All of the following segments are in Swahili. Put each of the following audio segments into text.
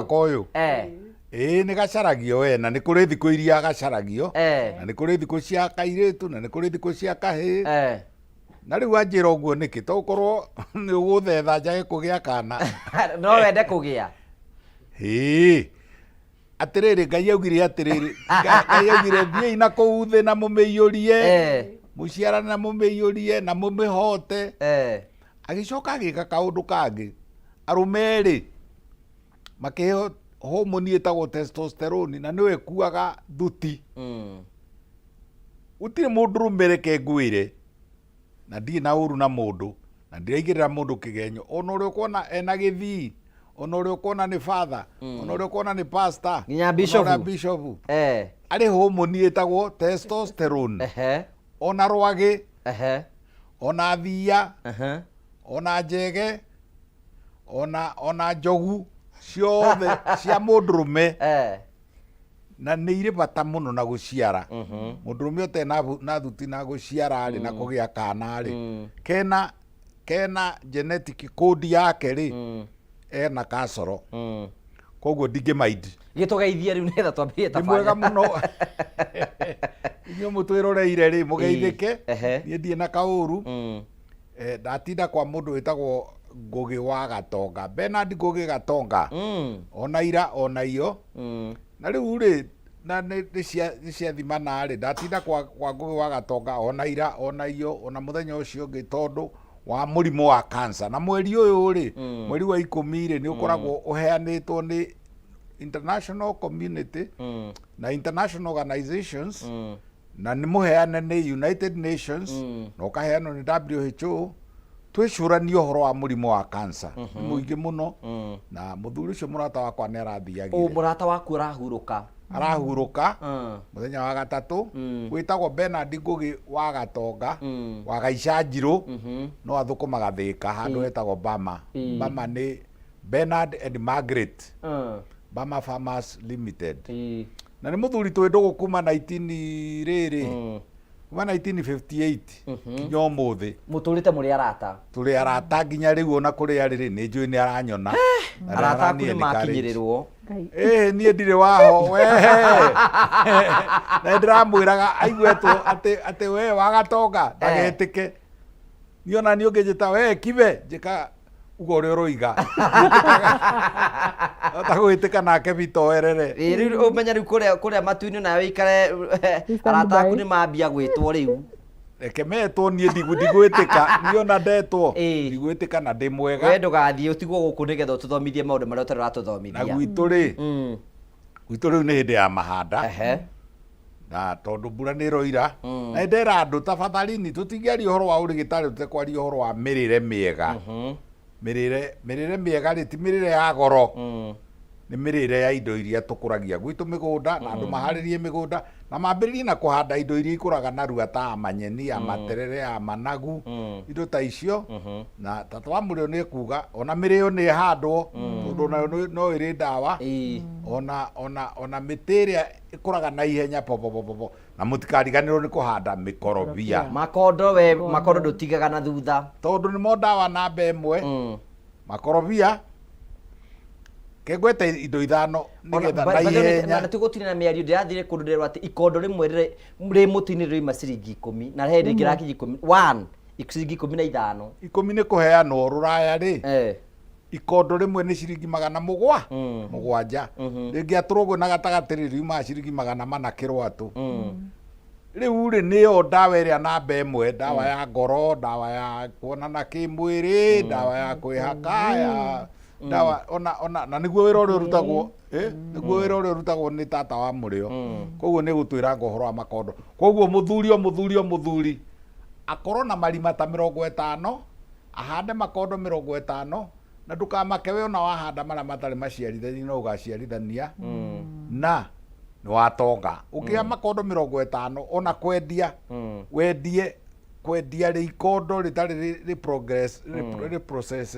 Koyo. Nĩ gacaragio we na nĩ kũrĩ thikũ iria gacaragio. Na nĩ kũrĩ thikũ cia kairĩtu na nĩ kũrĩ thikũ cia kahĩĩ. Na rĩu anjĩra ũguo nĩkĩ to ũkorwo nĩ ũgũthetha njage kũgĩa kana. No wende kũgĩa. Atĩrĩrĩ Ngai augire atĩrĩrĩ. Ngai augire thiĩi na kũu thĩ na mũmĩiyũrie. Mũciarane na mũmĩiyũrie na mũmĩhote. Agĩcoka agĩka kaũndũ kangĩ. Arũme erĩ makĩheo homoni ĩtagwo testosterone na nĩwe kuaga thuti. Gũtirĩ mũndũrũme reke ngwĩre na ndirĩ na ũru na mũndũ na ndiraigĩrĩra mũndũ kĩgenyo, ona ũrĩa ũkuona ena gĩthii, ona ũrĩa ũkuona nĩ father, ona ũrĩa ũkuona nĩ pastor, nginya bishop, arĩ homoni ĩtagwo testosterone. Ona rwagĩ, ona thia, ona njege, ona njogu ciothe cia mũndũrũme na nĩ irĩ bata mũno na gũciara. Mũndũrũme ũtarĩ na thuti na gũciara rĩ na kũgĩa kana rĩ kena genetic code yake rĩ ena kasoro. Koguo ndingĩmaindi. Gĩtũgeithie rĩu nĩgetha twambie tabarĩra. Nĩ mwega mũno. Inyuĩ mũtwĩroreire rĩ mũgeithĩke. Niĩ ndirĩ na kaũru. Ndatinda kwa mũndũ wĩtagwo Ngũgĩ wa Gatonga, Bernard Ngũgĩ Gatonga. Ona ira ona iyo. Na rĩu rĩ na nĩ ciathimana rĩ ndatinda kwa Ngũgĩ wa Gatonga ona ira ona iyo ona mũthenya ũcio ũngĩ tondũ wa mũrimũ wa cancer. Na mweri ũyũ rĩ mweri wa 10 rĩ nĩ ũkoragwo ũheanĩtwo nĩ international community na international organizations na nĩ mũheane nĩ United Nations na ũkaheanwo nĩ WHO twĩcũranie ũhoro wa mũrimũ wa cancer. Nĩ mũingĩ mũno na mũthuri ũcio mũrata wakwa nĩ arathiagire. Mũrata waku arahurũka mũthenya wa gatatũ gwĩtagwo Bernard Ngũgĩ wa Gatonga wa Gaicanjirũ no athũkũmaga Thĩka handũ hetagwo Bama. Bama nĩ Bernard and Margaret Bama Farmers Limited. Na nĩ mũthuri twĩ ndũgũ kuma 1958 nginya ũmũthĩ. Mũtũrĩte mũrĩ arata. Tũrĩ arata nginya rĩu ona kũrĩa rĩrĩ nĩ njũĩ nĩ aranyona. Arata aku nĩ makinyĩrĩrwo. Niĩ ndirĩ waho we. Na ndĩramwĩraga aiguetwo atĩ we wa Gatonga ndagetĩke. Niĩ ona niĩ ũngĩnjĩta we kibe njĩka ugo ũrĩa ũroiga. Otagwĩtĩka nake bitoerere. Rĩu ũmenya rĩu kũrĩa matu-inĩ nawe ikare arata aku nĩ mambia gwĩtwo rĩu. Reke metwo niĩ ndigwĩtĩka niĩ ona ndetwo ndigwĩtĩka na ndĩ mwega. We ndũgathiĩ ũtigwo gũkũ nĩgetha ũtũthomithie maũndũ marĩa ũtarĩ ũratũthomithia. Na gwitũ rĩu nĩ hĩndĩ ya mahanda. Na tondũ mbura nĩ ĩroira na ndera andũ tafadhalini tũtingĩaria ũhoro wa ũrigitari tũtekwaria ũhoro wa mĩrĩre mĩega. Mĩrĩre mĩega rĩ ti mĩrĩre ya goro. Nĩ mĩrĩre ya indo iria tũkũragia gwitũ mĩgũnda na andũ maharĩrie mĩgũnda na mambĩrĩrie na kũhanda indo iria ikũraga narua ta manyeni ya materere ya managu indo ta icio. Na tata wa mũrĩo nĩ kuga ona mĩrĩo nĩ ĩhandwo tondũ nayo no ĩrĩ ndawa. Ona mĩtĩ ĩrĩa ĩkũraga na ihenya popopopo na mũtikariganĩrwo nĩ kũhanda mĩkorobia. Makondo ndũtigaga na thutha tondũ nĩmo ndawa namba ĩmwe. Makorobia kegwete indo ithano nigetha na ihenya. Na tugũtire na mĩario ndĩrathire kũndũ ndĩrwo atĩ ikondo rĩmwe rĩ mũtĩ-inĩ rĩuma ciringi 10 na rĩrĩ rĩngĩrakinya 10 ciringi 15. 10 nĩ kũheanwo rũraya rĩ. Ikondo rĩmwe nĩ ciringi 700 rĩngĩatũrwo na gatagatĩ rĩ riumaga ciringi 400 kĩrwatũ. Rĩu rĩ nĩyo ndawa ĩrĩa namba ĩmwe, ndawa ya ngoro, ndawa ya kuonana kĩmwĩrĩ, ndawa ya kwĩhaka ya ndawa ona na nĩguo wĩra ũrĩa ũrutagwo nĩ tata wa mũrĩo. Koguo nĩ gũtwĩra ũhoro wa makondo. Koguo mũthuri akorwo na marima ta 50 ahande makondo 50 na ndũkamake we ona wahanda marĩa matarĩ maciarithania no ũgaciarithania na nĩ watonga. Ũkĩoya makondo 50 ona kwendia rĩ ikondo rĩtarĩ rĩ process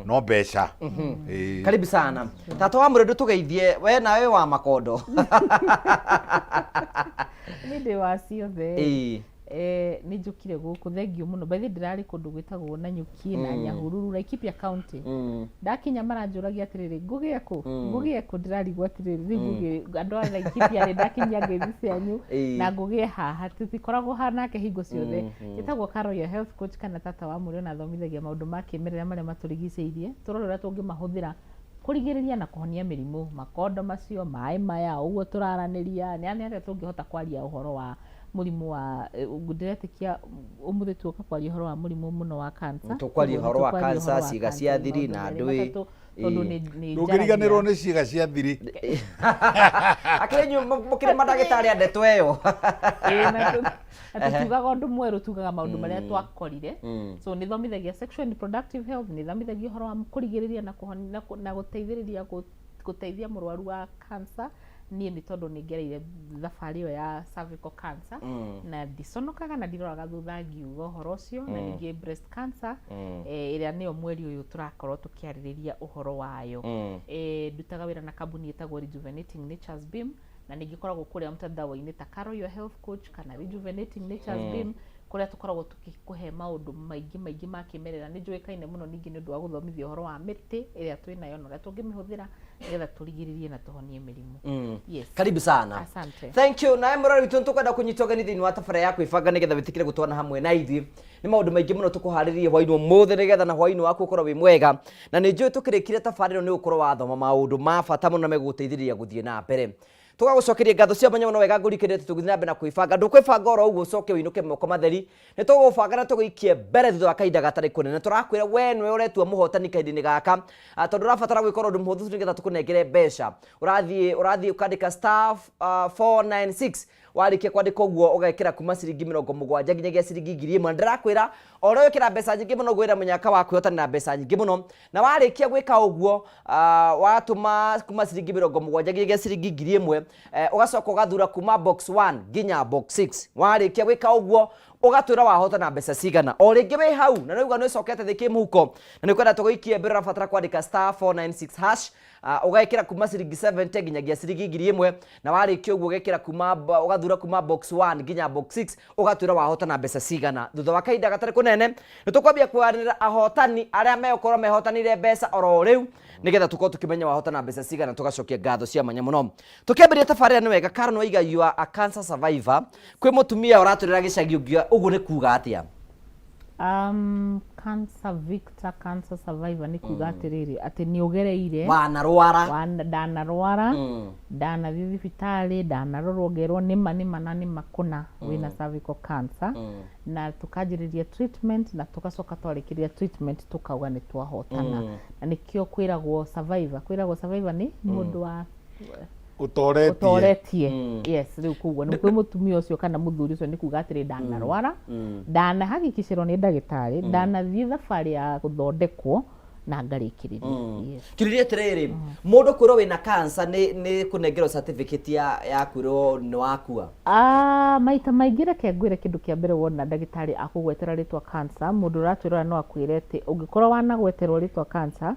no mbeca. Karibu sana tata wa mũrĩo tũgeithie we nawe wa makondo. Nĩ ndĩ wa ciothe. nĩ njũkire gũkũ thengiũ mũno by the ndirarĩ kũndũ gwĩtagwo Nanyuki na Nyahururu Laikipia County ndakinya maranjũragia atĩrĩrĩ ngũgĩe kũ ndĩrarigwo atĩrĩrĩ rĩu andũ a Laikipia rĩ ndakinyia ngeithi cianyu na ngũgĩe haha tũtikoragwo hanake hingo ciothe ĩtagwo Carol your health coach kana tata wa mũrĩ na thomithagia maũndũ ma kĩmerera marĩa matũrigicĩirie tũrore ũrĩa tũngĩmahũthĩra kũrigĩrĩria na kũhonia mĩrimũ makondo macio maĩ maya ũguo tũraranĩria nĩ atĩa tũngĩhota kwaria ũhoro wa mũrimũ wa ndiretĩkia ũmũthĩ tuoka kwaria ũhoro wa mũrimũ mũno wa cancer tũkwaria ũhoro wa cancer ciĩga cia thiri na ndũĩ tondũ nĩ ndũngĩriganĩrwo nĩ ciĩga cia thiri akĩrĩ mũkĩrĩ mandagĩtarĩ a ndeto ĩyo tugaga ũndũ mwerũ tugaga maũndũ marĩa twakorire so nĩ thomithagia sexual and reproductive health nĩ thomithagia ũhoro wa kũrigĩrĩria na gũteithia mũrwaru wa cancer niĩ nĩ tondũ nĩ ngereire thabarĩ ĩyo ya cervical cancer na ndiconokaga na ndiroraga thutha ngiuga ũhoro ũcio na ningĩ breast cancer ĩrĩa nĩyo mweri ũyũ tũrakorwo tũkĩarĩrĩria ũhoro wayo ndutaga wĩra na kambuni ĩtagwo Rejuvenating Nature's Beam na ningĩ koragwo kũrĩa mtandao-inĩ ta Carol your health coach kana Rejuvenating Nature's Beam kũrĩa tũkoragwo tũkĩkũhe maũndũ maingĩ ma kĩmerera nĩ njũĩkaine mũno ningĩ nĩ ũndũ wa gũthomithia ũhoro wa mĩtĩ ĩrĩa twĩnayo na ũrĩa tũngĩmĩhũthĩra nĩgetha tũrigĩrĩrie na tũhonie mĩrimũ. Yes. Karibu sana. Asante. Thank you. Na mũrori witũ tũkwenda kũnyita ũgeni thĩinĩ wa tabarĩra ya kwĩbanga nĩgetha wĩtĩkĩre gũtwarana hamwe na ithuĩ. Nĩ maũndũ maingĩ mũno tũkũharĩrĩria hwaĩ-inĩ ũmũthĩ nĩgetha na hwaĩ-inĩ waku ũkorwo wĩ mwega. Na nĩ njũĩ tũkĩrĩkire tabarĩra nĩ ũkorwo wathoma maũndũ ma bata mũno na megũgũteithĩrĩria gũthiĩ na mbere. Tũgagũcokeria ngatho cia mwanya mũno wega ngũrikĩrĩte tũgĩthiĩ na mbere na kwĩbanga ndũkwĩbanga oro ũguo ũcoke wĩinũke moko matheri nĩ tũgũbanga na tũgũikie mbere thutha wa kahinda gatarĩ kũnene tũrakwĩra we nĩwe ũretua mũhotani kahinda-inĩ gaka tondũ ũrabatara gwĩka ũndũ mũhũthũ nĩgetha tũkũnengere mbeca ũrathiĩ ũkandĩka star 496 warĩkia kwandĩka ũguo ũgekĩra kuma ciringi 70 nginyagia ciringi 1000 ndĩrakwĩra o rĩo wĩkĩra mbeca nyingĩ mũno gwĩra mũnyaka wa kwĩhotanĩra mbeca nyingĩ mũno na warĩkia gwĩka ũguo watũma kuma ciringi 70 nginyagia ciringi 1000 ũgacoka ũgathura kuma box 1 nginya box 6 warĩkia gwĩka ũguo ũgatwĩra wahotana mbeca cigana o rĩngĩ wĩ hau na nĩuga nĩ ũcokete thĩ kĩmũhuko na nĩ kwenda tũgũikie mbere ũrabatara kwandĩka star 496 hash ũgekĩra kuma ciringi 70 nginyagia ciringi 1000 na warĩkia ũguo ũgekĩra kuma ũgathura kuma box 1 nginya box 6 ũgatwĩra wahotana mbeca cigana thutha wa kahinda gatarĩ kũnene nĩ tũkwambia kũaranĩra ahotani arĩa megũkorwo mehotanĩire mbeca oro rĩu nĩgetha tũkorwo tũkĩmenya wahotana mbeca cigana tũgacokia ngatho cia mwanya mũno tũkĩambĩrĩria tabarĩra nĩ wega Karen Waiga you are a cancer survivor kwĩ mũtumia ũratũrĩra gĩcagi ũngiuga ũguo nĩ kuga atĩa cancer victor cancer survivor nĩ kuga atĩrĩrĩ atĩ nĩ ũgereire ndanarwara ndanathiĩ thibitarĩ ndanarorwo ngerwo nĩma na nĩma kũna wĩna cervical cancer na tũkanjĩrĩria treatment na tũgacoka twarĩkĩria treatment tũkauga nĩ twahotana na nĩkĩo kwĩragwo survivor nĩ mũndũ wa utoretie yes riu kuguo nĩ kwĩ mũtumia ũcio kana mũthuri ũcio nĩ kuga atĩrĩ ndanarwara ndanahakikicĩrwo nĩ ndagĩtarĩ ndanathiĩ thabarĩ ya gũthondekwo na ngarĩkĩrĩria kĩrĩria atĩrĩrĩ mũndũ kwĩrwo wĩna cancer nĩ kũnengerwo certificate ya kwĩrwo nĩ wakua maita maingĩ reke ngwĩre kĩndũ kĩa mbere wona ndagĩtarĩ akũgwetera rĩtwa cancer mũndũ ũratwĩrora no akwĩre atĩ ũngĩkorwo wanagweterwo rĩtwa cancer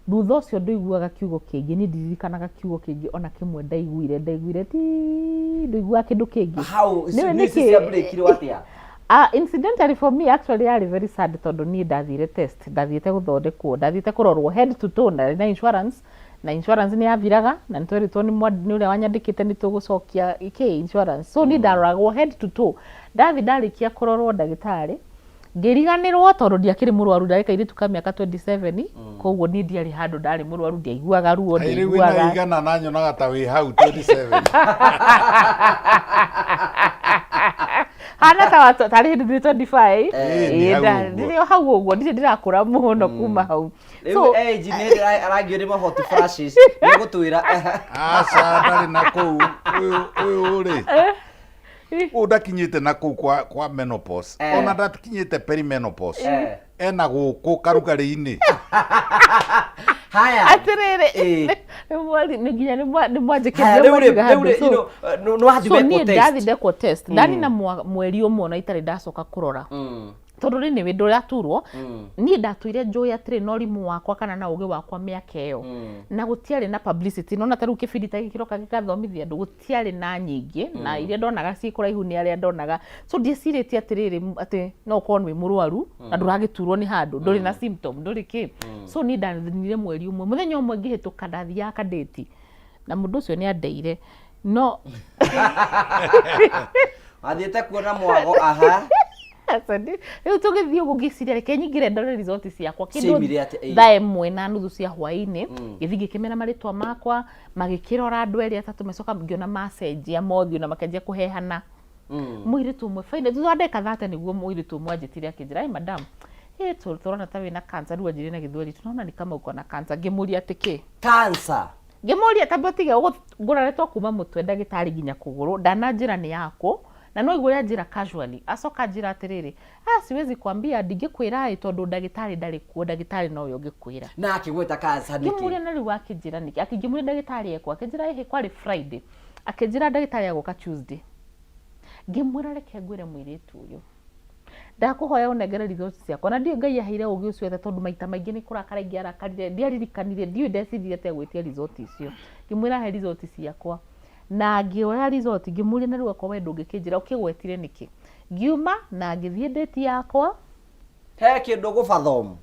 thutha ũcio ndũiguaga kiugo kĩngĩ nĩ ndirikanaga kiugo kĩngĩ ona kĩmwe ndaiguire ti ndũiguaga kĩndũ kĩngĩ nĩkĩ incidentally for me actually I very sad tondũ niĩ ndathire test ndathiĩte gũthondekwo ndathiĩte kũrorwo head to toe na insurance nĩ yathiraga na nĩ twĩrĩtwo nĩ ũrĩa wanyandĩkĩte nĩ tũgũcokia insurance so niĩ ndaroragwo head to toe ndarĩkia kũrorwo ndagĩtarĩ ngĩriganĩrwo tondũ ndiakĩrĩ mũrwaru ndarĩkaire tuka mĩaka 27 koguo niĩ ndiarĩ handũ ndarĩ mũrwaru ndiaiguaga ruo ndiaiguaga rĩu igana na nyonaga ta wĩ hau 27 hana ta tarĩ hĩndĩ 25 ndio hau ũguo ndirĩ ndirakũra mũno kuma hau so age nĩ arangĩũrĩ mahot flashes nĩ gũtwĩra aca ndarĩ na kũu ũyũ rĩ udakinyite na kuu kwa menopause ona ndatikinyite perimenopause ena gũkũ karugarĩ-inĩ haya atĩrĩrĩ nĩ nginya nĩ mwanjĩkĩrie nĩwathire ndekwo test ndani na mweri ũmwe na itarĩ ndacoka kũrora tondu ri ni windu raturwo ni ndatuire njoya tire no rimu wakwa kana na uge wakwa miaka iyo na gutiari na publicity nona taru kibindi gikiroka gikathomithia ndu gutiari na nyingi na iria ndonaga cikora ihu ni aria ndonaga so ndiciritie atiriri ati no korwo wi murwaru na nduragiturwo ni handu nduri na symptom nduri ki so ni ndanire mweri umwe muthenya umwe ngihituka ndathia kadeti na mundu ucio ni andeire no athiete kuona mwago aha asante riu tugithii ugu ngiciria reke nyingire ndore result ciakwa kindu thaa imwe na nuthu cia hwaini githi ngikimera maritwa makwa magikirora andu eri atatu mecoka ngiona message ya mothio na makanjia kuhehana muiritu umwe faine thutha ndeka 30 niguo muiritu umwe anjitire akinjira ai madam turona ta wina cancer riu anjire na githweri tunaona ni kama uko na cancer ngimuria atiki cancer ngimuria tabatige nguraretwo kuma mutwe ndagitari ginya kuguru ndananjira ni yako na no igwe njira casually acoka njira atiriri siwezi kwambia ndingikwira tondu ndagitari ndari kuo ndagitari no yo ngikwira na akigweta cancer niki ngimuria na riu akinjira niki akingimuria ndagitari ekwa akinjira ehe kwari Friday akinjira ndagitari agoka Tuesday ngimwira reke ngwire mwiritu uyu ndakuhoya unengere result ciakwa na ndio ngai aheire ugi ucio ethe tondu maita maingi ni kurakara ingi arakarire ndiaririkanire ndio ndecirie ate gwitia result icio ngimwira he result ciakwa na ngioya result ngimuria na riu akwa we ndungikinjira ukigwetire niki ngiuma na ngithie date yakwa he kindu gubathomu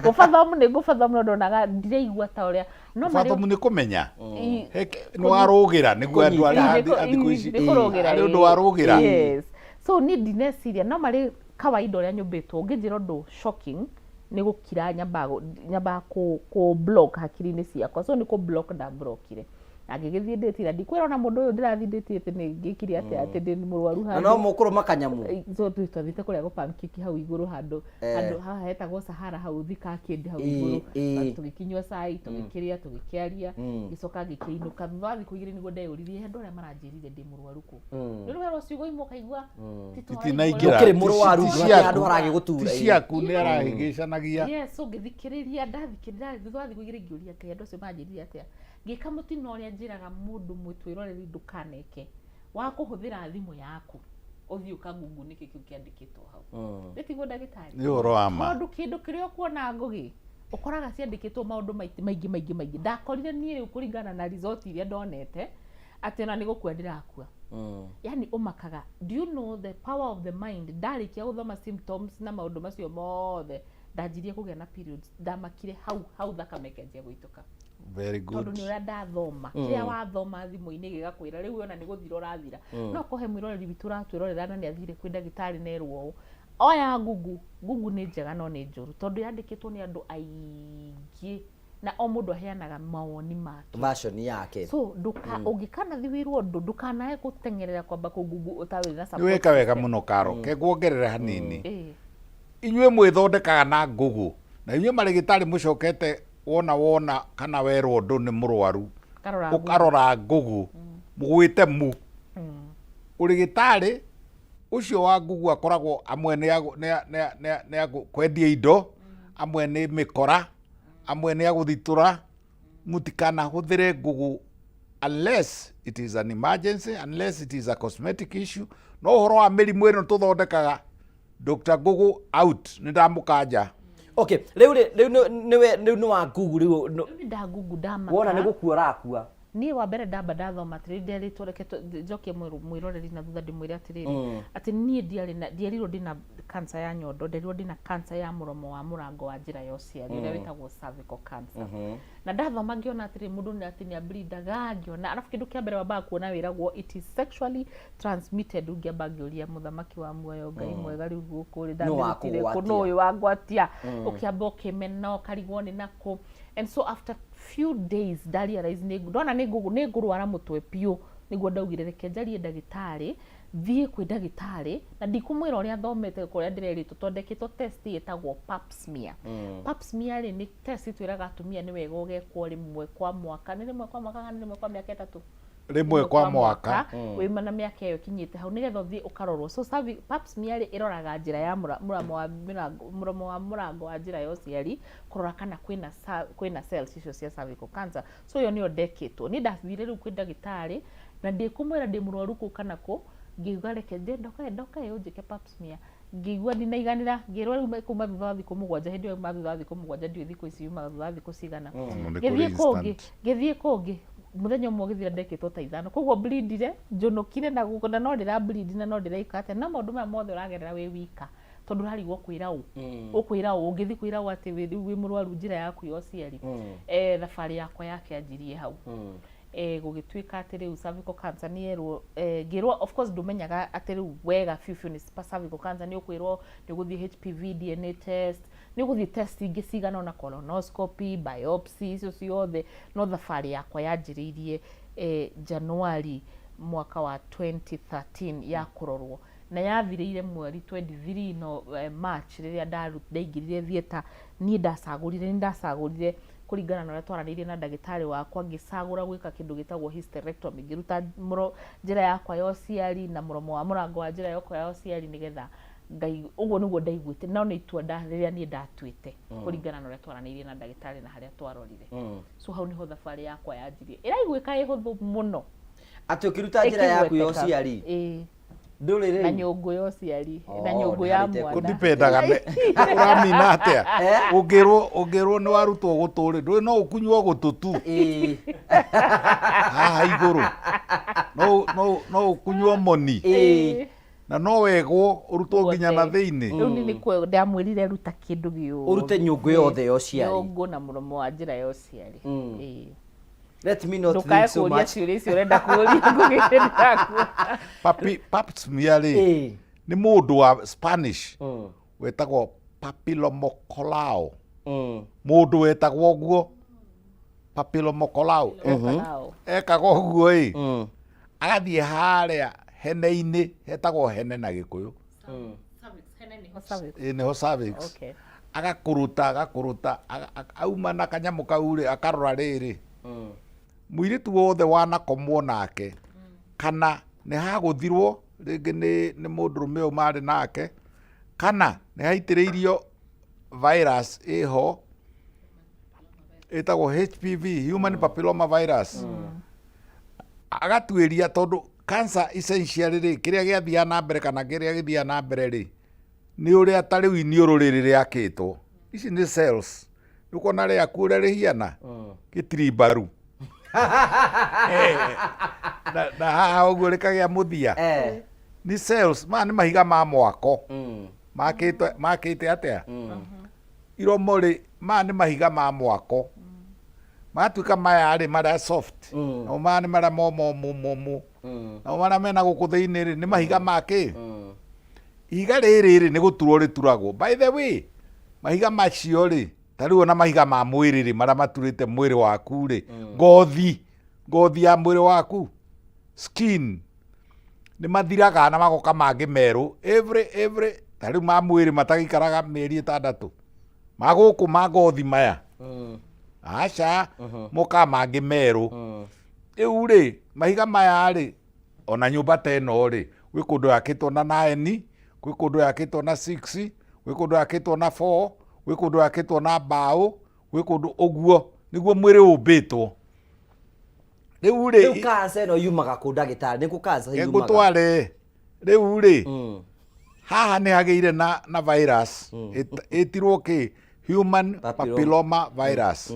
gubathomu ni gubathomu ndonaga ndireigua ta uria no gubathomu ni kumenya no arugira niguo andu athiku ici ari undu arugira yes so ni dinesiria no mari kawaida uria nyumbitwo ngijira ndu shocking ni gukira nyamba ku block hakiri-ini ciakwa so ni ku block da blockire agigithie date na ndikwira na mundu uyu ndirathi date ati ni ngikiri ati ndi murwaru handu no mukuru makanyamu so twithite kuria go pancake hau iguru handu haha hetagwo Sahara hau thika kindi hau iguru tugikinywa cai tugikiria tugikiaria gicoka gikiinuka thutha thiku igiri niguo ndeyuririe hendu aria maranjirire ndi murwaru ku riu wero ciugo imo kaigua titinaingira ukiri murwaru andu aragigutura ciaku ni arahigicanagia yes so ngithikiriria ndathikirira thutha thiku igiri ngiuria kai andu acio manjirire atia ngika mutino uria njiraga mundu mwitwiroreri ndukaneke wa kuhuthira thimu yaku uthii ukagungu niki kiu kiandikitwo hau nditiguo ndagitari ni uro ama tondu kindu kiria kuona ngugi ukoraga ciandikitwo maundu maingi ndakorire nie riu kuringana na result iria ndonete ati na nigukua ndirakua yani umakaga do you know the power of the mind ndarikia guthoma symptoms na maundu macio mothe ndanjirie kugia na periods ndamakire hau thakame kenjia guituka very good tondu ni uria ndathoma kiria wathoma thimu-ini gigakwira riu ona ni guthira urathira no kohe mwiroreri witu ratwirorera na ni athire kwi ndagitari nerwo oya gugu ni njega no ni njuru tondu yandikitwo ni andu aingi na o mundu aheanaga mawoni make version yake so ungikana thiwirwo ndu ndukanae gutengerera kwamba kugugu utawi na support weka wega muno karo ke guongerera hanini inyue mwithondekaga na ngugu na inyue marigitari mucokete wona kana werwo ndu ni murwaru ukarora ngugu mugwite mu urigitari ucio wa ngugu akoragwo amwe ni kwendia indo amwe ni mikora amwe ni aguthitura mutikana huthire ngugu unless it is an emergency unless it is a cosmetic issue no horo wa mirimu ino tuthondekaga Dr. Ngugu out ni ndamukanja okay riu ni wa Ngugu riu nda Ngugu ndama wona ni gukua rakua ni wa mbere ndamba ndathoma atiri nderitwo reke njokie mwiroreri na thutha ndimwire atiriri ati nie ndiarirwo ndina cancer ya nyondo nderirwo ndina cancer ya muromo wa murango wa njira ya uciari uria witagwo cervical cancer na ndathoma ngiona atiri mundu ni ati ni ablindaga ngiona arafu kindu kia mbere wambaga kuona wiragwo it is sexually transmitted ungiamba ngiuria muthamaki wa muoyo ngai mwega riu guku ri ndamirutire kuno uyu wangwatia ukiamba ukimena ukarigwo ni nako and so after few days ndarealize ndona ni ngurwara mutwe piu niguo ndaugire reke njarie ndagitari thie kwi ndagitari na ndikumwira uria thomete kuria ndireritwo tondekitwo test yetagwo pap smear pap smear ni test twiraga atumia ni wega ugekwo rimwe kwa mwaka ni rimwe kwa mwaka kana rimwe kwa miaka 3 rimwe kwa mwaka wima na miaka iyo kinyite hau nigetha thie ukarorwo so pap smear iroraga njira ya muromo wa murango wa njira ya uciari kurora kana kwina cells icio cia cervical cancer so yo ni ndekitwo ni ndathire riu kwi ndagitari na ndikumwira ndi murwaru ku kana ku ngiuga reke ndoka unjike pap smear ngĩigua ndinaiganĩra ngĩrwo rĩu kuma thutha wa thikũ mũgwanja hĩndĩ ĩyo ma thutha wa thikũ mũgwanja ndiũĩ thikũ ici yumaga thutha wa thikũ cigana ngĩthiĩ kũngĩ mũthenya ũmwe ũgĩthira ndekĩtwo ta ithano koguo bleedire njũnũkire na no ndĩra bleed na no ndĩraika atĩa na maũndũ maya mothe ũragerera wĩ wika tondũ harigwo kwĩra ũkwĩra ũngĩthi kwĩra atĩ wĩ mũrwaru njĩra yaku ya ũciari thabarĩ yakwa yakĩanjirie hau gũgĩtuĩka atĩ rĩu cervical cancer nĩerwo ngĩrwo of course ndũmenyaga atĩ rĩu wega biũ nĩ cervical cancer nĩ ũkwĩrwo nĩ ũgũthiĩ HPV DNA test nĩ ũgũthiĩ test ingĩ cigana na colonoscopy biopsy icio ciothe no thabarĩ yakwa yanjĩrĩirie Januari mwaka wa 2013 ya kũrorwo na yathirĩire mweri 23 no March rĩrĩa ndaingĩrire theater niĩ ndacagũrire kũringana na ũrĩa twaranĩirie na ndagĩtarĩ wakwa ngĩcagũra gwĩka kĩndũ gĩtagwo hysterectomy ngĩruta njĩra yakwa ya ũciari na mũromo wa mũrango wa njĩra yakwa ya ũciari nĩgetha ũguo nĩguo ndaiguĩte no nĩ itua rĩrĩa niĩ ndatuĩte kũringana na ũrĩa twaranĩirie na ndagĩtarĩ na harĩa twarorire so hau nĩho thabarĩ yakwa yanjirie ĩraiguĩka ĩhũthũ mũno atĩ ũkĩruta njĩra yaku ya ũciari ndũrĩrĩ na nyũngũ ya ũciari na nyũngũ ya mwana kũdipendaga ũramina atĩa ũngĩrwo nĩ warutwo gũtũrĩ ndũĩ no ũkunywo gũtũtu haha igũrũ no ũkunywo moni na no wegwo ũrutwo nginya na thĩinĩ rĩu nĩ ndamwĩrire ruta kĩndũ gĩũ ũrute nyũngũ yothe ya ũciari nyũngũ na mũromo wa njĩra ya ũciari let me not think so much ciũria icio ũrenda kũũria ngũgĩrĩra pap smear nĩ mũndũ wa Spanish wetagwo papillomacolau mũndũ wetagwo ũguo papillomacolau ekaga ũguo agathiĩ harĩa hene-inĩ hetagwo hene na Gĩkũyũ nĩho cervix agakũruta auma na kanyamũ kau rĩ akarora rĩrĩ mũirĩtu wothe wanakomwo nake kana nĩ hagũthirwo rĩngĩ nĩ mũndũrũme ũyũ marĩ nake kana nĩ haitĩrĩirio virus ĩho ĩtagwo HPV human papilloma virus agatuĩria tondũ cancer essentially rĩ kĩrĩa gĩathiaga na mbere kana kĩrĩa gĩthiaga na mbere rĩ nĩ ũrĩa ta rĩu iniũrũ rĩrĩ rĩakĩtwo ici nĩ cells nĩũkona rĩaku ũrĩa rĩhiana gĩtirimbaru na haha ũguo rĩkagĩa mũthia nĩ cells maya nĩ mahiga ma mwako makĩte atĩa iromo rĩ maya nĩ mahiga ma mwako matuĩka maya rĩ marĩa soft na maya nĩ marĩa momũ na marĩa mena gũkũ thĩinĩ rĩ nĩ mahiga makĩ ihiga rĩrĩ nĩ gũturwo rĩturagwo by the way mahiga macio rĩ tarĩu ona mahiga ma mwĩrĩ rĩ marĩa maturĩte mwĩrĩ waku rĩ ngothi ya mwĩrĩ waku skin nĩ mathiraga na magoka mangĩ merũ every tarĩu ma mwĩrĩ matagĩikaraga mĩeri 6 magũkũ ma ngothi maya aca moka mangĩ merũ rĩu rĩ mahiga maya rĩ ona nyũmba ta ĩno rĩ gwĩ kũndũ yakĩtwo na 9 gwĩ kũndũ yakĩtwo na 6 gwĩ kũndũ yakĩtwo na 4 gwĩ kũndũ yakĩtwo na mbaũ gwĩ kũndũ ũguo nĩguo mwĩrĩ ũmbĩtwo rĩu cancer ĩno yumaga kũ ndagĩtarĩ nĩ kũ cancer yumaga ngũtware rĩu rĩ haha nĩ hagĩire na virus ĩtirwo kĩ human papilloma virus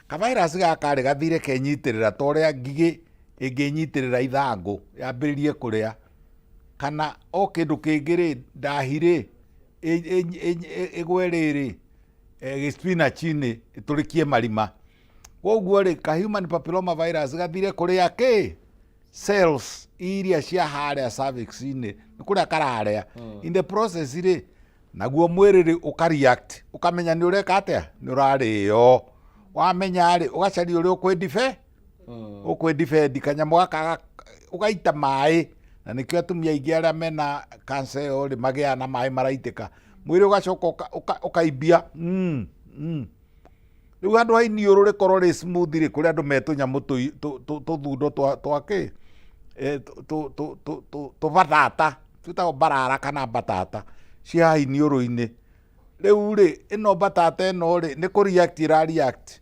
ka virus gaka rĩ gathire kenyitĩrĩra ta ũrĩa ngigĩ ĩngĩnyitĩrĩra ithangũ yambĩrĩrie kũrĩa kana o kĩndũ kĩngĩ rĩ ndahi rĩ ĩgwe rĩrĩ gĩspinach-inĩ ĩtũrĩkie marima koguo rĩ ka human papilloma virus gathire kũrĩa kĩ cells iria cia harĩa cervix-inĩ nĩ kũrĩa kararĩa in the process rĩ naguo mwĩrĩ rĩ ũkareact ũkamenya nĩ ũreka atĩa nĩ ũrarĩo wamenya rĩ ũgacaria ũrĩa ũkwĩdefend kanyamũ gaka ũgaita maĩ na nĩkĩo atumia aingĩ arĩa mena cancer ĩyo rĩ magĩaga na maĩ maraitĩka mwĩrĩ ũgacoka ũkaimbia rĩu handũ ha iniũrũ rĩkorwo rĩ smooth rĩ kũrĩ andũ me tũnyamũ tũthundo twakĩ tũbatata twĩtagwo barara kana batata cia haha iniũrũ-inĩ rĩu rĩ ĩno batata ĩno rĩ nĩ kũreact ĩrareact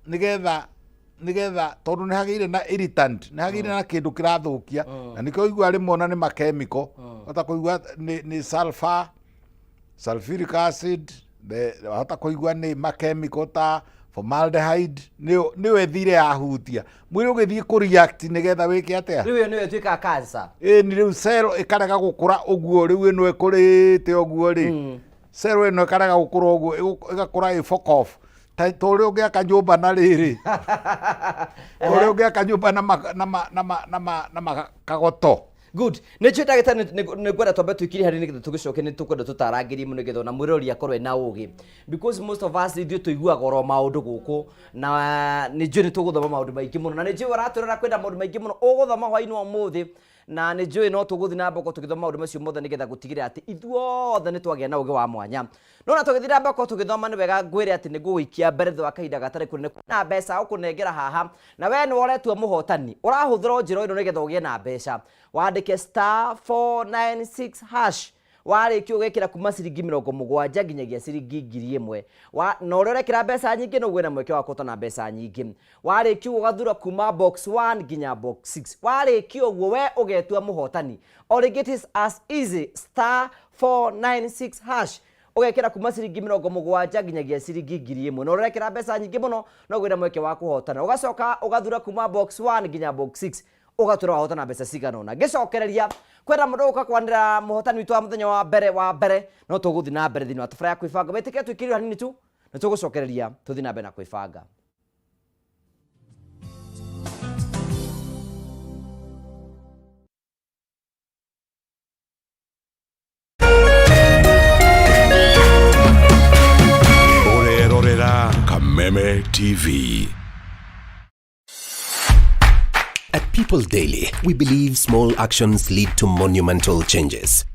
nĩgetha nigetha tondu ni hagire na irritant ni hagire na kindu kirathukia na niko igua rimwe ona ni makemiko hota kuigua ni sulfuric acid hota kuigua ni makemiko ta formaldehyde ni wethire ahutia mwiri ugithie ku react nigetha wike atia riu ni wetwika cancer ni riu cell ikarega gukura uguo riu ino ikurite uguo ri cell ino ikarega gukura uguo igakura i fuck off tore ungiaka nyumba na riri tore ungiaka nyumba na kagoto good ne cheta geta ne gwada tobe tukiri hari nigetha tugicoke ni tukwenda tutarangiri mu nigetha na mwirori akorwe na ugi because most of us ithu tuigua goro maundu guku na ni njui ni tuguthoma maundu maingi muno na ni njui waraturira kwenda maundu maingi muno uguthoma hwaini wa muthi na ni njui no tuguthi na mboko tugithoma maundu macio mothe nigetha gutigira ati ithuothe ni twagia na ugi wa mwanya no na tugithira mboko tugithoma ni wega ngwire ati ni guikia mbere thwa kahinda gatari kunene na mbeca ukunengera haha na we ni woretwa muhotani urahuthira njiro ino nigetha ugie na mbeca wandike *496 hash warikio ugekira kuma ciringi 70 nginyagia ciringi 1000 na uria urekira mbeca nyingi no gwena mweke wa kutona mbeca nyingi warikio ugathura kuma box 1 nginya box 6 warikio uguo we ugetua muhotani or it is as easy *496 hash ugekira kuma ciringi 70 nginyagia ciringi 1000 na urekira mbeca nyingi muno no gwena mweke wa kuhotana ugacoka ugathura kuma box 1 nginya box 6 ugatura wahotana mbeca cigana na gicokereria kwenda mundu uka kwandira muhotani witu wa muthenya wa mbere no tuguthi na mbere thini wa tafara ya kwibanga betike twikiri hanini tu na tugucokereria tuthi na mbere na kwibanga Orerorera Kameme TV. At People Daily, we believe small actions lead to monumental changes.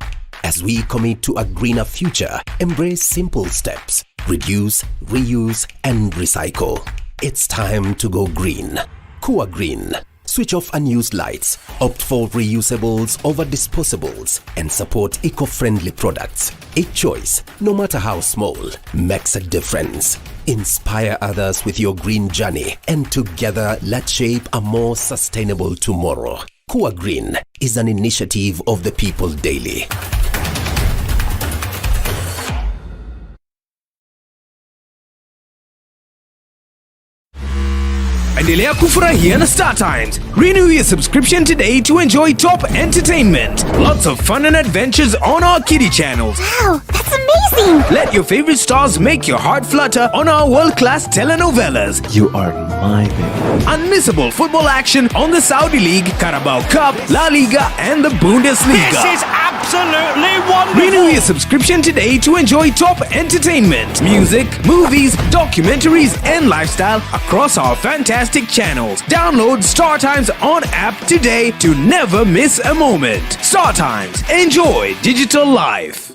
As we commit to a greener future, embrace simple steps, reduce, reuse, and recycle. It's time to go green. Kua Green. Switch off unused lights, opt for reusables over disposables, and support eco-friendly products. A choice, no matter how small, makes a difference. Inspire others with your green journey, and together let's shape a more sustainable tomorrow. Kua Green is an initiative of the People Daily. Endelea kufurahia na Star Times. Renew your subscription today to enjoy top entertainment. Lots of fun and adventures on our kiddie channels. Wow, that's amazing! Let your favorite stars make your heart flutter on our world-class telenovelas. You are my baby. Unmissable football action on the Saudi League, Carabao Cup, La Liga, and the Bundesliga. This is absolutely wonderful! Renew your subscription today to enjoy top entertainment, music, movies, documentaries, and lifestyle across our fantastic channels. Download Star Times on app today to never miss a moment. Star Times. Enjoy digital life.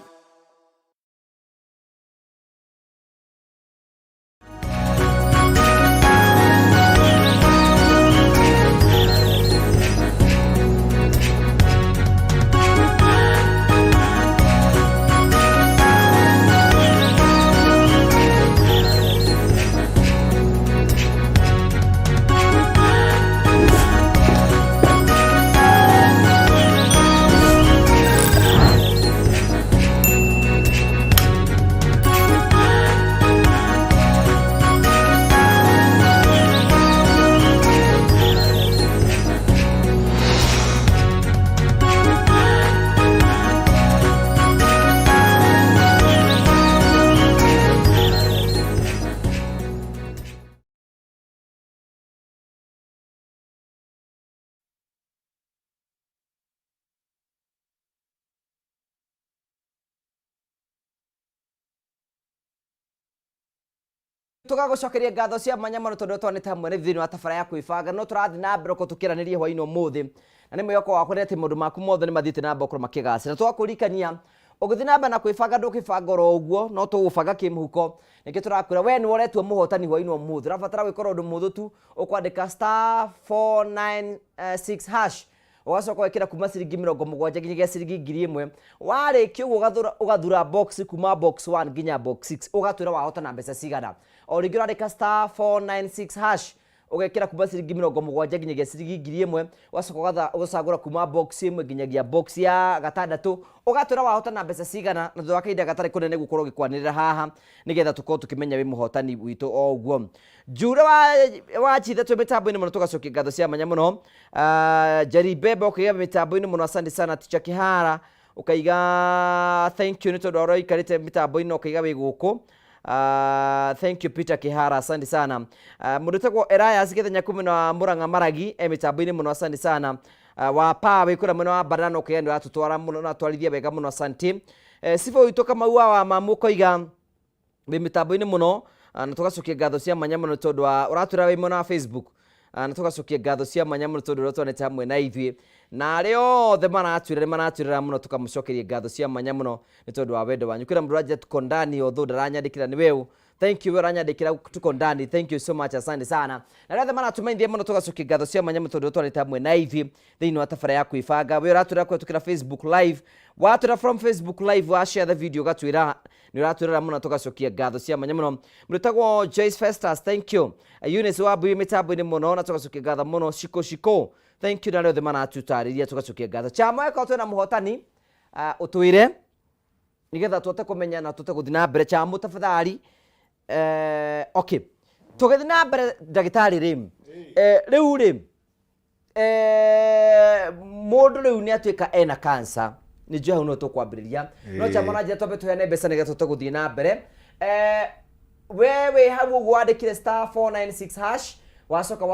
tugagucokeria ngatho cia manyamano tondu twanite hamwe thini wa tabara ya kwibanga no turathi na mbere ko tukiranirie hwaini umuthi na ni mwiyoko wakwa ni ati maundu maku mothe ni mathiite na mbere makigacira twakurikania ugithi na mbere na kwibanga ndukibanga ro uguo no tugubanga kimuhuko niki turakwira we ni woretwo muhotani hwaini umuthi rabatara gwikora undu muthu tu ukwandika *496 hash ugacoka wekira kuma ciringi 70 nginyagia ciringi 1000 warikio ugathura box kuma box 1 nginya box 6 ugatwira wahota na mbeca cigana o ringi urandika *496 hash ugekira kuma ciringi 70 nginyagia ciringi 1000 ugacoka ugacagura kuma box imwe nginyagia box ya gatandatu ugatwira wahotana mbeca cigana na thutha wa kahinda gatari kunene gukorwo gikwanirira haha nigetha tukorwo tukimenya wi muhotani witu o uguo Jure wa chitha twe mitambo-ini muno tugacokia ngatho cia manya muno Jaribebe ukiga mitambo-ini muno asante sana Ticha Kihara ukaiga thank you ni tondu oro ikarite mitambo-ini ukaiga wi guku thank you Peter Kihara asante sana mundu tegwo Elias Githenya kumina Muranga Maragi mitambo-ini muno asante sana wa pawe kura muno wa Barano ukiga ni ratutwara muno na twarithia wega muno asante sifo itoka maua wa mamu ukiga wi mitambo-ini muno na tugacokia ngatho cia manya muno tondu wa uratwira wi muno wa Facebook na tugacokia ngatho cia manya muno tondu rotwanete hamwe na ithui na ario the manatwirira muno tukamucokeria ngatho cia manya muno ni tondu wa wendo wanyu kwira muraje tukondani otho ndaranyandikira ni wewe thank you uranyandikira tukondani thank you so much asante sana na rothe manatumaithie muno tugacokia ngatho cia manya muno tondu rotwanete hamwe na ithui thiini wa tabara ya kuibanga we uratwira kwetukira Facebook live watwira from Facebook live wa share the video gatwira ni uratwirira muno tugacokia ngatho cia manya muno murutagwo Joyce Festus thank you Eunice wa Bui mitambo-ini muno na tugacokia ngatho muno shiko thank you na rothe manatutariria tugacokia ngatho chama eka twena muhotani utwire nigetha twote kumenya na twote guthina mbere chama tafadhali okay tugethina mbere ndagitari rim riu rim mundu riu ni atwika ena cancer ni jo no tukwambiriria no chama na je tobe tuhene mbeca nigetha twote guthina mbere wewe hau gwandikire *496# wacoka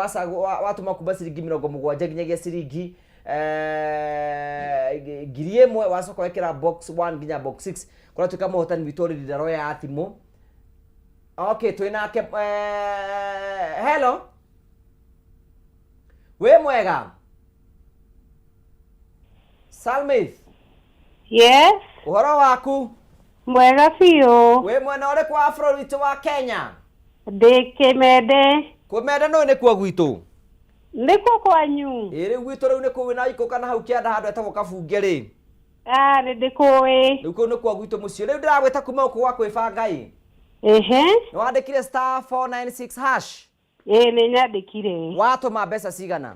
watuma kuba ciringi 70 nginyagia ciringi 1000 wacoka wekira box 1 nginya box 6 kuna tuka muhotani Victoria Ndaro ya thimu okay twinake hello we mwega Salmith yes uhoro waku mwega biũ we mwena ore kwa Afro wa Kenya Kimende Kumende no ni kwa gwitu nikuo kwanyu iri gwitu riu ni kuwina iko kana hau kianda handu etagwo Kabunge ri ni ndikuwi riu ni kwa gwitu mucio riu ndiragwita kuma ku gwa kwibanga i ni wandikire *496# ni nyandikire watuma mbeca cigana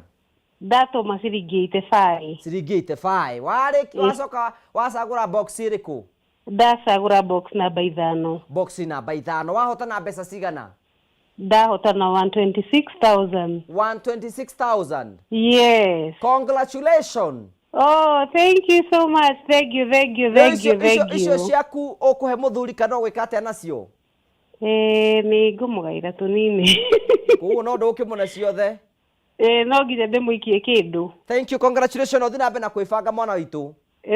ndatuma ciringi 85 wariki wacoka wacagura box iriku ndacagura box namba 5 box namba 5 wahotana mbeca cigana ndahotana 126,000 yes congratulations oh thank you so much thank you icio ciaku ukuhe muthuri kana gwikate nacio ni ngumugaira tunini kuo no ndukimuna ciothe no nginya ndimuikie kindu thank you congratulations othina mbe na kwibanga mwana witu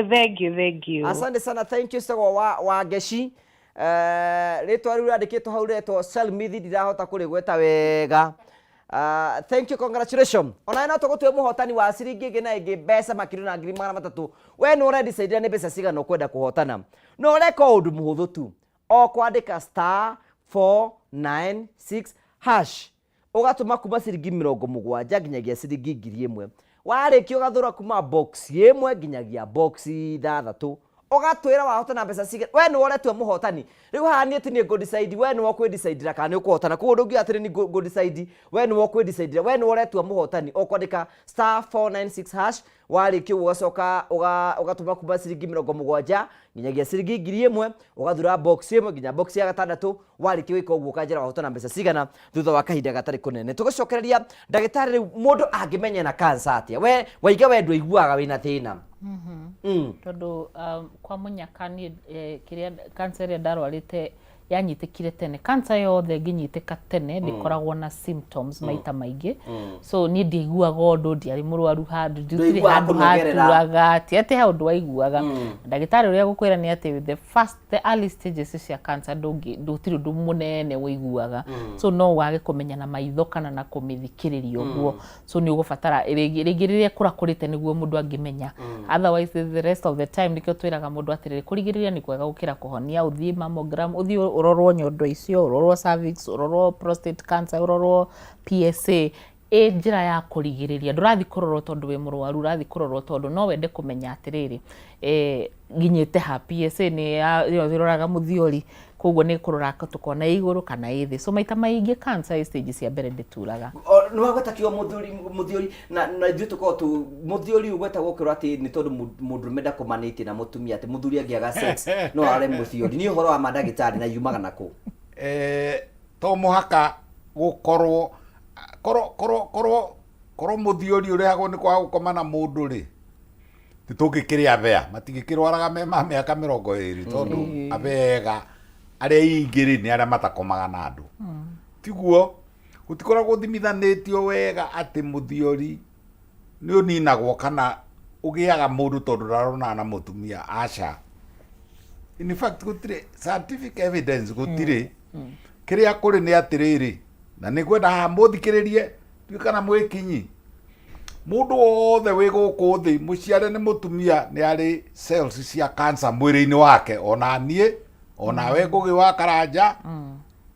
thank you asante sana thank you sago wa Geshi ritwa riu randikitwo hau retwo Salmithi ndirahota kurigweta wega thank you congratulations ona ina tugutwe muhotani wa ciringi ingi na ingi mbeca makiri na ngiri 300 we no ready decide ni mbeca cigana ukwenda kuhotana no reka undu muhuthu tu o kwandika *496# ugatuma kuma ciringi 70 nginyagia ciringi 1000 wariki ugathura kuma box 1 nginyagia box 6 ugatwira wahotana mbeca cigana we no uretwe muhotani riu hani ati ni go decide we no kwe decide kana ukuhotana kuo ndungi atiri ni go decide we no kwe decide we no uretwe muhotani ukwandika *496# wariki ugacoka ugatuma kuma ciringi 70 nginyagia ciringi 1000 ugathura box 1 nginya box ya 6 wariki wika uguo kanjira wahotana mbeca cigana thutha wa kahinda gatari kunene tugacokereria ndagitari riu mundu angimenya na cancer atia we waiga we ndu iguaga wina thina tondu kwa munyaka ni kiria cancer ya ndarwarite yanyitikire tene cancer yothe nginyiteka tene ndikoragwo na symptoms maita maingi so ni ndiguaga undu ndiari murwaru handu ndiri handu haturaga ati handu waiguaga ndagitari uria gukwira ni ati the early stages cia cancer ndutiri ndu munene wiguaga so no wage kumenya na maitho kana na kumithikiriria uguo so ni ugubatara rigiririre kurakurite niguo mundu angimenya otherwise the rest of the time nikyo twiraga mundu atiriri kurigiriria ni kwega gukira kuhonia uthii mammogram uthii urorwo nyondo icio urorwo cervix urorwo prostate cancer urorwo PSA njira ya kurigiriria ndurathi kurorwo tondu we murwaru urathi kurorwo tondu no wende kumenya atiriri nginyite ha PSA ni iroraga muthiori koguo nä kå rå raka tå kona igå rå kana ä thä so maita maingä cancer stage cia mbere ndäturaga nä wagwetakio må thiori na ithuä tå korwo må thiori å gwetagwo å kä rwo atä nä tondå må ndå menda kå manä na må tumia atä må thuri angäaga sex no are må thiori nä å horo wa mandagä tarä na yumaga nakå to må haka gå korwo korwo må thiori å rehagwo nä kwaga gå koma na må ndå rä tä tå ngä kä rä abea matigä kä rwaraga me ma mä aka mä rongo ä rä tondå abega arä a ingä rä nä arä a matakomaga na andå tiguo gå tikoragwo thimithanä tio wega atä må thiori nä å ninagwo kana å gä aga må ndå tondå ndaronaga na må tumia aca in fact gå tirä scientific evidence gå tirä kä rä a kå rä nä atä rä rä na nä ngwenda haha må thikä rä rie tuä kana mwä kinyi må ndå wothe wä gå kå thä må ciare nä må tumia nä arä cells cia cancer mwä rä-inä wake ona niä ona we ngå gä wa karanja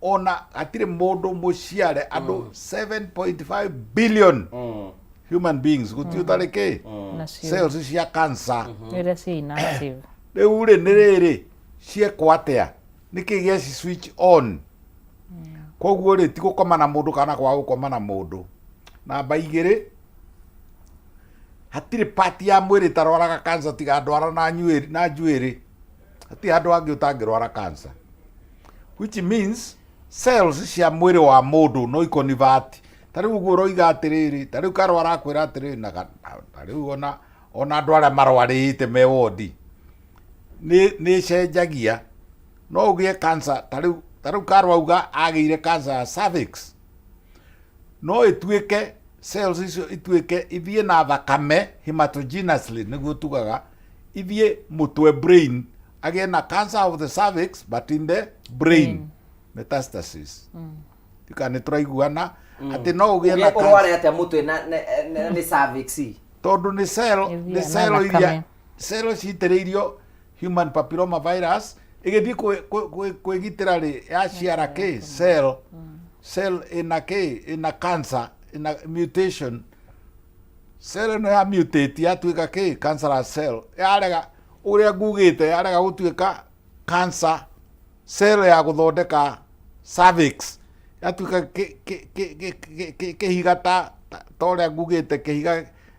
ona atirä må ndå må ciare andå 7.5 billion human beings gå tiå tarä kä cells cia cancer rä u rä nä rä rä ciekwo atä a nä kä gä ci switch on koguo rä ti gå koma na må ndå kana kwaga gå koma na må ndå namba igä rä hatirä pati ya mwä rä tarwaraga cancer tiga ndwara na njuä rä hatirä handå hangä å tangä rwara cancer which means cells cia mwä rä wa må ndå no iconivert ta rä u guo roiga atä rä rä ta rä u karwara akwä ra atä rä na ta rä u ona andå arä a marwarä te me wondi nä cenjagia no å gä e cancer ta rä u karwauga agä ire cancer ya cervix no ä tuä ke cells icio ituä ke ithiä na thakame hematogenously niguo tugaga ithiä mutwe brain agä na cancer of the cervix but in the brain metastasis tika nä tåraiguana atä no å gä na ũrware atä mutwe nä cervix tondå nä cell iria cell citä rä irio human papilloma virus ä gä thiä kwä gitä ra rä yaciara kä cell ina cancer ina mutation cell no ya mutate yatuä ka kä cancerous cell yarega å rä a ngugä te yarega gå tuä ka cancer cell ya gå thondeka cervix yatuä ka kä higa ta å rä a ngugä te kä higa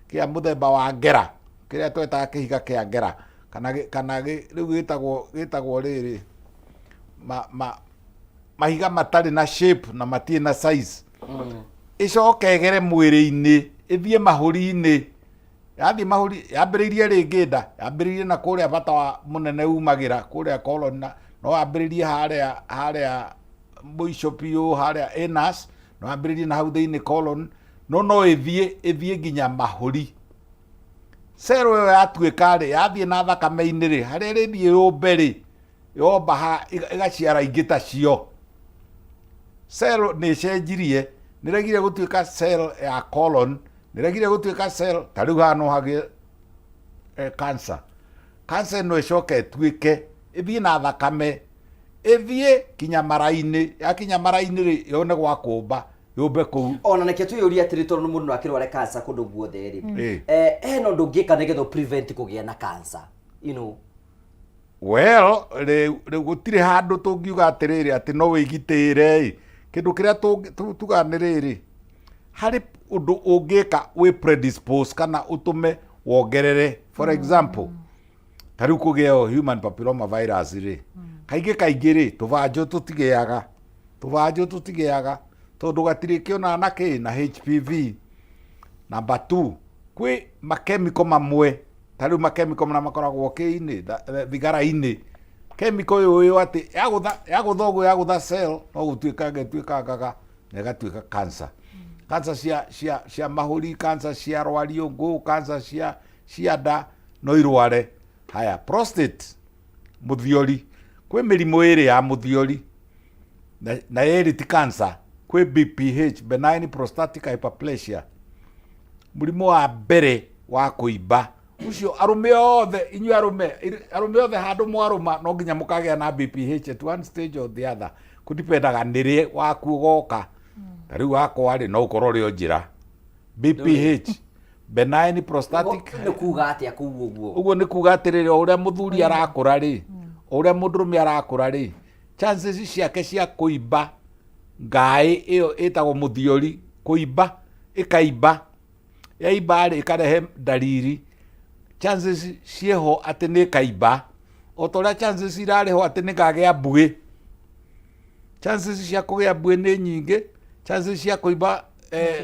kä a må themba wa ngera kä rä a twetaga kä higa kä a ngera kana rä u gä tagwo rä rä mahiga matarä na shape na matirä na size icoke egere mwä-rä-inä ithie mahå-ri-inä yathie mahå-ri yambä rä irie rä ngä nda yambä rä irie na kå rä a bata wa må nene umagä ra kå rä a colon no yambä rä rie harä a må ico biå harä a anus no yambä rä rie na hau thä inä colon no ithie nginya mahå-ri cero ä yo yatuä ka rä yathiä na thakame-inä rä harä a rä thiä yå mbe rä yomba ä gaciara ingä ta cio cero nä cenjirie nä regire gå tuä ka cell ya colon nä regire gå tuä ka cell ta rä u haha no hagä cancer no ä coke ä tuä ke ä thiä na thakame ä thiä kinya mara-inä yakinya mara-inä rä yone gwa kå mba yå mbe kå u ona nä kä twä yå ria atä rä tondå må ndå no akä rware cancer kå ndå guothe rä hena å ndå å ngä ka nä getha prevent kå gä a na cancer well rä gå tirä handå tå ngiuga atä rä rä atä no wä igitä re kä ndå kä rä a tuga nä rä rä harä å ndå å ngä ka wä predispose kana å tå me wongerere for example ta rä u kå gä o human papilloma virus rä kaingä rä tå banjå tå tigä aga tondå gatirä kä ona na kä na HPV number 2 kwä makemiko mamwe ta rä u makemiko na makoragwo kä-inä thigara-inä kemiko ä yo atä yagå tha å guo yagå tha cell no gå tuä ka ngetuä kangaga na ĩgatuä ka cancer cia mahå cancer cia rwariå ngå cancer cia nda no irware haya prostate må thiori kwä mä rimå ä rä ya må thiori na ä ti cancer kwä BPH benign prostatic hyperplasia må rimå wa mbere wa kå imba ucio arume othe inyuĩ arume othe handå mwarũma no nginya mũkagĩa na BPH at one stage or the other kũdipendaga nĩ rĩ waku ũgoka ta rĩu wakwa rĩ no ũkorwo rĩ o njĩra BPH benign prostatic nĩ kuga atĩa kũu ũguo nĩ kuga atĩrĩrĩ o ũrĩa mũthuri arakũra rĩ o ũrĩa mũndũrũme arakũra rĩ chances ciake cia kuimba ngai iyo itagwo muthiori kuimba ikaimba yaimba ri ikarehe dalili chances cieho ati ni kaimba otoria chances irareho ati ni kagea mbui chances cia kugea mbui ni nyingi chances cia kuimba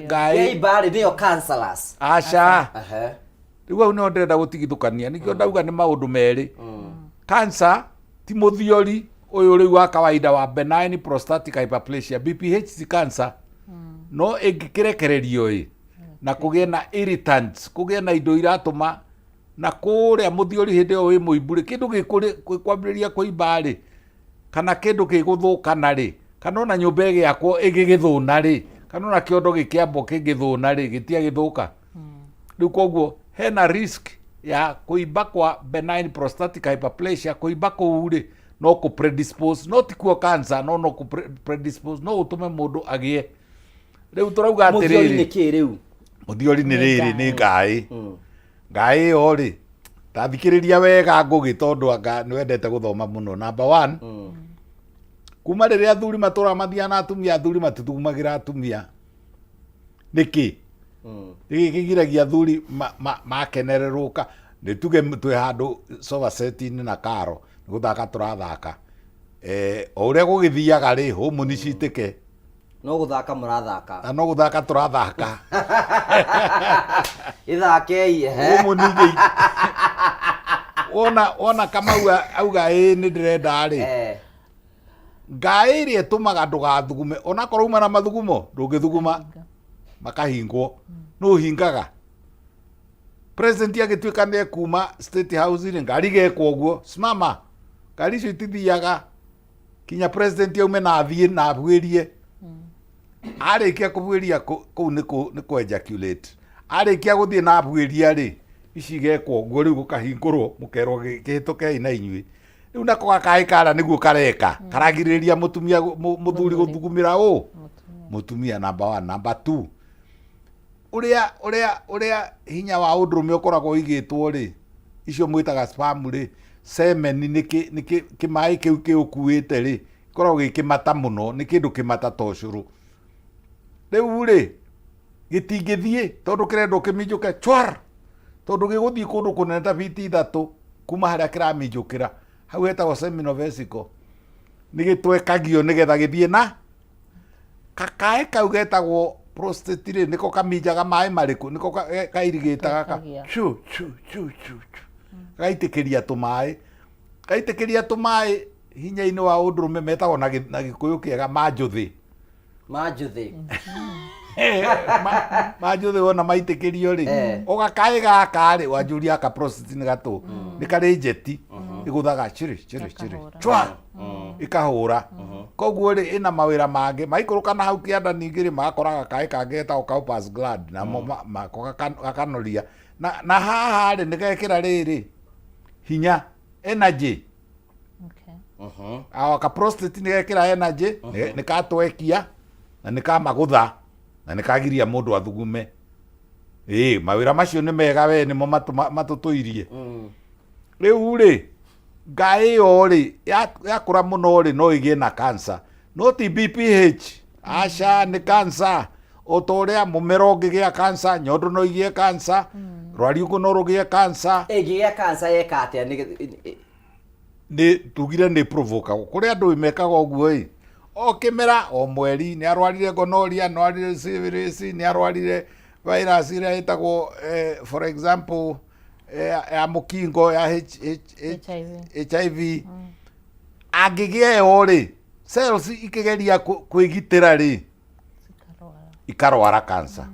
ngai yaimba ri niyo cancerous acha riu no ndenda gutigithukania nikio ndauga ni maundu meri cancer ti muthiori uyu riu wa kawaida wa benign prostatic hyperplasia BPH si cancer no ingikirekererio na kugie na irritants kugie na indo iratuma na kuria muthiori hindi o wi muimburi kindu gikwambiriria kuimba ri kana kindu giguthukana ri kana ona nyumba giakwo igigithuna ri kana ona kiondo gikiambo kigithuna ri gitia githuka riu koguo hena risk ya kuimba kwa benign prostatic hyperplasia kuimba kuu ri no ku predispose no tikuo cancer no ku predispose no utume mundu agie riu turauga atiriri muthiori ni ki riu muthiori ni riri ni ngai ngai o ri tathikiriria wega ngugi tondu anga niwendete guthoma muno number 1 kuma riria athuri matura mathia na atumia athuri matutumagira atumia niki gigiragia athuri makenereruka nituge twi handu sofa setini na karo guthaka turathaka o uria gugithiaga ri humu ni citike no guthaka murathaka na no guthaka turathaka ithakei humu ningi ona kama auga ni ndirenda ri ngai iri etumaga ndugathugume ona korwo uma na mathugumo ndungithuguma makahingwo no hingaga president agituika ne kuma state house ni ngari gekwo guo simama ngari icio itithiaga kinya president aume na athie na abwirie arikia kubwiria kuu ni ku ejaculate arikia guthie na abwiria ri ici gekwo guo riu gukahingurwo mukerwo gihituke ina inyui riu nako gakai kara niguo kareka karagiriria mutumia muthuri guthugumira mutumia number 1 number 2 uria hinya wa undurume ukoragwo igitwo ri icio mwitaga spam ri semen niki kimai kiu kiukuite ri koragwo gikimata muno ni kindu kimata tocuru riu ri gitingithie tondu kirendo kiminjuke chwar tondu giguthii kundu kunene ta biti 3 kuma haria kiraminjukira hau etagwo seminal vesicle nigitwekagio nigetha githie na kakae kau getagwo prostate ri niko kaminjaga mai mariku niko kairigitaga chu gaitikiria tumai hinya-ini wa undurume metagwo na gikuyu kiega manjuthi manjuthi wona maitikirio ri ugakae gaka ri wanjuria ka prostate ni gatu ni kari jeti iguthaga chiri chwa ikahura koguo ri ina mawira mangi maikuruka na hau kianda ningi ri makoraga kai kangeta Cowper's gland na makanoria na haha ri nigekira riri hinya energy ka prostate nigekira energy nikatwekia na nikamagutha na nikagiria mundu athugume mawira macio ni mega we nimo matutuirie riu ri ngai yo ri yakura muno ri no igie na cancer no ti BPH acha ni cancer otoria mumero ngigia cancer nyondo no igie cancer rwari uko no rugie cancer igie cancer yekatia ni tugire ni provoka kuri andu imekaga uguo o kimera o mweri ni arwarire gonorrhea no arwarire syphilis ni arwarire virus ira itagwo for example ya mukingo ya HIV agigie yo ri cells ikigeria kwigitira ri ikarwara cancer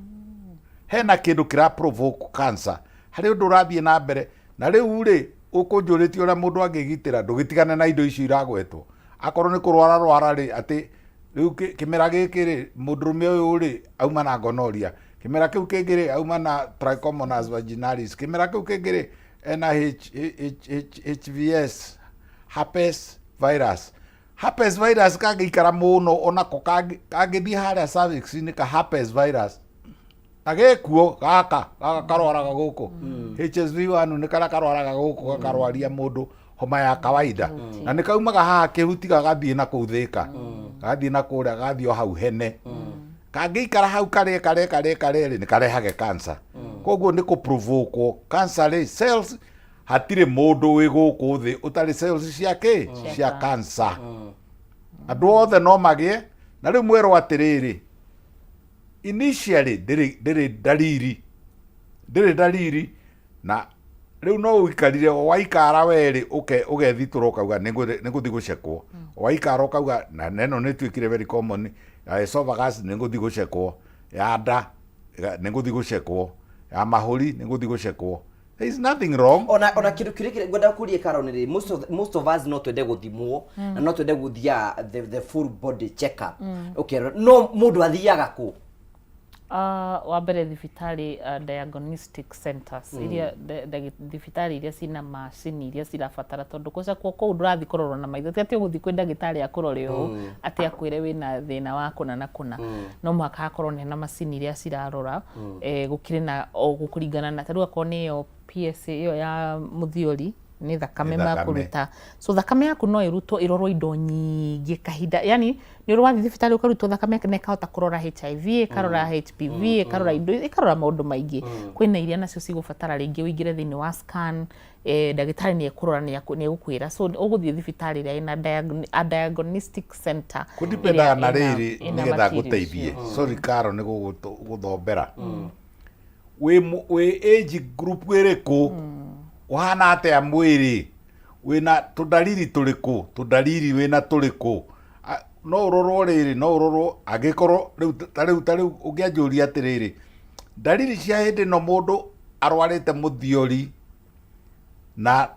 hena kindu kira provoke cancer hari undu rathie na mbere na riu ri ukunjuritio ria mundu angigitira ndugitigane na indo icio iragwetwo akorwo ni kurwara ri ati riu kimera giki ri mundurume uyu ri auma na gonorrhea kimera kiu kingi ri auma na trichomonas vaginalis kimera kiu kingi ri ena HVS herpes virus kagikara muno onako kagithii haria cervix ni ka herpes virus agekuo gaka karwaraga guku HSV1 ni kara karwaraga guku gakarwaria mundu homa ya kawaida na nä kaumaga haha kä huti gagathiä na kå thä ka gagathiä na kå rä a gagathiä o hau hene kangä ikara hau karä nä karehage cancer koguo nä kå provoke cancer rä cells hatirä må ndå wä gå kå thä å tarä cells cia kä cia cancer andå othe no magä na rä u mwerwo atä rä rä initially ndä ndariri na rä u no å ikarire waikara werä å gethitå ra å kauga nä ngå thiä gå cekwo waikara å kauga na neno nä tuä kire very common ya esophagus nä ngå thiä gå cekwo ya nda nä ngå thiä gå cekwo ya mahåri nä ngå thiä gå cekwo. There is nothing wrong. Ona kitu kile gwenda kuria karonere most of us not twende guthimwo na no twende guthia the full body check up. Okay, no mundu athiaga ku wa mbere thibitari diagnostic centers iria thibitari iria cina macini iria cirabatara tondu gucakwo kou ndurathi kurorwo na maitho ti ati uguthi kwi ndagitari akurore uu ati akwire wina thina wa kuna na kuna no mwaka akorwo na macini iria cirarora gukire na gukuringana na taru akorwo ni yo PSA iyo ya muthiori ni thakame makuruta so thakame yaku no irutwo irorwo indo nyingi kahinda yani ni urwathi thibitari ukarutwo thakame ne kahota kurora HIV karora HPV karora indo ikarora maundu maingi kwina iria nacio cigubatara ringi uingire thini wa scan ndagitari ni ekurora ni egukwira so uguthie thibitari ria ina diagnostic center kudipenda na riri nigetha guteithie sorry Karo ni guthombera we age group iriku uhana atia mwiri wina tudalili tuliku tudalili wina tuliku no urorwo riri no urorwo agikorwo riu ungianjuria atiriri dalili cia hindi no mundu arwarite muthiori na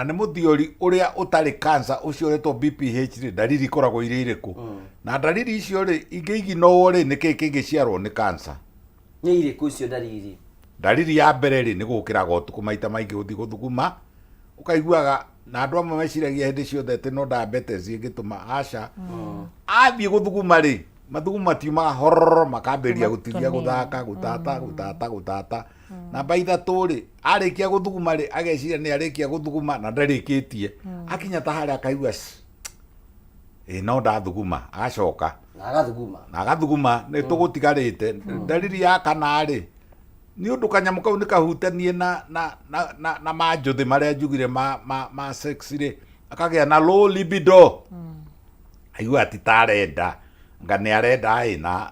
ni muthiori uria utari cancer ucio uretwo BPH ri dalili koragwo iri iriku na dalili icio ri ingiginowo ri niki kingiciarwo ni cancer ni iriku icio dalili ya mbere ri ni gukiraga utuku maita maingi uthi guthuguma ukaiguaga na andu amwe meciragia hindi ciothe ati no diabetes ingituma aca athie guthuguma ri mathuguma tiumaga hororo makamberia gutigia guthaka gutata na baitha turi arikia guthuguma ri ageciria ni arikia guthuguma na ndarikitie akinya ta haria akaigua no ndathuguma agacoka na agathuguma ni tugutigarite dalili ya kana ri ni undu kanyamu kau ni kahutanie na manjuthi maria njugire ma sex ri akagia na low libido aigua ati tarenda nga ni arenda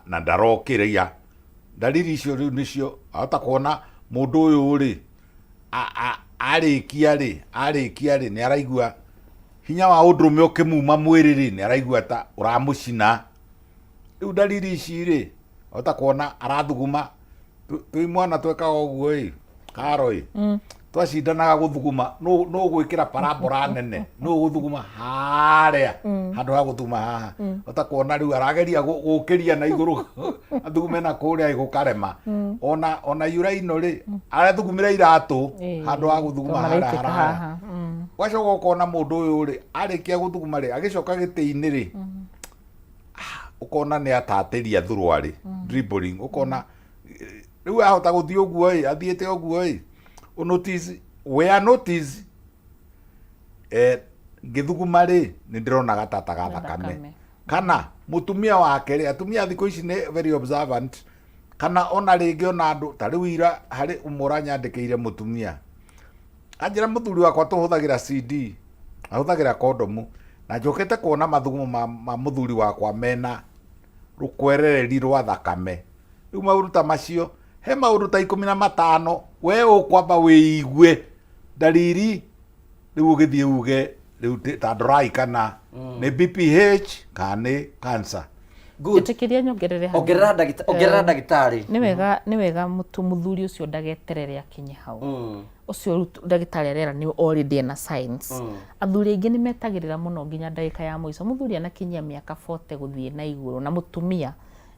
na ndarokiria dalili icio riu nicio ahota kuona mundu uyu ri arikia ri ni araigua hinya wa undurume ukimuma mwiri ri ni araigua ta uramucina riu dalili ici ri ahota kuona arathuguma twi mwana twekaga uguo Karo twacindanaga guthuguma no gwikira parabora nene no guthuguma haria handu ha guthuguma haha utakuona riu arageria gukiria na iguru athugume na kuria igukarema ona uraino ri arathugumira iratu handu ha guthuguma haha wacoka ukona mundu uyu ri arikia guthuguma ri agicoka giti-ini ri ukona ni atatiria thurwari dribbling ukona riu ahota guthii uguo athiete uguo notice ngithuguma ri ni ndirona gatata ga thakame kana mutumia wake ri atumia thiko ici ni very observant kana ona ringi ona andu ta riu ira hari umura nyandikiire mutumia anjira muthuri wakwa tuhuthagira CD ahuthagira kondomu na njokete kuona mathuguma ma muthuri wakwa mena rukwerereri rwa thakame riu maundu ta macio he maundu ta 15 we ukwamba wiigue dalili riu ugithie uge riu ta dry kana ni BPH kana cancer Itikiria nyongerere hau. Ongerera ndagitari. Ni wega muthuri ucio ndageterere akinye hau. Ucio ndagitari arera ni already na science. Athuri aingi ni metagirira muno nginya ndagika ya muico. Muthuri anakinyia miaka 40 guthie na iguru na mutumia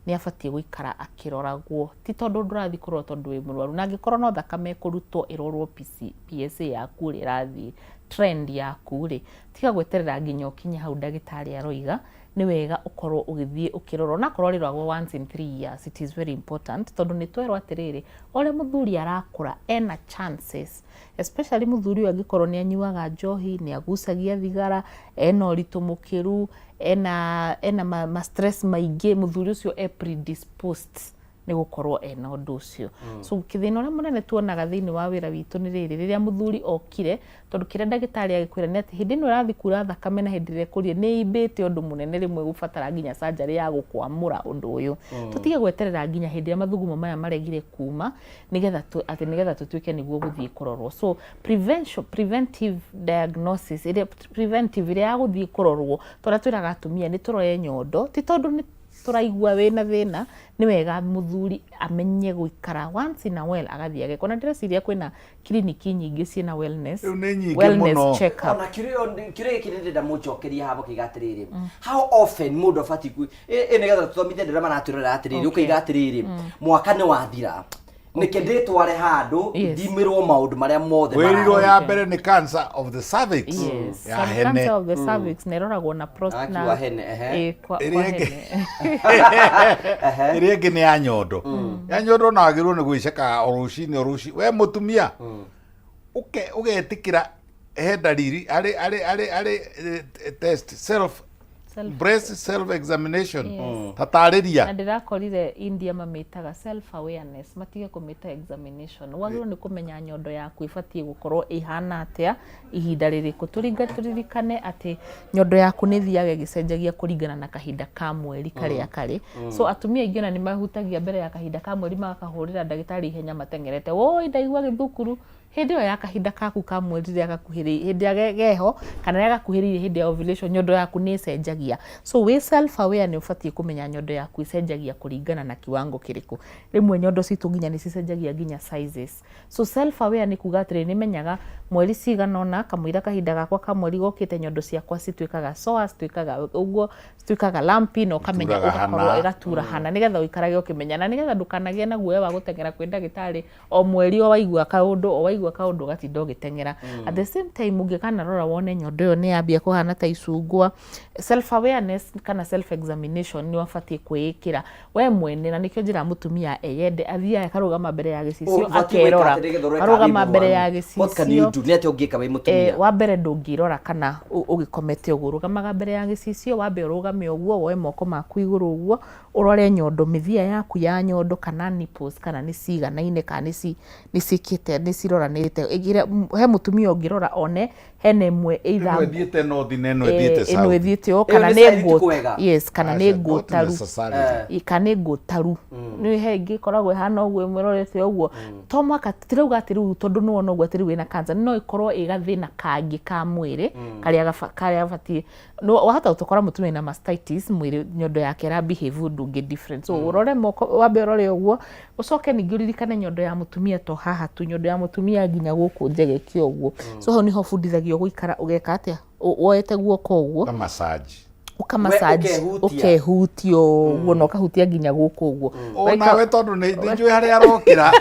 ni abatie guikara akiroragwo ti tondu ndurathi kurwo tondu wi murwaru na ngikorwo no thakame kurutwo irorwo PSA yaku ri rathi trend yaku ri tiga gweterera nginya ukinye hau ndagitari aroiga ni wega ukorwo ugithie ukirorwo na korwo riragwo once in 3 years. It is very important tondu ni twerwo atiriri ore muthuri arakura ena chances, especially muthuri angikorwo ni anyuaga njohi, ni agucagia thigara, ena uritu mukiru, ena ma stress maingi, muthuri ucio predisposed ni gukorwo ena undu ucio. So kithina ria munene tuonaga thiini wa wira witu ni riri, riria muthuri okire tondu kire ndagitari agikwira ni ati hindi no rathi kura thakame na hindi ria kurie ni ibite undu munene rimwe gubatara nginya surgery ya gukwamura undu uyu. Tutige gweterera nginya hindi ya mathugumo maya maregire kuma nigetha tutuike niguo guthie kurorwo. So preventive diagnosis, preventive ria guthie kurorwo tora twiraga atumia ni turore nyondo ti tondu ni turaigua wena thina, ni wega muthuri amenye guikara once in a while agathie agekona. Ndireciria kwina kliniki nyingi ciina wellness check up. Ona kirio kirinde mucokeria habo kigatiriri how often mundu afati ku nigetha tuthomithie ndira maraturira atiriri ukiga atiriri mwaka ni wathira nikende tware handu ndimirwo maundu maria mothe wiriro ya mbere ni cancer of the cervix. Yes, cancer of the cervix neroragwo na prostate na hene iria ingi ni ya nyondo. Ya nyondo na agirwo ni gwiceka oruci we mutumia ugetikira he dalili ari test self breast self examination tatariria na ndirakorire India mamitaga self awareness, matige kumita examination. Wagiro ni kumenya nyondo yaku ifatie gukorwo ihana atia ihinda ririku. Turirikane ati nyondo yaku ni thiaga gicenjagia kuringana na kahinda ka mweri karia kari. So atumia ingina ni mahutagia mbere ya kahinda ka mweri makahurira ndagitari ihenya matengerete woi ndaigua githukuru hindi yo ya kahinda kaku ka mweri ria gakuhiri hindi ya geho kana ria gakuhiri hindi ya ovulation nyondo yaku ni cenjagia. So we self aware ni ufatie kumenya nyondo yaku icenjagia kuringana na kiwango kiriku. Rimwe nyondo citu nginya ni cicenjagia nginya sizes. So self aware ni kuga atiri ni menyaga mweri ciganona kamwira kahinda gakwa ka mweri gokite nyondo ciakwa citwikaga soas twikaga uguo twikaga lumpy no kamenya ugakorwo igatura hana nigetha uikarage ukimenya na nigetha ndukanagie na guoya wa gutengera kwenda ndagitari o mweri o waigua kaundu gatindo gitengera. At the same time ungikana rora wone nyondo yo ni yambia kuhana ta icungwa, self awareness kana self examination ni wafatie kwikira we mwene. Na nikyo njira mutumia eyende athia akarugama mbere ya gicicio akerora arugama mbere ya gicicio ni ati ungika we mutumia wa mbere ndungirora kana ugikomete uguru rugamaga mbere ya gicicio wambe urugame uguo woe moko maku iguru uguo urore nyondo mithia yaku ya nyondo kana nipples kana ni ciganaine kana ni cikite ni ciroranite igire he mutumia ungirora one hene imwe either ethiete no thineno ethiete sawa ino ethiete o kana ni go yes kana ni go taru kana go taru ni he ingi koragwo hana uguo mwirorete uguo to mwaka tirauga atiru tondu no ono uguo atiru wina cancer no ikorwo igathina kangi ka mwiri karia bati no wahota utokora mutumia na mastitis mwiri nyondo yake ra behave ndungi different. So urore moko wambe urore uguo ucoke ningi uririkane nyondo ya mutumia to haha tu nyondo ya mutumia nginya guku njegekio uguo. So ho niho fundithagio guikara ugeka atia woete guoko uguo na massage ukamassage ukehutio uguo no kahutia nginya guku uguo ona we tondu ni njui haria arokira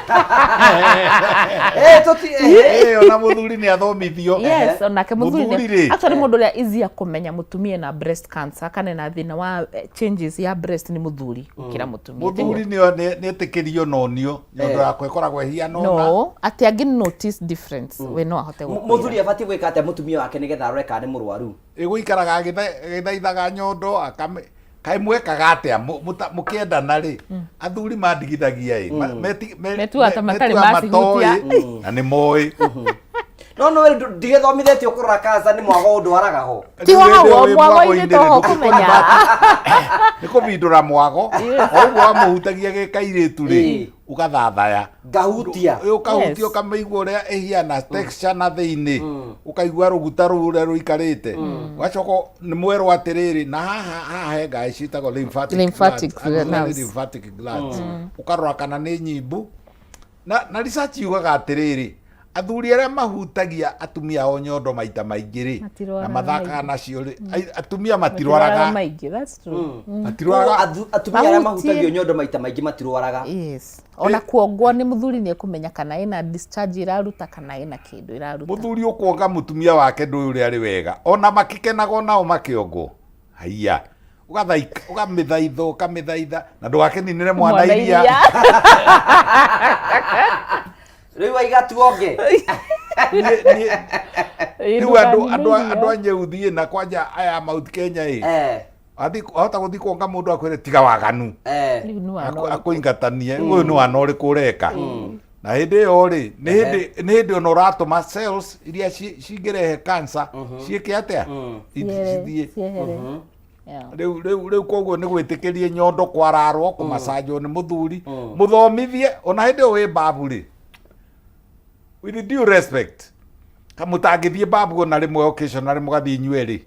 ona muthuri ni athomithio. Yes, ona ke muthuri actually mundu ria easier kumenya mutumia na breast cancer kana na thina wa changes ya breast ni muthuri ukira mutumia. Muthuri ni etikirio nonio nyondo yakwe ikoragwo hiano no ati angi notice difference we no ahote muthuri abati gwika ate mutumia wake nigetha areka ni murwaru igwikaraga githaithaga nyondo kaimwe kagatea mukiendana ri athuri mandigithagia metuata matari masihutia na ni moi no ndigethomithete ukurora cancer ni mwago ndwaraga ho ti ho mwago ini to ho kumenya ni kubindura mwago oguo amuhutagia gikairitu ri ugathathaya gahutia ukahutia ukameigua uria ihiana texture na thiini ukaigua ruguta ruria ruikarite wachoko ni mwero atiriri na haha he guys citago lymphatic glands ukarora kana ni nyimbu na research yugaga atiriri athuri aria mahutagia atumia o nyondo maita maingiri na mathaka nacio atumia matirwaraga maingi. That's true. Matirwaraga atumia aria mahutagio nyondo maita maingi matirwaraga. Yes, ona kuongwo ni muthuri ni kumenya kana ina discharge iraruta kana ina kindu iraruta. Muthuri ukwonga mutumia wake ndu uri ari wega ona makikenaga nao makiongwo haiya ugathaika ukamithaitha na ndũgakeninire mwana iria Rĩu aigatuonge rĩu andũ anyeuthie na kwanja aya Mount Kenya ahota gũthiĩ kuonga mũndũ akwĩre tiga waganu akũingatanie ũyũ nĩ wana ũrĩkũ ũreka na hĩndĩ ĩyo rĩ nĩ hĩndĩ ona ũratũma cells iria cingĩrehe cancer ciĩke atĩa ithiĩ rĩu koguo nĩ gwĩtĩkĩrie nyondo kwararwo kũmacanjwo nĩ mũthuri mũthomithie ona hĩndĩ ĩyo wĩ babu rĩ with due respect kamũtangĩthiĩ babu ona rĩmwe occasionally mũgathiĩ inyuerĩ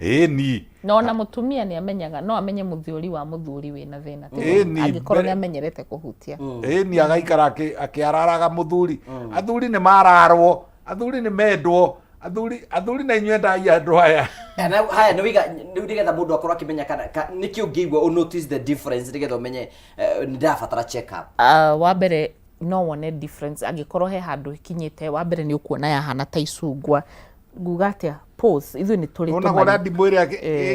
ĩni no na mũtumia nĩ amenyaga no amenye mũthiũri wa mũthuri wĩna thĩna angĩkorwo nĩ amenyerete kũhutia ĩni agaikara akĩararaga mũthuri athuri nĩ mararwo athuri nĩ mendwo athuri na inyuĩ ndai andũ aya haya nĩgetha mũndũ akorwo akĩmenya kana nĩkĩ ũngĩigua notice the difference nĩgetha ũmenye nĩndabatara check up wa mbere no wone difference angĩkorwo he handũ ikinyĩte wa mbere nĩ ũkuona yahana ta icungwa nguga atĩa pose ithuĩ nĩ tũrĩ ona ndimũ ĩrĩa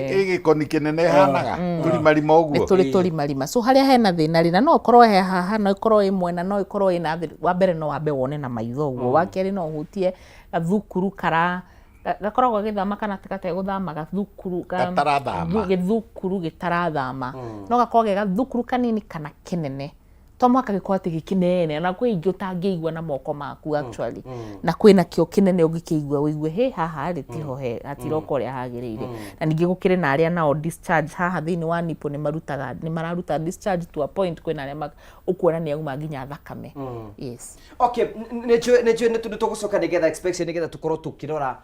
ĩgĩkoni kĩnene hanaga tũrimarima ũguo tũrĩ tũrimarima so harĩa hena thĩna rĩ na no ũkorwo he haha no ĩkorwo ĩ mwena no ĩkorwo ĩ na thĩ wa mbere no wambe wone na maitho ũguo wa kerĩ no ũhutie gathukuru gakoragwo gĩthama kana gategũthama gathukuru gĩthukuru gĩtarathama no gakorwo ge gathukuru kanini kana kĩnene to mwaka gĩkorwo atĩ gĩkĩnene na kwĩ ingĩ ũtangĩigua na moko maku actually na kwĩna kĩo kĩnene ũngĩkĩigua wĩigue he haha rĩ tiho he hatiroka ũrĩa hagĩrĩire na ningĩ gũkĩrĩ na arĩa nao discharge haha thĩinĩ wa nipo nĩ mararuta discharge to a point kwĩna arĩa ũkuona nĩ auma nginya thakame yes okay nĩ tũgũcoka nĩgetha inspection nĩgetha tũkorwo tũkĩrora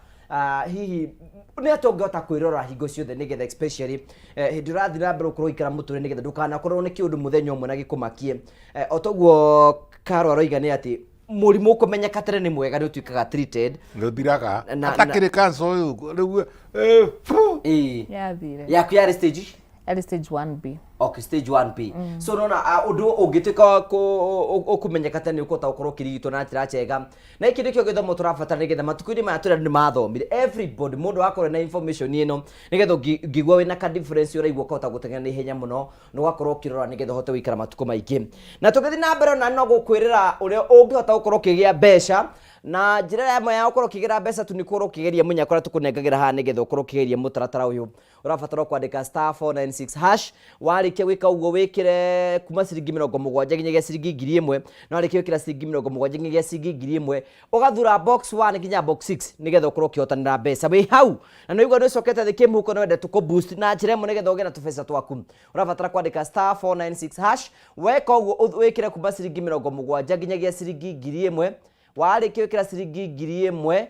hihi nĩ atũngĩhota kwĩrora hingo ciothe nĩgetha especially hĩndĩ ũrathiĩ na mbere ũkorwo ikara mũtũrĩ nĩgetha ndũkanakorwo nĩ kĩũndũ mũthenya ũmwe na gĩkũmakie o toguo Karo aroiga nĩ atĩ mũrimũ ũkũmenyeka tene nĩ mwega nĩ ũtuĩkaga treated ndũthiraga atakĩrĩ cancer ũyũ rĩu yathire yaku yarĩ stage stage 1B okay stage 1B so nona ũndũ ũngĩtuĩka ũkũmenyeka tene ũkũhota gũkorwo ũkĩrigitwo na njĩra njega na iki nĩkĩo gĩthomo tũrabatara nĩgetha matukũ-inĩ maya tũrĩa nĩ mathomire everybody mũndũ wakorwo na information ĩno nĩgetha ũngĩigua wĩna ka difference ũraigua ũkahota gũteng'era na ihenya mũno na ũgakorwo ũkĩrora nĩgetha ũhote gũikara matukũ maingĩ na tũgĩthiĩ na mbere ona no gũkwĩrĩra ũrĩa ũngĩhota gũkorwo ũkĩgĩa mbeca na njĩra ĩmwe ya gũkorwo ũkĩgĩra mbeca tu nĩ gũkorwo ũkĩgeria mũnyakora tũkũnengagĩra haha nĩgetha ũkorwo ũkĩgeria mũtaratara ũyũ ũrabatara kwandĩka *496# warĩkia gwĩka ũguo wĩkĩre kuma ciringi 70 nginyagia ciringi 1000 na warĩkia wĩkĩra ciringi 70 nginyagia ciringi 1000 ũgathura box 1 nginya box 6 nĩgetha ũkorwo ũkĩhotanĩra mbeca wĩ hau na nĩguo nĩ ũcokete thĩ kĩmũhuko na wende tũkũ-boost na njĩra ĩmwe nĩgetha ũgĩe na tũbeca twaku ũrabatara kwandĩka *496# weka ũguo wĩkĩre kuma ciringi 70 nginyagia ciringi 1000 warĩkia wĩkĩra ciringi 1000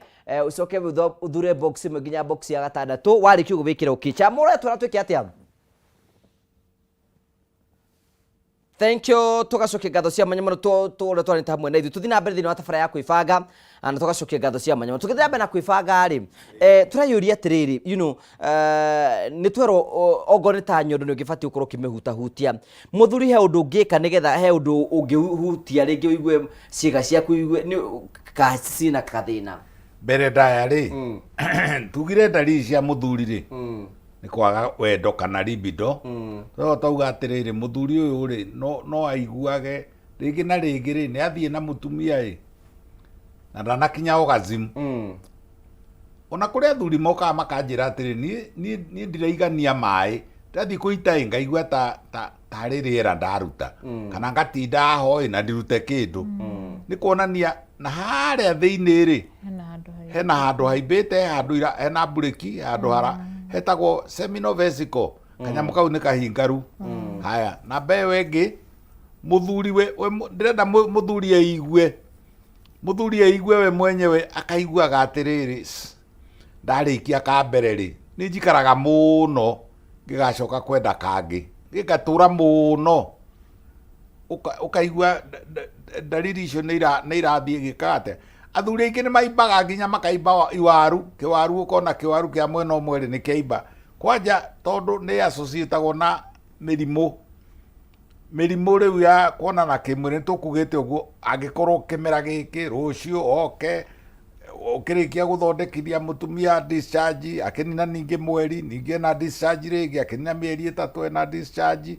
ucoke uthure box ĩmwe nginya box ya gatandatũ warĩkia ũguo wĩkĩre ũkĩcha mũre tũratwĩke atĩa thank you tugacokia ngatho cia mwanya mũno tũrĩa twanĩte hamwe na ithuĩ tũthiĩ na mbere thĩinĩ wa tabara ya kwĩbanga na tugacokia ngatho cia mwanya mũno tũgĩthiĩ na mbere na kwĩbanga rĩ tũrayũria atĩrĩrĩ you know nĩ twerwo ongorwo nĩ ta nyondo nĩ ũngĩbatiĩ gũkorwo ũkĩmĩhutahutia mũthuri he ũndũ ũngĩka nĩgetha he ũndũ ũngĩhutia rĩngĩ ũigue ciĩga ciaku igue cina kathĩna mbere ndaya rĩ tugire ndariri cia mũthuri rĩ nĩ kwaga wendo kana libido no tauga atĩrĩrĩ mũthuri ũyũ rĩ no aiguage rĩngĩ na rĩngĩ rĩ nĩ athiĩ na mũtumia rĩ na ndanakinya orgasm ona kũrĩ athuri mokaga makanjĩra atĩrĩ niĩ ndiraigania maĩ ndathiĩ kũita ngaigua tarĩ rĩera ndaruta kana ngatinda hoĩ na ndirute kĩndũ nĩ kuonania na harĩa thĩinĩ rĩ hena handũ haimbĩte handũ hena mburĩki handũ hetagwo seminal vesicle kanyamũ kau nĩ kahingaru haya na mbeyo ĩngĩ mũthuri ndĩrenda mũthuri aigue we mwenyewe akaiguaga atĩrĩrĩ ndarĩkia ka mbere rĩ nĩ njikaraga mũno ngĩgacoka kwenda kangĩ ngĩgatũra mũno ũkaigua ndariri icio nĩ irathiĩ gĩkate athuri aingĩ nĩ maimbaga nginya makaimba kĩwaru ũkona kĩwaru kĩa mwena ũmwe nĩ kĩaimba kwanja tondũ nĩ associatagwo na mĩrimũ rĩu ya kuonana kĩmwĩrĩ nĩ tũkugĩte ũguo angĩkorwo kĩmera gĩkĩ rũciũ oke ukirikia guthondekithia mutumia discharge akinina ningi mweri ningi na discharge ringi akinina mieri 3 na discharge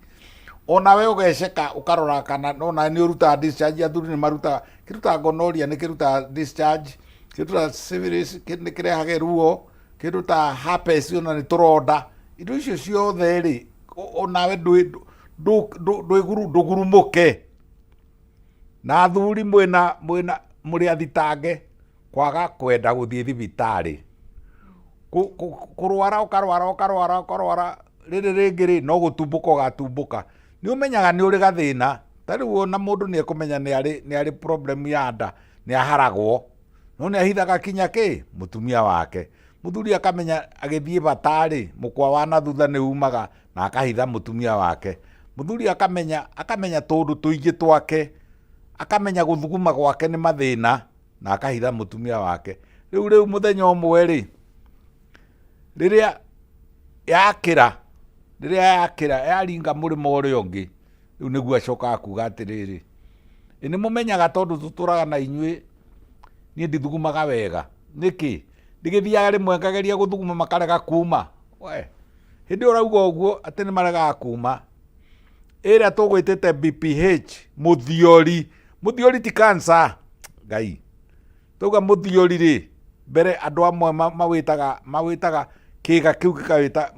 onawe ugeceka ukarora kana nona ni uruta discharge athuri ni maruta kiruta gonorrhea ni kiruta discharge kiruta syphilis ni kirehage ruo kiruta herpes ona ni turonda indo icio ciothe ri onawe ndugurumuke na athuri mwina muri athitange kwaga kwenda guthie thibitari kurwara ukarwara riri ringi no gutumbuka ugatumbuka ni umenyaga ni uri gathina tari wona mundu ni ekumenya ni ari problem ya nda ni aharagwo no ni ahithaga kinya mutumia wake muthuri akamenya agithie batari mukwa wana thutha ni umaga na akahitha mutumia wake muthuri akamenya tundu tuingi twake akamenya guthuguma gwake ni mathina na akahitha mutumia wake riu muthenya umwe ri riria yakira yaringa murimo uria ungi riu niguo acoka kuga atiriri ini mumenyaga tondu tuturaga na inyui ni ndithugumaga wega niki ndigithiaga rimwe ngageria guthuguma makarega kuma we hindi urauga uguo ati ni marega kuma ira tugwitite BPH muthiori ti cancer ngai tuga muthiori ri mbere andu amwe mawitaga kiga kiu gikawita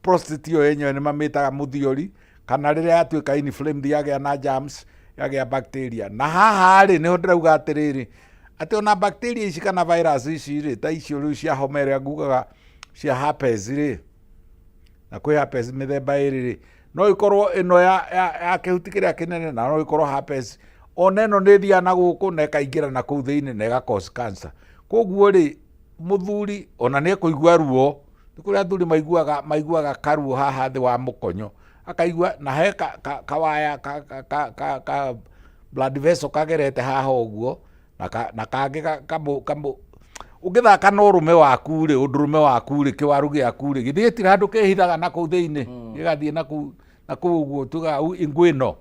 prostate yo yenyewe ni mamitaga muthiori kana riria yatuika inflamed yagea na germs yagea bacteria na haha ri niho ndirauga atiriri ati ona bacteria ici kana virus ici ri ta icio riu cia homa iria ngugaga cia herpes ri na kwi herpes mithemba iri ri no ikorwo ino ya kihuti kiria kinene na no ikorwo herpes ona ino ni thia na guku na ikaingira na kuu thiini na ika cause cancer koguo ri muthuri ona ni kuigua ruo nikuria athuri maiguaga karuo haha thi wa mukonyo akaigua na he kawaya ka blood vessel kagerete haha uguo na kangi kamu ugithaka no rume waku ri undurume waku ri kiwaru giaku ri githitira andu kehithaga na kuu thiini gigathie na kuu uguo tuga ingwino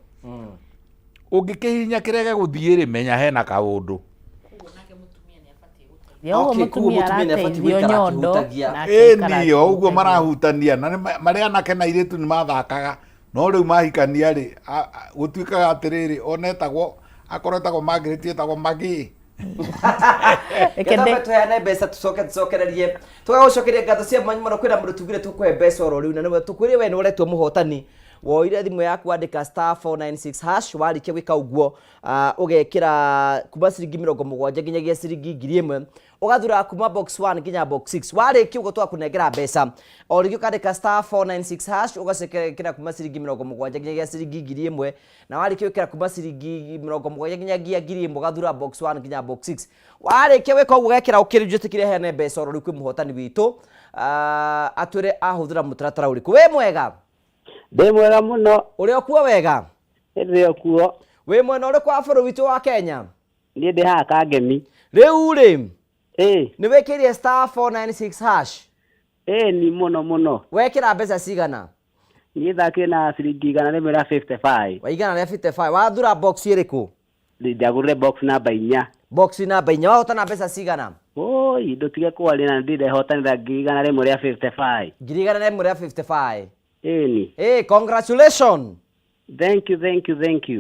ungikihinya kirege guthie ri menya hena kaundu mutumia arateithio nyondo ndio uguo marahutania na maria nake na iritu ni mathakaga no riu mahikania ri gutuikaga atiriri onetagwo akoretagwo Margaret etagwo Magi Kenda tuheane mbeca tucokererie tugagucokeria ngatho cia manyu muno kwira mundu tugire tukuhe mbeca oro riu na niwe tukwire we ni uretwo muhotani woire thimu yaku andika *496# warikia gwika uguo ugekira kuma ciringi 70 nginyagia ciringi 1000 ugathura kuma box 1 nginya box 6 warikia ugo twakunengera mbeca origio kandika *496# ugacekera kuma ciringi 70 nginyagia ciringi 1000 na warikia gwikira kuma ciringi 70 nginyagia 1000 ugathura box 1 nginya box 6 warikia wika ugo gekira ukirijutikire hene mbeca oro riu kwi muhotani witu atwire ahuthira mutaratara uriku we mwega Ndi mwega muno. Uri okuo wega? Ndi okuo. We mwena uri kwa bũrũri witu wa Kenya? Ndi ndi haha Kangemi. Riu ri? Ni wekirie *496#? Ni muno. Wekira mbeca cigana? Ni thakire na ciringi 155. Wa 155. Wathura box iriku? Ndagurire box namba 4. Box namba 4. Wahotana mbeca cigana? Oi, ndutige kwaria na ndire hotanira 155. 155. Ni. Congratulations. Thank you.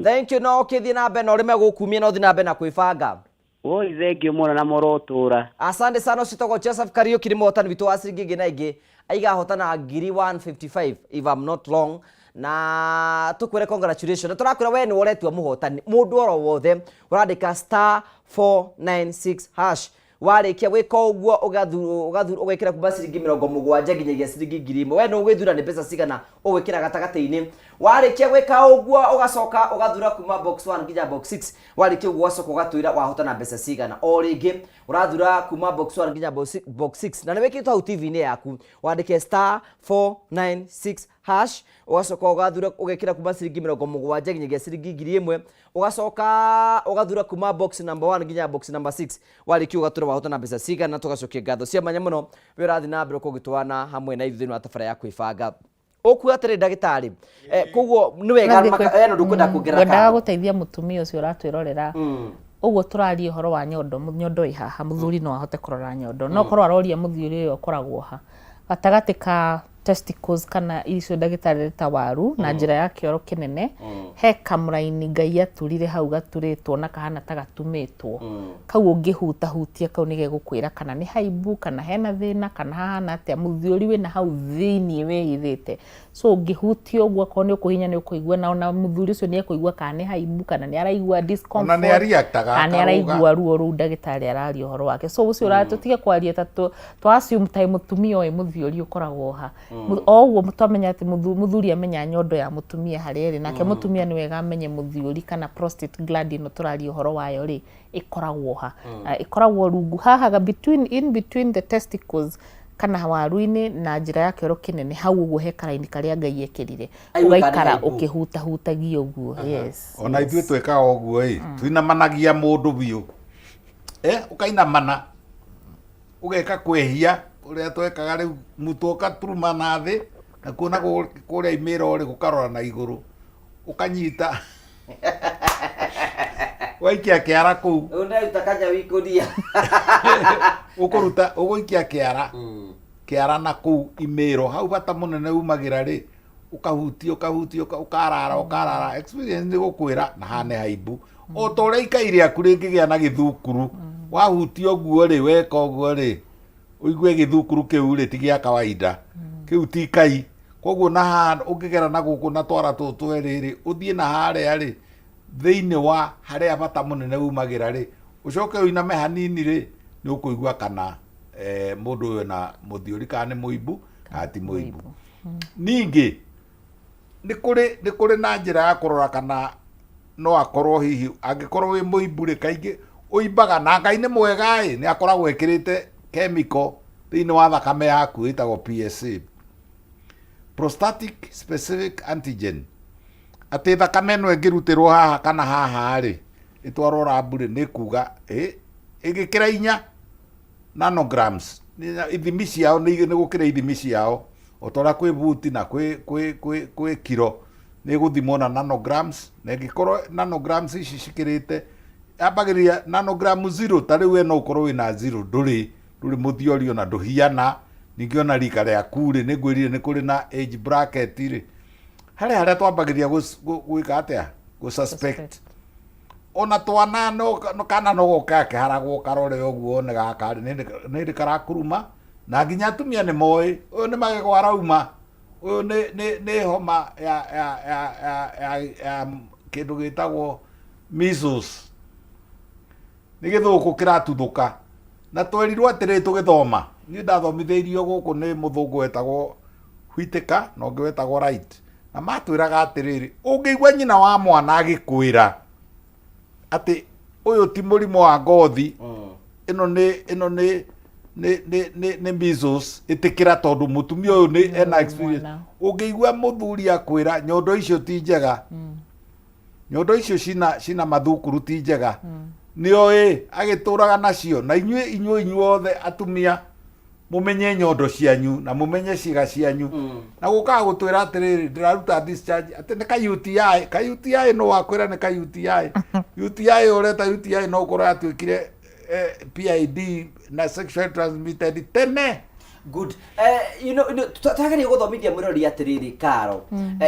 Thank you. No kithi na mbe no rime gukumia no thina mbe na kwibanga. Oi, thank you muno na morotura. Asante sana usitogo Joseph Kariuki ni muhotani witu wa ciringi ingi na ingi aiga hotana 155 if I'm not wrong na tukwire congratulations na turakwira we ni woretwa muhotani mundu oro wothe urandika *496# warikia gwika uguo ugathura ugekira kuma ciringi 70 nginyagia ciringi 1000 we no gwithura ni mbeca cigana ugwikira gatagati-ini warikia gwika uguo ugacoka ugathura kuma box 1 nginya box 6 warikia uguo ugacoka ugatwira wahotana mbeca cigana o ringi urathura kuma box 1 nginya box 6 na ni wikitwo hau TV-ini yaku wandike *496# ugacoka ugathura ugekira kuma ciringi 70 nginyagia ciringi 1000 ugacoka ugathura kuma box number 1 nginya box number 6 warikia ugathura wahotana mbeca cigana na tugacokia ngatho cia manya muno we urathi na mbere kugitwana hamwe na ithuĩ wa tabara ya kwibanga okuga atĩrĩ ndagĩtarĩ koguo nĩ wega eno ndũkwenda kuongerera ngwendaga gũteithia mũtumia ũcio ũratwĩrorera uguo turaria horo wa nyondo ihaha muthuri no ahote kurora nyondo no korwo aroria muthiuri uyo koragwo ha gatagati ka testicles kana icio ndagitari ta waru na njira ya kioro kinene he kamuraini ngai aturire hau gaturitwo na kahana ta gatumitwo kau ungihuta hutia kau nige gukwira kana ni haibu kana hena thina kana hana atia muthiuri wina hau thiini wehithite so ungihutio uguo ko ni ukuhinya ni ukuigua na ona muthuri ucio ni akuigua kana ni haibu kana ni araigua discomfort ona ni ariaktaga kana ni araigua ruo ru ndagitari araria horo wake so ucio uratutige kwaria tatu assume time mutumia oy muthiuri ukoragwo ha oguo mutamenya ati muthuri amenya nyondo ya mutumia harere nake mutumia ni wega amenye muthiuri kana prostate gland ino turaria horo wayo ri ikoragwo ha ikoragwo rungu haha between the testicles kana waru-ini na njira ya kioro kinene hau uguo he karaini karia ngai ekirire ugaikara ukihuta hutagia uguo yes ona ithuĩ twekaga uguo twinamanagia mundu biu ukainamana ugeka kwehia uria twekaga riu mutu ukaturuma na thi na kuona kuria imiro ri gukarora na iguru ukanyita waikia kiara kuu undaruta kanya wikuria uguikia kiara na kuu imiro hau bata munene umagira ri ukahutia ukarara experience ni gukwira na hane haibu o tore ikaire aku ringigia na githukuru wahutia uguo ri weka uguo ri uigue githukuru kiu ri tigia kawaida kiu ti kai koguo na hana ungigera na guku na twara tutu riri uthie na haria ri thiini wa haria bata munene umagira ri ucoke uiname hanini ri ni ukuigua kana mundu uyu na muthiuri kana ni muibu ati muibu ningi ni kuri na njira ya kurora kana no akorwo hihi angikorwo wi muibu ri kaingi uimbaga na ngai ni mwega ni akoragwo ekirite chemical thiini wa thakame yaku itagwo PSA prostatic specific antigen ati thakame no engirutirwo haha kana haha ri itwarwo labu-ri ni kuga igikira 4 nanograms ithimi ciao ni gukira ithimi ciao otora kwi buti na kwi kilo ni guthimwo na nanograms na ingikorwo nanograms ici cikirite ambagiria nanogram 0 tari we no ukorwo wina 0 nduri muthiorio na nduhiana ningi ona rika ria kuri ni ngwirire ni kuri na age bracket ri haria twambagiria gwika atia go suspect ona twana no kana no goka kiharagwo karore uguo ne gaka ni karakuruma na nginya atumia ni moi uyu ni magego arauma uyu ni homa ya kindu gitagwo measles ni githuku kiratuthuka na twerirwo atiri tugithoma ni ndathomitheirio guku ni muthungu wetagwo Whitaker no ngwetagwo Wright na matwiraga atiriri ungiigwa nyina wa mwana agikwira ati uyu ti murimo wa ngothi ino ni measles itikira tondu mutumia uyu ni ena experience ungiigwa muthuri akwira nyondo icio ti njega nyondo icio cina mathukuru ti njega nio agituraga nacio na inyuothe atumia mumenye nyondo cianyu na mumenye ciga cianyu na gukaga gutwira atiriri ndiraruta discharge ati ni ka UTI no wakwira ni ka UTI ureta UTI no ukorwo atwikire PID na sexually transmitted tene good tutagani guthomithia mwirori atiriri Karo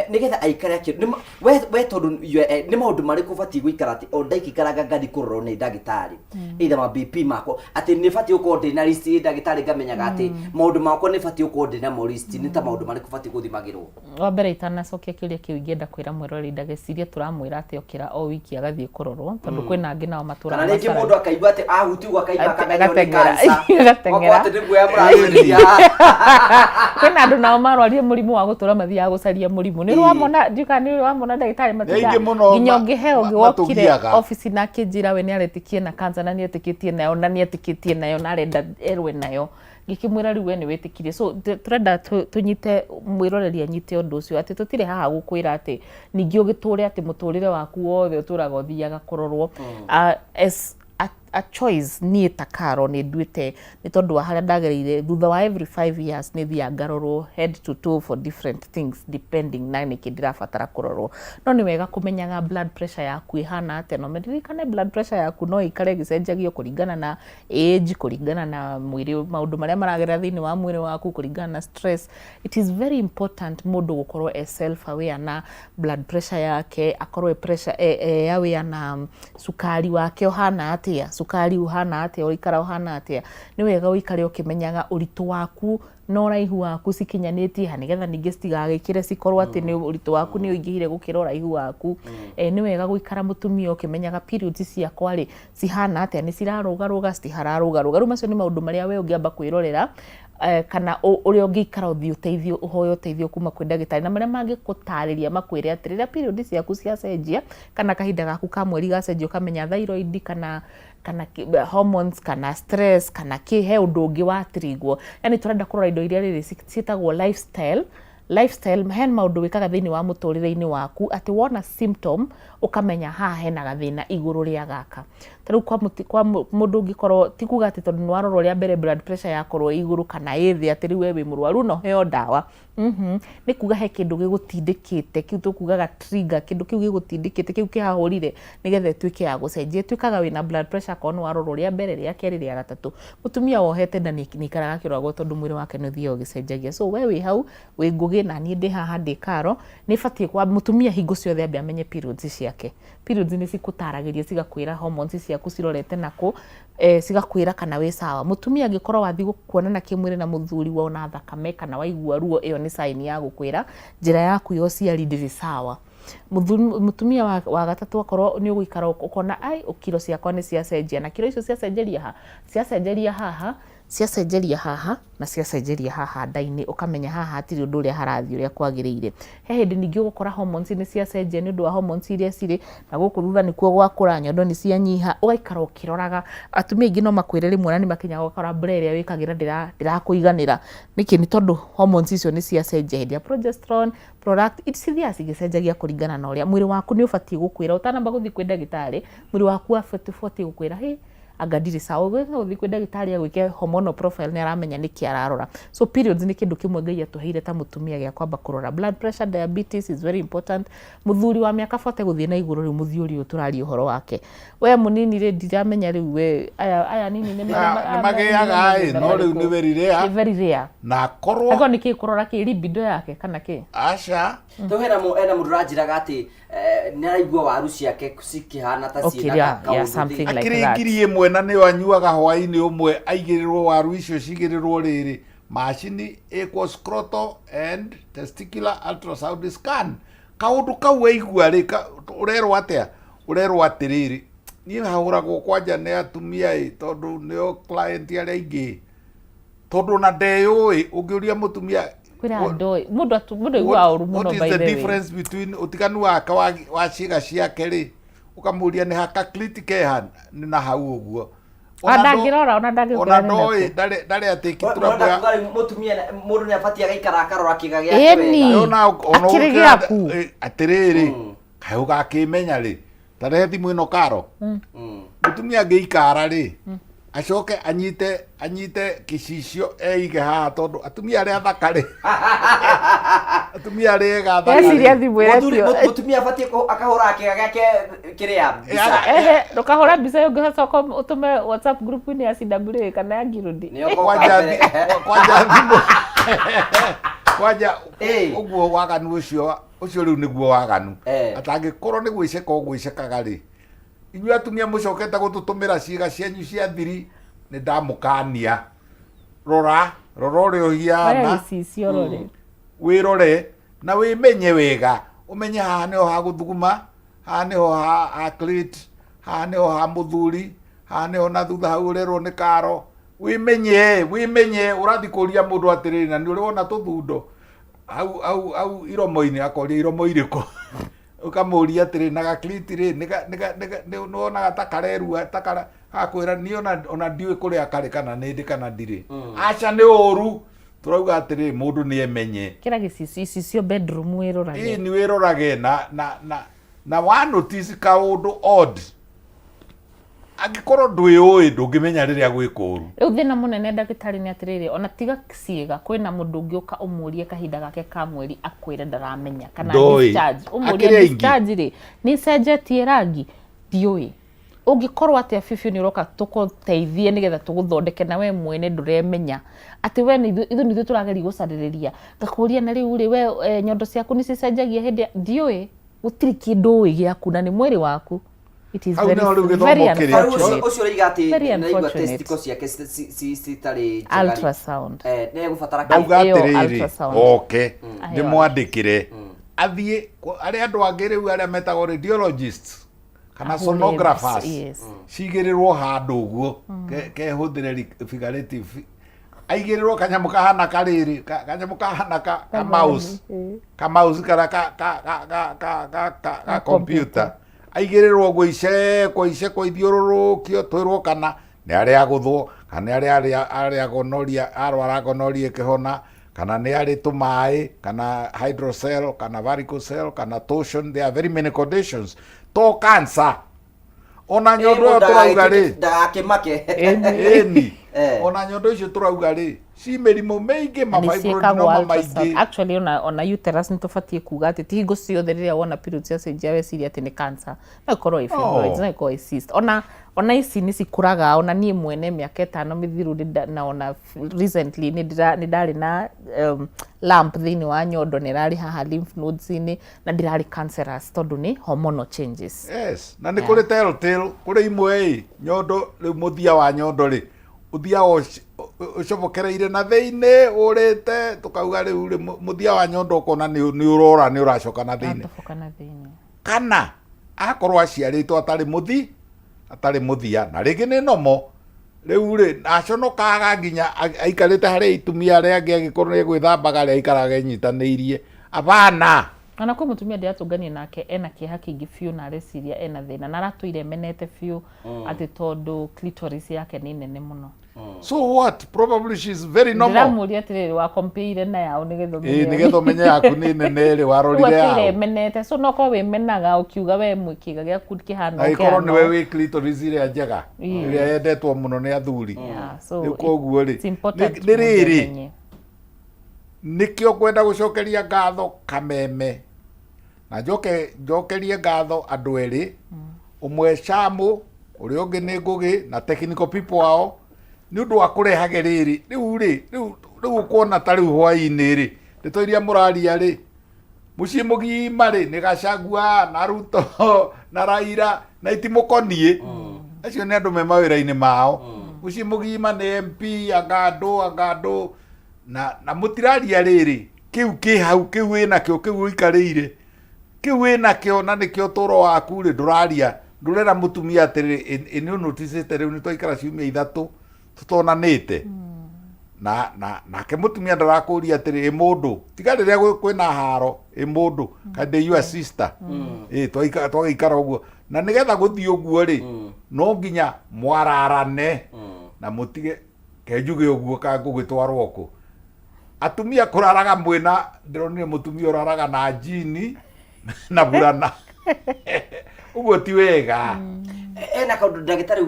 nigetha aikare akiri we tondu ni maundu mariku bati guikara ati o ndaikikaraga ngadi kurorwo ni ndagitari either ma BP mako ati ni bati uko ndina list ndagitari ngamenyaga ati maundu mako ni bati uko ndina mo list ni ta maundu mariku bati guthimagirwo wa mbere itanacokia kiuria kiu ingenda kwira mwirori ndageciria turamwira ati okira o wiki agathie kurorwo tondu kwina angi nao matura kana rĩngĩ mũndũ akaigua ati ahuti gwa kaigua akamenya ni gatengera ati niguo ya mũrathia kwina andu nao marwarie murimu wa gutura mathiaga gucaria murimu ni wamona ndika ni wamona ndagitari mathiaga nginya ngiheo ngiwokire office na kinjira we ni aretikie na cancer na ni etikitie nayo na ni etikitie nayo na arenda erwe nayo ngikimwira riu we ni wetikirie so turenda tunyite mwiroreri anyite undu ucio ati tutire haha gukwira ati ningi ugiture ati muturire waku wothe uturaga uthiaga kurorwo as a choice niä ta Karo nä nduĩte nĩ tondũ wa harĩa ndagereire thutha wa every 5 years nĩ thiaga ngarorwo head to toe for different things depending na nĩkĩ ndĩrabatara kũrorwo no nĩ wega kũmenyaga blood pressure yaku ĩhana atĩa no meririkane blood pressure yaku no ikare gĩcenjagio kũringana na age kũringana na mwĩrĩ maũndũ marĩa maragerera thĩinĩ wa mwĩrĩ waku kũringana na stress. It is very important mũndũ gũkorwo self aware na blood pressure yake akorwo pressure aware na sukari wake ũhana atĩa sukari uhana atia ũikara uhana atia nĩ wega ũikare ũkĩmenyaga ũritũ waku no ũraihu waku cikinyanĩtie ha nĩgetha ningĩ citigagĩkĩre cikorwo atĩ nĩ ũritũ waku nĩ ũingĩhire gũkĩra ũraihu waku nĩ wega gũikara mũtumia ũkĩmenyaga periods ciakwa rĩ cihana atĩa nĩ cirarũgarũga citihararũgarũga rĩu macio nĩ maũndũ marĩa we ũngĩamba kwĩrorera kana ũrĩa ũngĩikara ũthiĩ ũteithio ũhoe ũteithio kuma kwĩ ndagĩtarĩ na marĩa mangĩgũtarĩria makwĩre atĩ rĩrĩa period ciaku ciacenjia kana kahinda gaku ka mweri gacenjia ũkamenya thyroid kana hormones kana stress kana he ũndũ ũngĩ watirigwo yani tũrenda kũrora indo iria rĩrĩ ciĩtagwo lifestyle he maũndũ wĩkaga thĩinĩ wa mũtũrĩre-inĩ waku atĩ wona symptom ũkamenya haha hena gathĩna igũrũ rĩa gaka tarĩu kwa mũndũ ũngĩkorwo ti kuga atĩ tondũ nĩ warorwo rĩa mbere blood pressure yakorwo igũrũ kana ĩthĩ atĩ rĩu we wĩ mũrwaru no heo ndawa nĩ kuga he kĩndũ gĩgũtindĩkĩte kĩu tũkugaga trigger kĩndũ kĩu gĩgũtindĩkĩte kĩu kĩhahũrire nĩgetha ĩtuĩke ya gũcenjia ĩtuĩkaga wĩna blood pressure korwo nĩ warorwo rĩa mbere rĩa kerĩ rĩa gatatũ mũtumia wohete nda nĩ ikaraga kĩroragwo tondũ mwĩrĩ wake nĩ ũthiaga ũgĩcenjagia so we wĩ hau wĩ ngũgĩ na niĩ ndĩ haha ndĩ Karo nĩ batiĩ kwa mũtumia hingo ciothe ambe amenye periods ciake periods nĩ cigũtaragĩria cigakwĩra hormones ciaku cirorete nakũ cigakwĩra kana wĩ sawa mũtumia angĩkorwo wathiĩ kuonana kĩmwĩrĩ na mũthuri wona thakame kana waigua ruo ĩyo nĩ sign ya gũkwĩra njĩra yaku ya ũciari ndĩrĩ sawa mũtumia wa gatatũ akorwo nĩ ũgũikara ũkona ai kiro ciakwa nĩ ciacenjia na kiro icio ciacenjeria haha na ciacenjeria haha nda-inĩ ũkamenya haha hatirĩ ũndũ ũrĩa harathiĩ ũrĩa kwagĩrĩire he hĩndĩ ningĩ ũgũkora hormones nĩ ciacenjia nĩ ũndũ wa hormones iria cirĩ na gũkũ thutha nĩkuo gwakũra nyondo nĩ cianyiha ũgaikara ũkĩroraga atumia aingĩ no makwĩre rĩmwe na nĩ makinyaga gũkora mbura ĩrĩa wĩkagĩra ndĩrakũiganĩra nĩkĩ nĩ tondũ hormones icio nĩ ciacenjia hĩndĩ ya progesterone prolactin cithiaga cigĩcenjagia kũringana na ũrĩa mwĩrĩ waku nĩ ũbatiĩ gũkwĩra ũtanamba gũthiĩ kwĩ ndagĩtarĩ mwĩrĩ waku ũbatiĩ gũkwĩra anga ndirĩ sawa ũgĩthiĩ kwĩ ndagĩtarĩ agwĩke hormonal profile nĩ aramenya nĩkĩ ararora so periods nĩ kĩndũ kĩmwe Ngai atũheire ta mũtumia gĩa kwamba kũrora blood pressure diabetes is very important mũthuri wa mĩaka 40 gũthiĩ na igũrũ rĩu mũthiũri ũyũ tũraria ũhoro wake we mũnini rĩ ndiramenya rĩu we aya nini nĩ magĩaga no rĩu nĩ very rare na korwo ego nĩkĩ kũrora kĩ libido yake kana kĩ aca to hena mũndũ ranjiraga atĩ nĩ araigua waru ciake cikĩhana ta ciĩna kaũndũ akĩrĩngirie ĩmwe na nĩ wanyuaga hwaĩ-inĩ ũmwe aigĩrĩrwo waru icio cigĩrĩrwo rĩrĩ macini ĩkwo scrotal and testicular ultrasound scan kaũndũ kau waigua rĩ ũrerwo atĩa ũrerwo atĩrĩrĩ niĩ hahũragwo kwanja nĩ atumia tondũ nĩo client arĩa aingĩ tondũ na ndeyũĩ ũngĩũria mũtumia mũndũ aiguaga ũru mũno by the way. What is the difference between ũtiganu wake wa ciĩga ciake rĩ ũkamũria nĩ haka clinic hana nĩ na hau ũguo ona ndoĩ ndarĩ atĩ kitura mũtumia mũndũ nĩ abatiĩ agaikara akarora kĩga gĩake wega akĩrĩ gĩaku atĩrĩrĩ kaĩ ũgakĩmenya rĩ tarehe thimũ ĩno Karo mũtumia angĩikara rĩ acoke anyite kicicio eige haha tondũ atumia arĩa athaka rĩ atumia arĩa ega thaka mũtumia abatiĩ akahũra kĩga gĩake kĩrĩa ndũkahũra mbica ĩyo ũngĩcoka ũtũme WhatsApp group-inĩ ya CW kana ya Girundi kwanja ũguo waganu ũcio rĩu nĩguo waganu atangĩkorwo nĩ gwĩceka ũgwĩcekaga rĩ inyuĩ atumia mũcokete gũtũtũmĩra ciĩga cianyu cia thiri nĩ ndamũkania rora ũrĩa ũhiana wĩrore na wĩmenye wega ũmenye haha nĩho ha gũthuguma haha nĩho ha clit haha nĩho ha mũthuri haha nĩho na thutha hau ũrerwo nĩ Karo wĩmenye ũrathiĩ kũria mũndũ atĩrĩrĩ na nĩ ũrĩ wona tũthundo hau iromo-inĩ akoria iromo irĩkũ ukamũria atĩrĩ na gaclit rĩ nĩ wonaga ta karerua gakwĩra niĩ ona ndiũĩ kũrĩa karĩ kana nĩ ndĩ kana ndirĩ aca nĩ ũru tũrauga atĩrĩ mũndũ nĩ emenye kĩra gĩcicio bedroom wĩrorage nĩ wĩrorage na wa notice kaũndũ odd Angĩkorwo ndwĩũĩ ndũngĩmenya rĩrĩa gwĩkũru. Rĩu thĩna mũnene ndagĩtarĩ nĩ atĩrĩrĩ, ona tiga ciĩga, kwĩna mũndũ ũngĩ ũka ũmũrie kahinda gake ka mweri akwĩre ndaramenya kana discharge. Ũmũrie discharge rĩ, nĩ cenjetie rangi, ndiũĩ. Ũngĩkorwo atĩa bibiũ nĩ ũroka tũgũteithie nĩgetha tũgũthondeke na we mwene ndũremenya atĩ we ithuĩ tũrageria gũcarĩrĩria ngakũria na rĩu rĩ we nyondo ciaku nĩ cicenjagia hĩndĩ ndiũĩ gũtirĩ kĩndũ ũĩ gĩaku na nĩ mwĩrĩ waku. It is very unfortunate. Ucio riga ati naigua testicles ciake citarĩ ultrasound. Nĩ egũbatara ultrasound. Okay. Nĩ mwandĩkire. Athiĩ arĩa andũ angĩ rĩu arĩa metagwo radiologists kana sonographers. Cigĩrĩrwo handũ ũguo kehũthĩre figurative. Aigĩrĩrwo kanyamũ kahana karĩrĩ, kanyamũ kahana ka mouse. Ka mouse kana ka computer. Aigĩrĩrwo gwĩcekwo ithiũrũrũkio twĩrwo kana nĩ arĩa agũthwo kana arĩa gonoria arwara gonoria kĩhona kana nĩ arĩ tũmaĩ kana hydrocele kana varicocele kana torsion. There are very many conditions to cancer. Ona nyondo tũrauga rĩ ndagakĩmake ĩni ona nyondo icio tũrauga rĩ ci mĩrimũ mĩingĩ mafibroadenoma maingĩ. Actually ona uterus nĩ tũbatiĩ kuga atĩ ti hingo ciothe rĩrĩa wona periods yacenjia weciria atĩ nĩ cancer. No ikorwo i fibroids, no ikorwo i cyst. Ona ici nĩ cikũraga, ona niĩ mwene mĩaka 5 mĩthiru na ona recently nĩ ndarĩ na lump thĩinĩ wa nyondo nĩ rarĩ haha lymph nodes-inĩ na ndirarĩ cancerous tondũ nĩ hormonal changes. Yes, na nĩ kũrĩ telltale kũrĩ imwe nyondo rĩu mũthia wa nyondo rĩ uthia ucobokereire na thĩinĩ ũrĩte tukauga rĩu rĩ mũthia wa nyondo kona nĩ ũrora nĩ ũracoka na thĩinĩ kana akorwo aciarĩtwo atarĩ mũthia na rĩngĩ nĩ nomo rĩu rĩ aconokaga nginya aikarĩte harĩa itumia rĩa angĩ agĩkorwo nĩ gwĩthambaga rĩa aikaraga nyitanĩirie abana. Ona kwa mutumia ndiratũngania nake ena kĩeha kĩingĩ biũ na areciria ena thĩna na aratũire menete biũ atĩ tondũ clitoris yake nĩ nene mũno. So what? Probably she's very normal. Ndĩramũria atĩrĩrĩ wa compare na yao nĩgetha ũmenye yaku nĩ nene rĩ warorire yao. Watũire menete so no ko wĩmenaga ũkiuga we mwĩkĩga gĩaku kĩhana ũkĩhana. Aikorwo nĩ we wĩ clitoris ĩrĩa njega ĩrĩa yendetwo mũno nĩ athuri. Rĩu koguo rĩ nĩ rĩrĩ nĩkĩo kwenda gũcokeria ngatho Kameme na njokerie ngatho andũ erĩ ũmwe Shamu ũrĩa ũngĩ nĩ Ngũgĩ na technical people ao nĩ ũndũ wa kũrehage rĩrĩ rĩu kuona ta rĩu hwaĩ-inĩ rĩ ndeto iria mũraria rĩ mũciĩ mũgima rĩ nĩ Gachagua na Ruto na Raila na itimũkoniĩ acio nĩ andũ me mawĩra-inĩ mao mũciĩ mũgima nĩ MP angandũ na mũtiraria rĩrĩ kĩu kĩ hau kĩu wĩnakĩo kĩu ũikarĩire kĩu wĩnakĩo na nĩkĩo tũro waku rĩ ndũraria ndũrera mũtumia atĩrĩ nĩ ũnoticĩte rĩu nĩ twaikara ciumia 3 tũtonanĩte nake mũtumia ndarakũria atĩrĩ mũndũ tiga rĩrĩa kwĩna haro mũndũ kande your sister twagĩikara ũguo na nĩgetha gũthiĩ ũguo rĩ no nginya mwararane na mũtige kenjuge ũguo ka gũgĩtwarwo kũ atumia kũraraga mwĩna ndĩronire mũtumia ũraraga na jini na burana uguo ti wega. Ena kaũndũ ndagĩtarĩ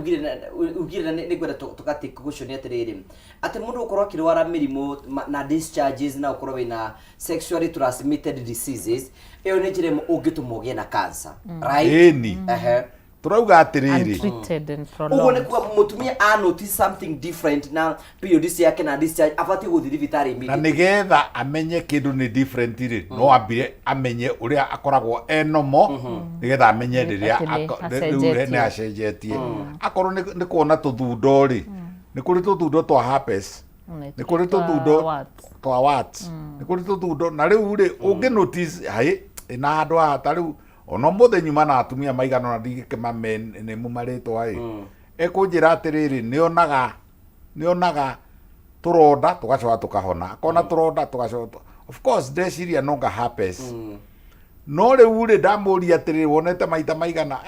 ugire na nĩ gwenda tũgatĩ kũgucania atĩrĩrĩ atĩ mũndũ ũkorwo akĩrwara mĩrimũ na discharges na ũkorwo wĩna sexually transmitted diseases ĩyo nĩ njĩra ĩmwe ũngĩtũma ũgĩe na cancer, right? Turauga atĩrĩrĩ ũguo nĩ kuga mũtumia notice something different na periods yake na discharge abatiĩ gũthiĩ thibitarĩ immediately na nĩgetha amenye kĩndũ nĩ different rĩ no ambire amenye ũrĩa akoragwo enomo nĩgetha amenye rĩrĩa nĩ acenjetie akorwo nĩ kuona tũthundo rĩ nĩ kũrĩ tũthundo twa herpes nĩ kũrĩ tũthundo twa warts nĩ kũrĩ tũthundo na rĩu rĩ ũngĩ notice na handũ haha ta rĩu ona mũthenya na atumia maigana na ndigĩkĩmame nĩ mumarĩtwa ekũnjĩra atĩrĩrĩ nĩonaga tũronda tũgacoka tũkahona akona tũronda tũgacoka of course ndeciria nonga herpes no rĩu rĩ ndamũria atĩrĩrĩ wonete maita maigana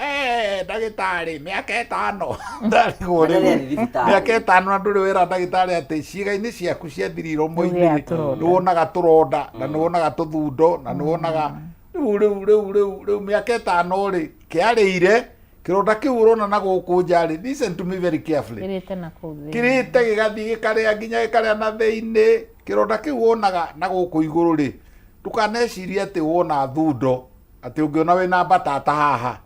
ndagĩtarĩ mĩaka 5 ndarigwo rĩu mĩaka 5 na ndũrĩ wĩra ndagĩtarĩ atĩ ciĩga-inĩ ciaku cia thiriromo-inĩ nĩwonaga tũronda na nĩwonaga tũthundo na nĩwonaga rĩu mĩaka 5 rĩ kĩarĩire kironda kiu urona na guku njari, listen to me very carefully, kirite na kuu kirite gigathi gikaria nginya gikaria na thiini, kironda kiu wonaga na guku iguru ri, ndukaneciria ati wona thundo ati ungiona wina batata haha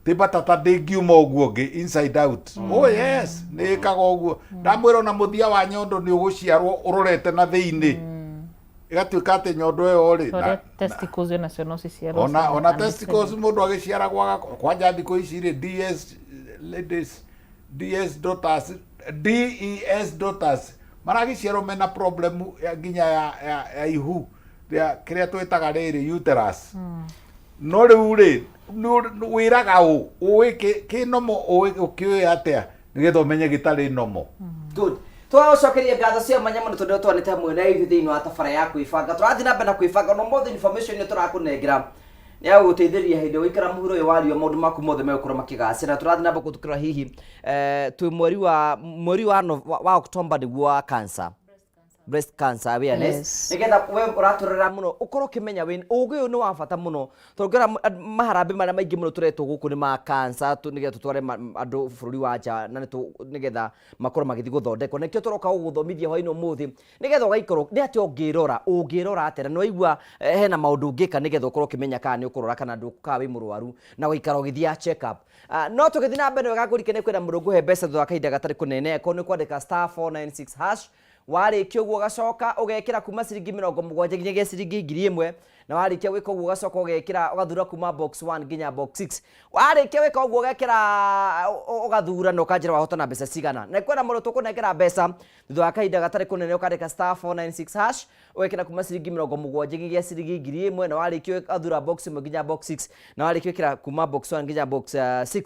ti batata ndingiuma uguo ngi inside out. Oh yes, ni kaga uguo ndamwira na muthia wa nyondo ni uguciarwo urorete na thiini igatuika ati nyondo iyo ri testicles na cionosi ciaro ona testicles mundu agiciara kwa thiku ici ri DS ladies, DS daughters maragiciarwo mena problem ya nginya ya ihu kiria twitaga riri uterus. No riu ri wiraga uwi kinomo ukiwe atia nigetha umenye gitari nomo. Good. Twacokeria ngatho cia manyamano tundu twanite hamwe na ithu thiini wa tabara ya kwibanga turathi na mbere na kwibanga no mothe information ni turakunengera ni ya guteithĩrĩria hĩndĩ ũikara mũhuro ũyũ wario maũndũ maku mothe megũkorwo makĩgacĩra turathi na mbere gũtukĩra hihi twĩ mweri wa October nĩguo wa cancer, breast cancer awareness nigetha we uraturira muno ukorwo kimenya we ugi uyu ni wa bata muno tongera maharambe maria maingi muno turetwo guku ni ma cancer nigetha tutware andu bururi wa nja na nigetha makorwo magithi guthondekwo nikio turoka guthomithia hwaini umuthi nigetha ugaikorwo ni ati ungirora atera no igua hena maundu ngika nigetha ukorwo kimenya kana ni ukurora kana nduka wi murwaru na guikara ugithia check up no tugithi na mbere gakũrikene kwenda mũndũ he mbeca thutha kahinda gatarĩ kũnene ko nĩ kwandĩka *496# warĩkia ũguo gacoka ũgekĩra kuma ciringi 70 nginyagia ciringi 1000 na warĩkia gwĩka ũguo gacoka ũgekĩra ũgathura kuma box 1 nginya box 6 warĩkia gwĩka ũguo ũgekĩra ũgathura na ũkanjĩra wahota na mbeca cigana na kwenda mũndũ tũkũnengera mbeca thutha wa kahinda gatarĩ kũnene ũkandĩka *496# ũgekĩra kuma ciringi 70 nginyagia ciringi 1000 na warĩkia ũgathura box 1 nginya box 6 na warĩkia gwĩkĩra kuma box 1 nginya box 6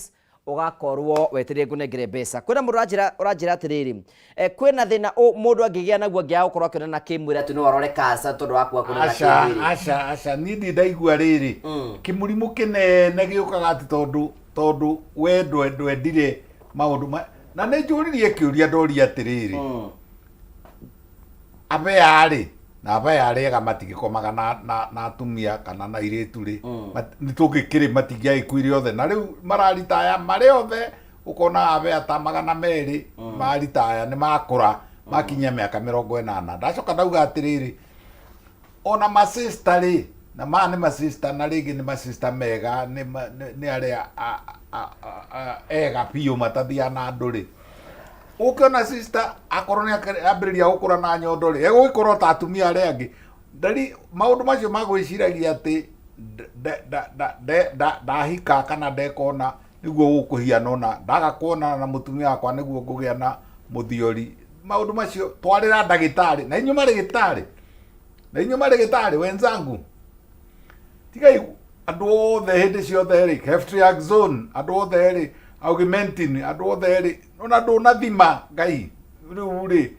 ugakorwo weterie ngunengere mbeca kwina mundu uranjira atiriri kwina thina mundu angigia naguo ngia gukorwo akiona na kimwira ati no arore cancer tondu wakua kuna na kimwira aca ni ndaigua riri kimurimu kinene giukaga ati tondu we ndwendire maundu na ni njuririe kiuria ndoria atiriri abe yari na abe yari ega matigikomaga na atumia kana na iritu ri ni tungikiri matigia ikuire othe na riu mararitaya mari othe ukona abe atamaga na meri maritaya ni makura makinya miaka 80 ndacoka ndauga atiriri ona ma sister ri na ma ni ma sister na ringi ni ma sister mega ni aria ega piu matathia na nduri ukona sister akorwo ni ambiriria gukura na nyondo ri egwikorwo ta atumia aria angi ndari maundu macio magwiciragia ati ndahika kana ndekona niguo gukuhiana ona ndagakuona na mutumia wakwa niguo ngugia na muthiori maundu macio twarira ndagitari na inyuma rigitari wenzangu tigai andu othe hindi ciothe ri ceftriaxone andu othe ri augmentin andu othe ri ona ndunathima ngai riu ri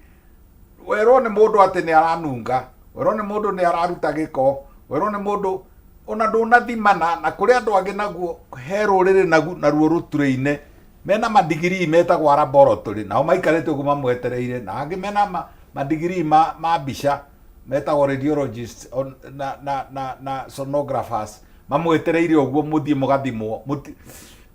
werwo ni mundu ati ni aranunga werwo ni mundu ni araruta giko werwo ni mundu ona ndunathima na kuri andu angi naguo he ruriri na ruo ruture-ine mena madigiri metagwo laboratory nao maikarite uguo mamwetereire na angi mena madigiri ma mbica metagwo radiologists na sonographers mamwetereire uguo muthie mugathimwo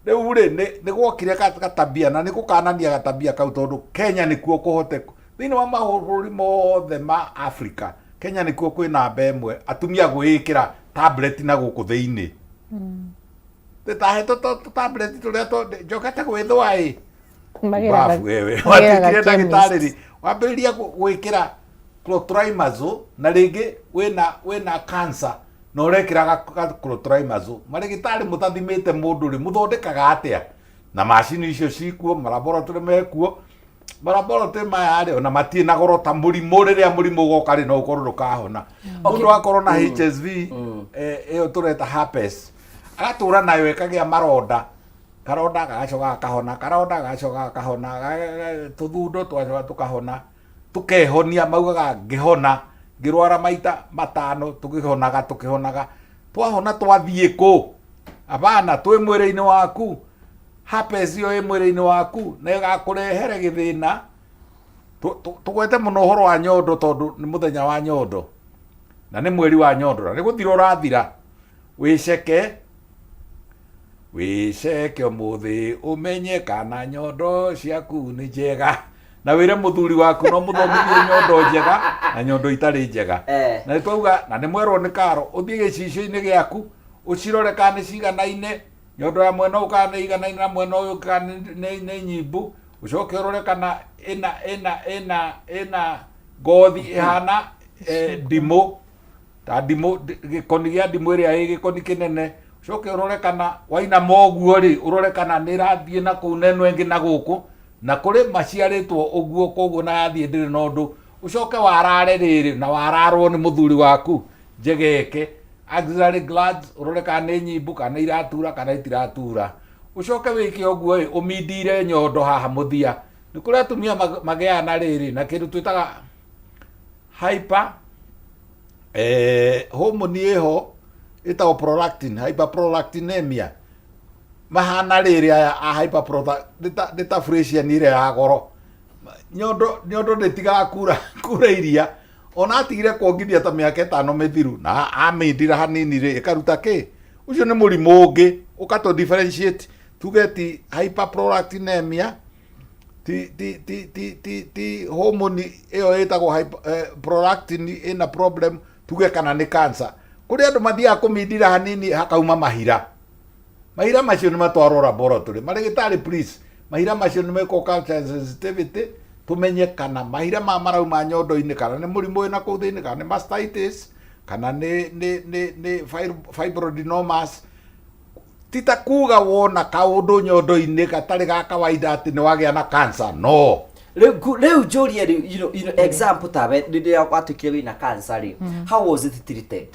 riu ri ni gwokire gatabia na ni gukanania gatabia kau tondu Kenya ni kuo kuhote thini wa mahururi mothe ma Africa Kenya ni kuo kwina mbemwe atumia gwikira tablet na guku thiini tetaheto tablet turia njokete gwithwa bafu wewe watikire ndagitari wambiriria gwikira clotrimazole na ringi wina cancer no urekiraga clotrimazole marigitari mutathimite mundu ri muthondekaga atia na machine icio cikuo malaboratory mekuo malaboratory maya ri ona matie na goro ta murimu riria murimu goka ri no ukorwo ndukahona mundu akorwo na HSV iyo tureta herpes agatura nayo ekagia maronda karonda gagacoka kahona karonda gagacoka kahona tuthundo twacoka tukahona tukehonia maugaga ngihona ngirwara maita matano tukihonaga twahona twathie ku abana twi mwiri-ini waku herpes iyo i mwiri-ini waku na igakurehere githina tugwete muno uhoro wa nyondo tondu ni muthenya wa nyondo na ni mweri wa nyondo na ni guthira urathira wiceke wiceke umuthi umenye kana nyondo ciaku ni njega na wire muthuri waku no muthomithie nyondo njega na nyondo itari njega na twauga na ni mwerwo ni karo uthie gicicio-ini giaku ucirore kana ciganaine nyondo ya mwena ukana iganaine na mwena uyu kana ni nyimbu ucoke urore kana ena ngothi ihana ndimo ta ndimo gikoni gia ndimo iria ĩ gikoni kinene ucoke urore kana waina moguo ri urore kana ni rathie na kuu neno ingi na guku na kuri maciaritwo uguo koguo na yathie ndiri na undu ucoke warare riri na wararwo ni muthuri waku njegeke auxiliary glands urore kana ni nyimbu kana iratura kana itiratura ucoke wike uguo umindire nyondo haha muthia ni kuri atumia mageana riri na kindu twitaga hyper hormone eho itago prolactin hyperprolactinemia mahana riri a hyperprolactin fresia nire ya goro nyondo ndetiga kura iria ona atigire kuongithia ta miaka 5 mithiru na amindira hanini ri ikaruta ki ucio ni murimu ungi ukato differentiate tugeti hyperprolactinemia ti hormone eo itago prolactin ina problem tuge kana ni cancer kuri andu mathia kumindira hanini hakauma mahira macio ni matwarwo laboratory marigitari please mahira macio ni meko culture sensitivity tumenye kana mahira marauma nyondo-ini kana ni murimu wina kuu thiini kana ni mastitis kana ni fibroadenomas tita kuga wona kaundu nyondo-ini gatari ga kawaida ati ni wagia na cancer no Leo Joria, you know, example tabe ndio watukio na cancer. How was it treated?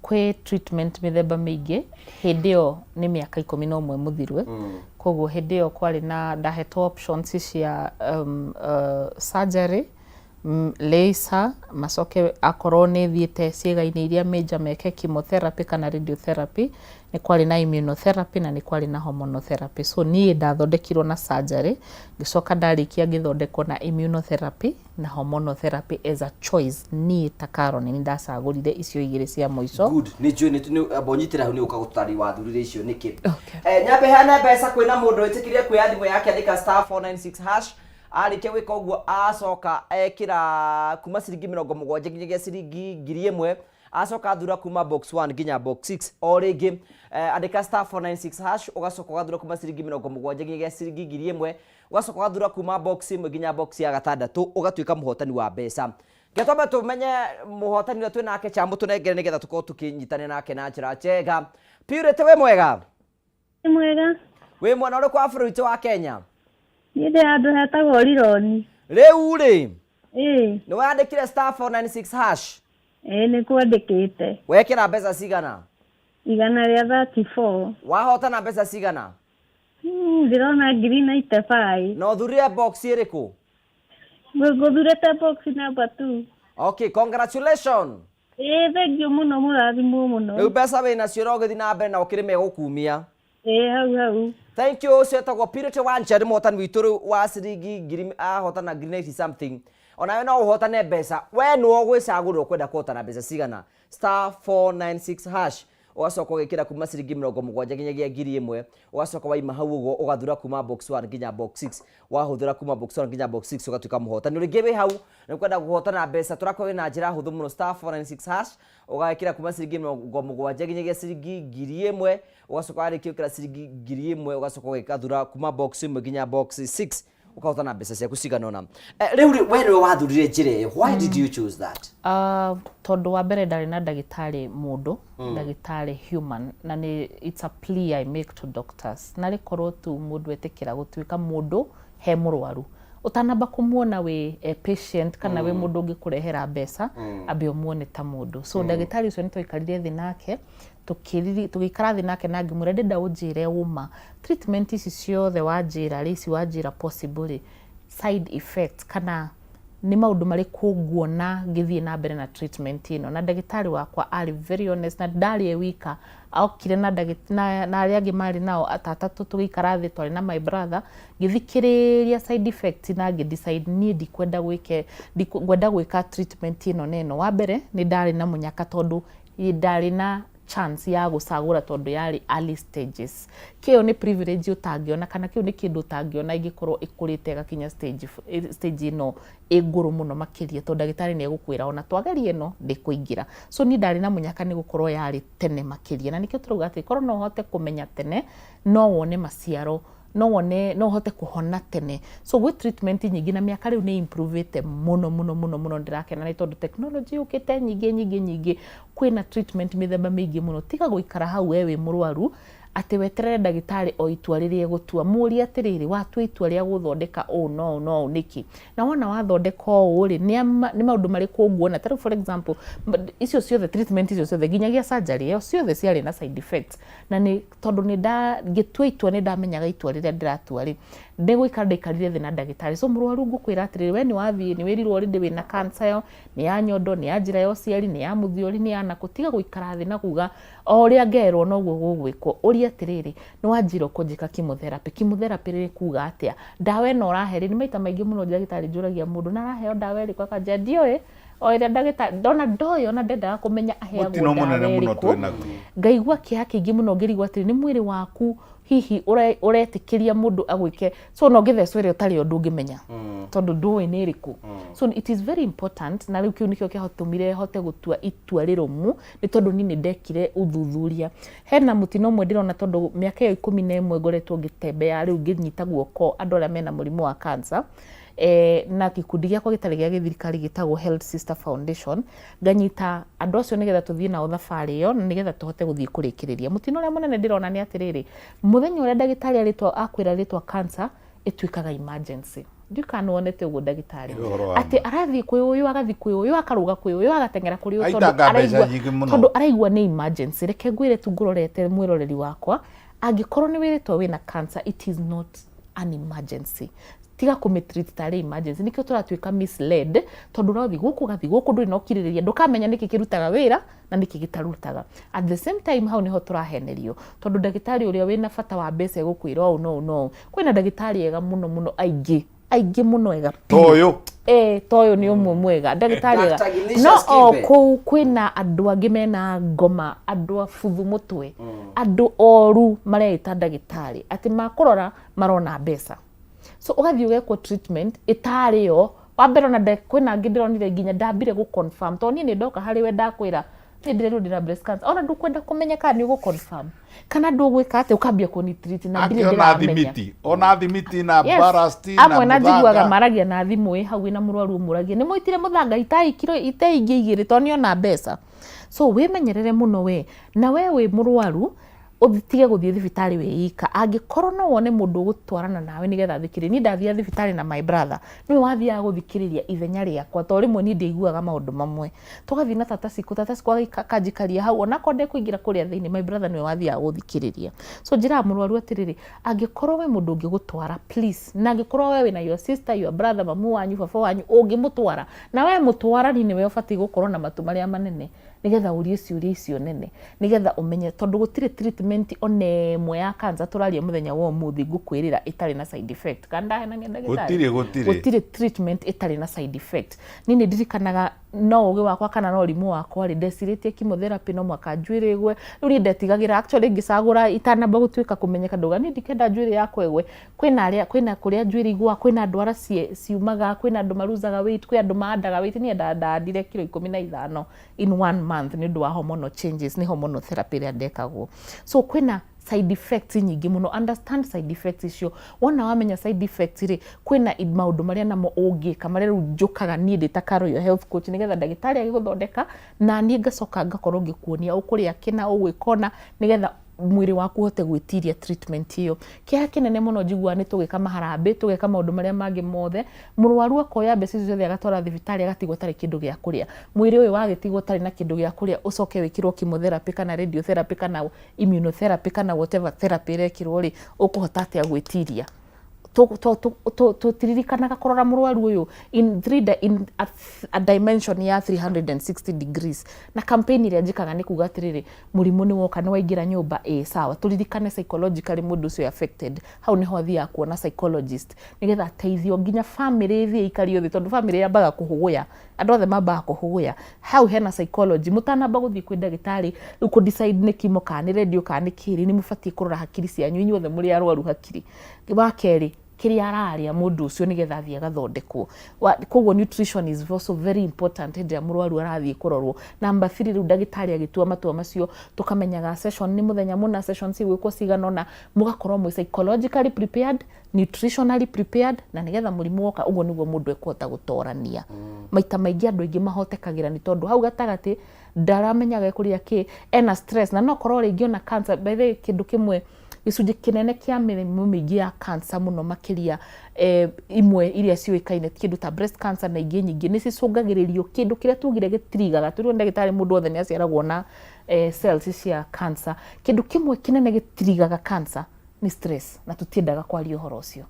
Kwe treatment mithemba mingi hindeo ni miaka 11 muthirwe koguo hindeo kwari na ndahetwo options cia surgery laser macoke akorwo ni thiete ciega-ini iria major meke chemotherapy kana radiotherapy ni kwari na immunotherapy na ni kwari na hormonotherapy so ni ndathondekirwo na surgery gicoka ndarikia ngithondekwo na immunotherapy na hormonotherapy as a choice ni takaro ni ndacagurire icio igire cia moico good ni jwe ni abonyitira hu ni ukagutari wathurire icio niki nyambe hana mbeca kwina mundu itikirie kuya thimu yake andika *496# arikia wika uguo acoka ekira kuma ciringi 70 nginyagia ciringi 1000 acoka thura kuma box 1 nginya box 6 o ringi andika *496# ugacoka gathura kuma ciringi 70 nginyagia ciringi 1000 ugacoka gathura kuma box 1 nginya box ya 6 ugatuika muhotani wa mbeca ngetwamba tumenye muhotani wetu nake chambu tunengere nigetha tukorwo tukinyitane nake na njira njega Purity we mwega we mwana uri kwa bũrũri wa Kenya Nide andu hetagwo Lironi. Riu ri? Ni wandikire *496#? Ni kwandikite. Wekira mbeca cigana? Igana ria 34. Wahotana mbeca cigana? Ndirona 95. No thurire box iriku? Ngũthurĩte box number 2. Okay, congratulations. Thank you muno murathimu muno. Riu mbeca wina cio rogithi na mbere na ukirime gukumia. Hau. Thank you setagwo Purity Wanjeri muhotani witu wa ciringi ahotana green 80 something ona no uhotane mbeca we no gwicagurwo kwenda kuhotana mbeca cigana *496# ugacoka ugikira kuma ciringi 70 nginyagia 1000 ugacoka waima hau uguo ugathura kuma box 1 nginya box 6 wahuthura kuma box 1 nginya box 6 ugatuika muhotani uringi wi hau ni kwenda kuhotana mbeca turakwo wina njira huthu muno *496# ugakira kuma ciringi 70 nginyagia ciringi 1000 ugacoka arikio kira ciringi 1000 ugacoka ugikathura kuma box 1 nginya box 6 ukahotana mbeca ciaku ciganona riu we no wathurire njira why did you choose that tondu wa mbere ndari na ndagitari mundu ndagitari human na ni it's a plea I make to doctors na rikorwo tu mundu etikira gutuika mundu he murwaru utanamba kumuona we patient kana we mundu ungikurehera mbeca ambe umuone ta mundu so ndagitari ucio nitwikarire thi nake tukikara thi nake na ngimure ndenda unjire uma treatment ici ciothe wanjira risi wanjira possibly side effects kana ni maundu mari kuguona ngithie na mbere na treatment ino na ndagitari wakwa ari very honest na ndari wika aukire na ndagitari na ari angi mari nao atatatu tugikara thi twari na my brother ngithikiriria side effects na ngidecide ni ndikwenda gwika treatment ino neno wa mbere ni ndari na munyaka tondu ndari na chance ya gucagura tondu yari early stages. Kio ni privilege utangiona kana kio ni kindu utangiona ingikorwo ikurite gakinya stage ino iguru muno makiria tondu ndagitari ni egukwira ona twagerie no ndikuingira. So ni ndari na munyaka ni gukorwo yari tene makiria, na nikio turuga ati korwo no hote kumenya tene no wone maciaro, no hote kuhona tene. So with treatment nyingi na miaka riu ni improvete muno ndirakena ni tondu technology ukite nyingi kwina treatment mithemba mingi muno. Tiga guikara hau wewe murwaru ati weterere ndagitari o itua riria gutua muri atiriri watua itua ria guthondeka no niki na wona wathondeka o ri ni maundu mariku nguona. Tell for example icio ciothe treatment icio ciothe ginyagia surgery yo ciothe ciari na side effects, na ni tondu ni gitua itua ni ndamenyaga itua riria ndiratua ri ndiguikara ndikarire thi na ndagitari. So murwaru ngukwira atiriri we ni wathie ni wirirwo ri ndi na cancer yo ni ya nyondo ni ya njira yo ciari ni ya muthiori ni ya nakutiga guikara thi na kuga o ria ngerwo no guo gugwikwo uri atiriri ni wanjira kunjika chemotherapy riri kuga atia dawa ino uraheri ni maita maingi muno ndagitari njuragia mundu na araheo dawa iri kwa kanja ndioi o ira ndagitari ndona ndoyo na ndendaga kumenya aheagwo dawa iriku ngaigua kiha kingi muno ngirigwa atiri ni mwiri waku hihi uretikiria mundu agwike. So no ngithecwo ri utari undu ngimenya tondu ndui ni iriku. So it is very important na riu kiu nikio kihotumire hote gutua itua rirumu ni tondu ni ndekire uthuthuria. Hena mutino mwe ndirona tondu miaka yo 11 ngoretwo ngitembea riu nginyita guoko andu aria mena murimu wa cancer na gikundi giakwa gitari gia githirikari gitagwo Health Sister Foundation nganyita andu acio nigetha tuthie na thabari yo nigetha tuhote guthie kurikiriria. Mutino uria munene ndirona ni atiriri muthenya uria ndagitari aritwa akwira ritwa cancer itwikaga emergency. Ndikana wonete ugo ndagitari ati arathi kwi uyu agathi kwi uyu akaruga kwi uyu agatengera kuri uyu tondu araigwa ni emergency. Reke ngwire tungurorete mwiroreri wakwa angikorwo ni wiritwo wina cancer it is not an emergency. Tiga kumetreat tari emergency nikio turatwika misled tondu no thiguku gathi guku nduri no kiririria ndukamenya niki kirutaga wira na niki gitarutaga. At the same time hau niho turahenerio tondu ndagitari uria wina bata wa mbeca gukwira no kwina ndagitari ega muno aingi muno ega toyo toyo ni umwe mwega ndagitari ega no ku kwina andu angi mena ngoma andu afuthu mutwe andu oru mareita ndagitari ati makurora marona mbeca. So ugathi ugekwo treatment itari yo wambere na kwina ngidironire nginya ndambire gu confirm to ni ndoka hari we ndakwira ni ndire breast cancer ona ndukwenda kumenya kana ni gu confirm kana ndugwika ate ukambia kuni treat na ndire ndiramenya ona thimiti na barasti na amwe na njiguaga maragia na thimu hau na murwaru muragia ni moitire muthanga itaikiro itaingi igire to ni ona mbeca. So we menyerere muno we na we murwaru uthige guthie thibitari weika angikorwo no wone mundu gutwarana nawe nigetha thikiri ni ndathia thibitari na my brother ni wathia guthikiriria ithenya riakwa to rimwe ni ndeiguaga maundu mamwe tugathi na tata siku kanjikaria hau ona konde kuingira kuria thiini my brother ni wathia guthikiriria. So njira murwaru atiriri angikorwo we mundu ngigutwara please na angikorwo we na your sister your brother mamu wanyu baba wanyu ungimutwara na we mutwara ni we ubati gukorwo na matu maria manene nigetha urie icio nene nigetha umenye tondu gutire treatment onemwe ya cancer turaria muthenya wa muthi ngukwirira itari na side effect kanda hena ni ndagitari gutire treatment itari na side effect. Nini ndirikanaga no ugi wakwa kana no rimu wakwa ri ndeciritie chemotherapy no mwaka njwirigwe uri ndetigagira actually ngisagura itanamba gutwika kumenyeka ndoga ni ndikenda njwiri yakwa ewe kwina kuria njwirigwa kwina ndwara ciumaga kwina andu maruzaga weight kwina andu maandaga weight ni ndandire kilo 15 in 1 month ni ndu wa hormonal changes ni hormonal therapy ria ndekagwo. So kwina side effects nyingi muno understand side effects icio wona wamenya side effects ri kwina maundu maria namo ungika maria njukaga ni nditakaro yo health coach nigetha ndagitari agiguthondeka na ni ngacoka ngakorwo ngikuonia ukuria kina ugwikona nigetha mwiri waku hote gwitiria treatment hiyo. Kia kinene muno njigua ni tugika maharambe tugika maundu maria mangi mothe murwaru akoya mbeca icio ciothe agatwara thibitari agatigwo tari kindu gia kuria mwiri uyu wagitigwo tari na kindu gia kuria ucoke wikirwo chemotherapy kana radiotherapy kana immunotherapy kana whatever therapy rekirwo ri ukuhota atia gwitiria tiririkanaga kurora murwaru uyu in a dimension ya 360 degrees na campaign ile njikaga ni kuga atiriri murimu ni woka ni waingira nyumba sawa turirikane psychologically mundu ucio affected hau ni ho thia kuona psychologist nigetha teithio nginya family thia ikario thi tondu family yambaga kuhuguya andu othe mambaga kuhuguya hau hena psychology mutanamba guthii kwi ndagitari uko decide ni kimo kana radio kana kiri ni mubatie kurora hakiri cianyu inyuothe muri arwaru hakiri wa keri kiria araria mundu ucio nigetha athie agathondekwo koguo nutrition is also very important hĩndĩ ĩrĩa mũrwaru arathie kurorwo. Number 3 riu ndagitari agitua matua macio tukamenyaga session ni muthenya muna session cigwikwo cigana ona mugakorwo mwi psychologically prepared, nutritionally prepared na nigetha murimu woka uguo niguo mundu ekũhota gutorania. Maita maingi andu aingi mahotekagira ni tondu hau gatagati ndaramenyaga kuria ki ena stress na no korwo ringi ona cancer by the kindu kimwe gicunji kinene kia mirimu mingi ya cancer muno makiria imwe iria ciuikaine kindu ta breast cancer na ingi nyingi ni cicungagiririo kindu kiria tugire gitirigaga turiwo ndagitari mundu othe ni aciaragwo na cells cia cancer. Kindu kimwe kinene gitirigaga cancer ni stress na tutiendaga kwaria uhoro ucio,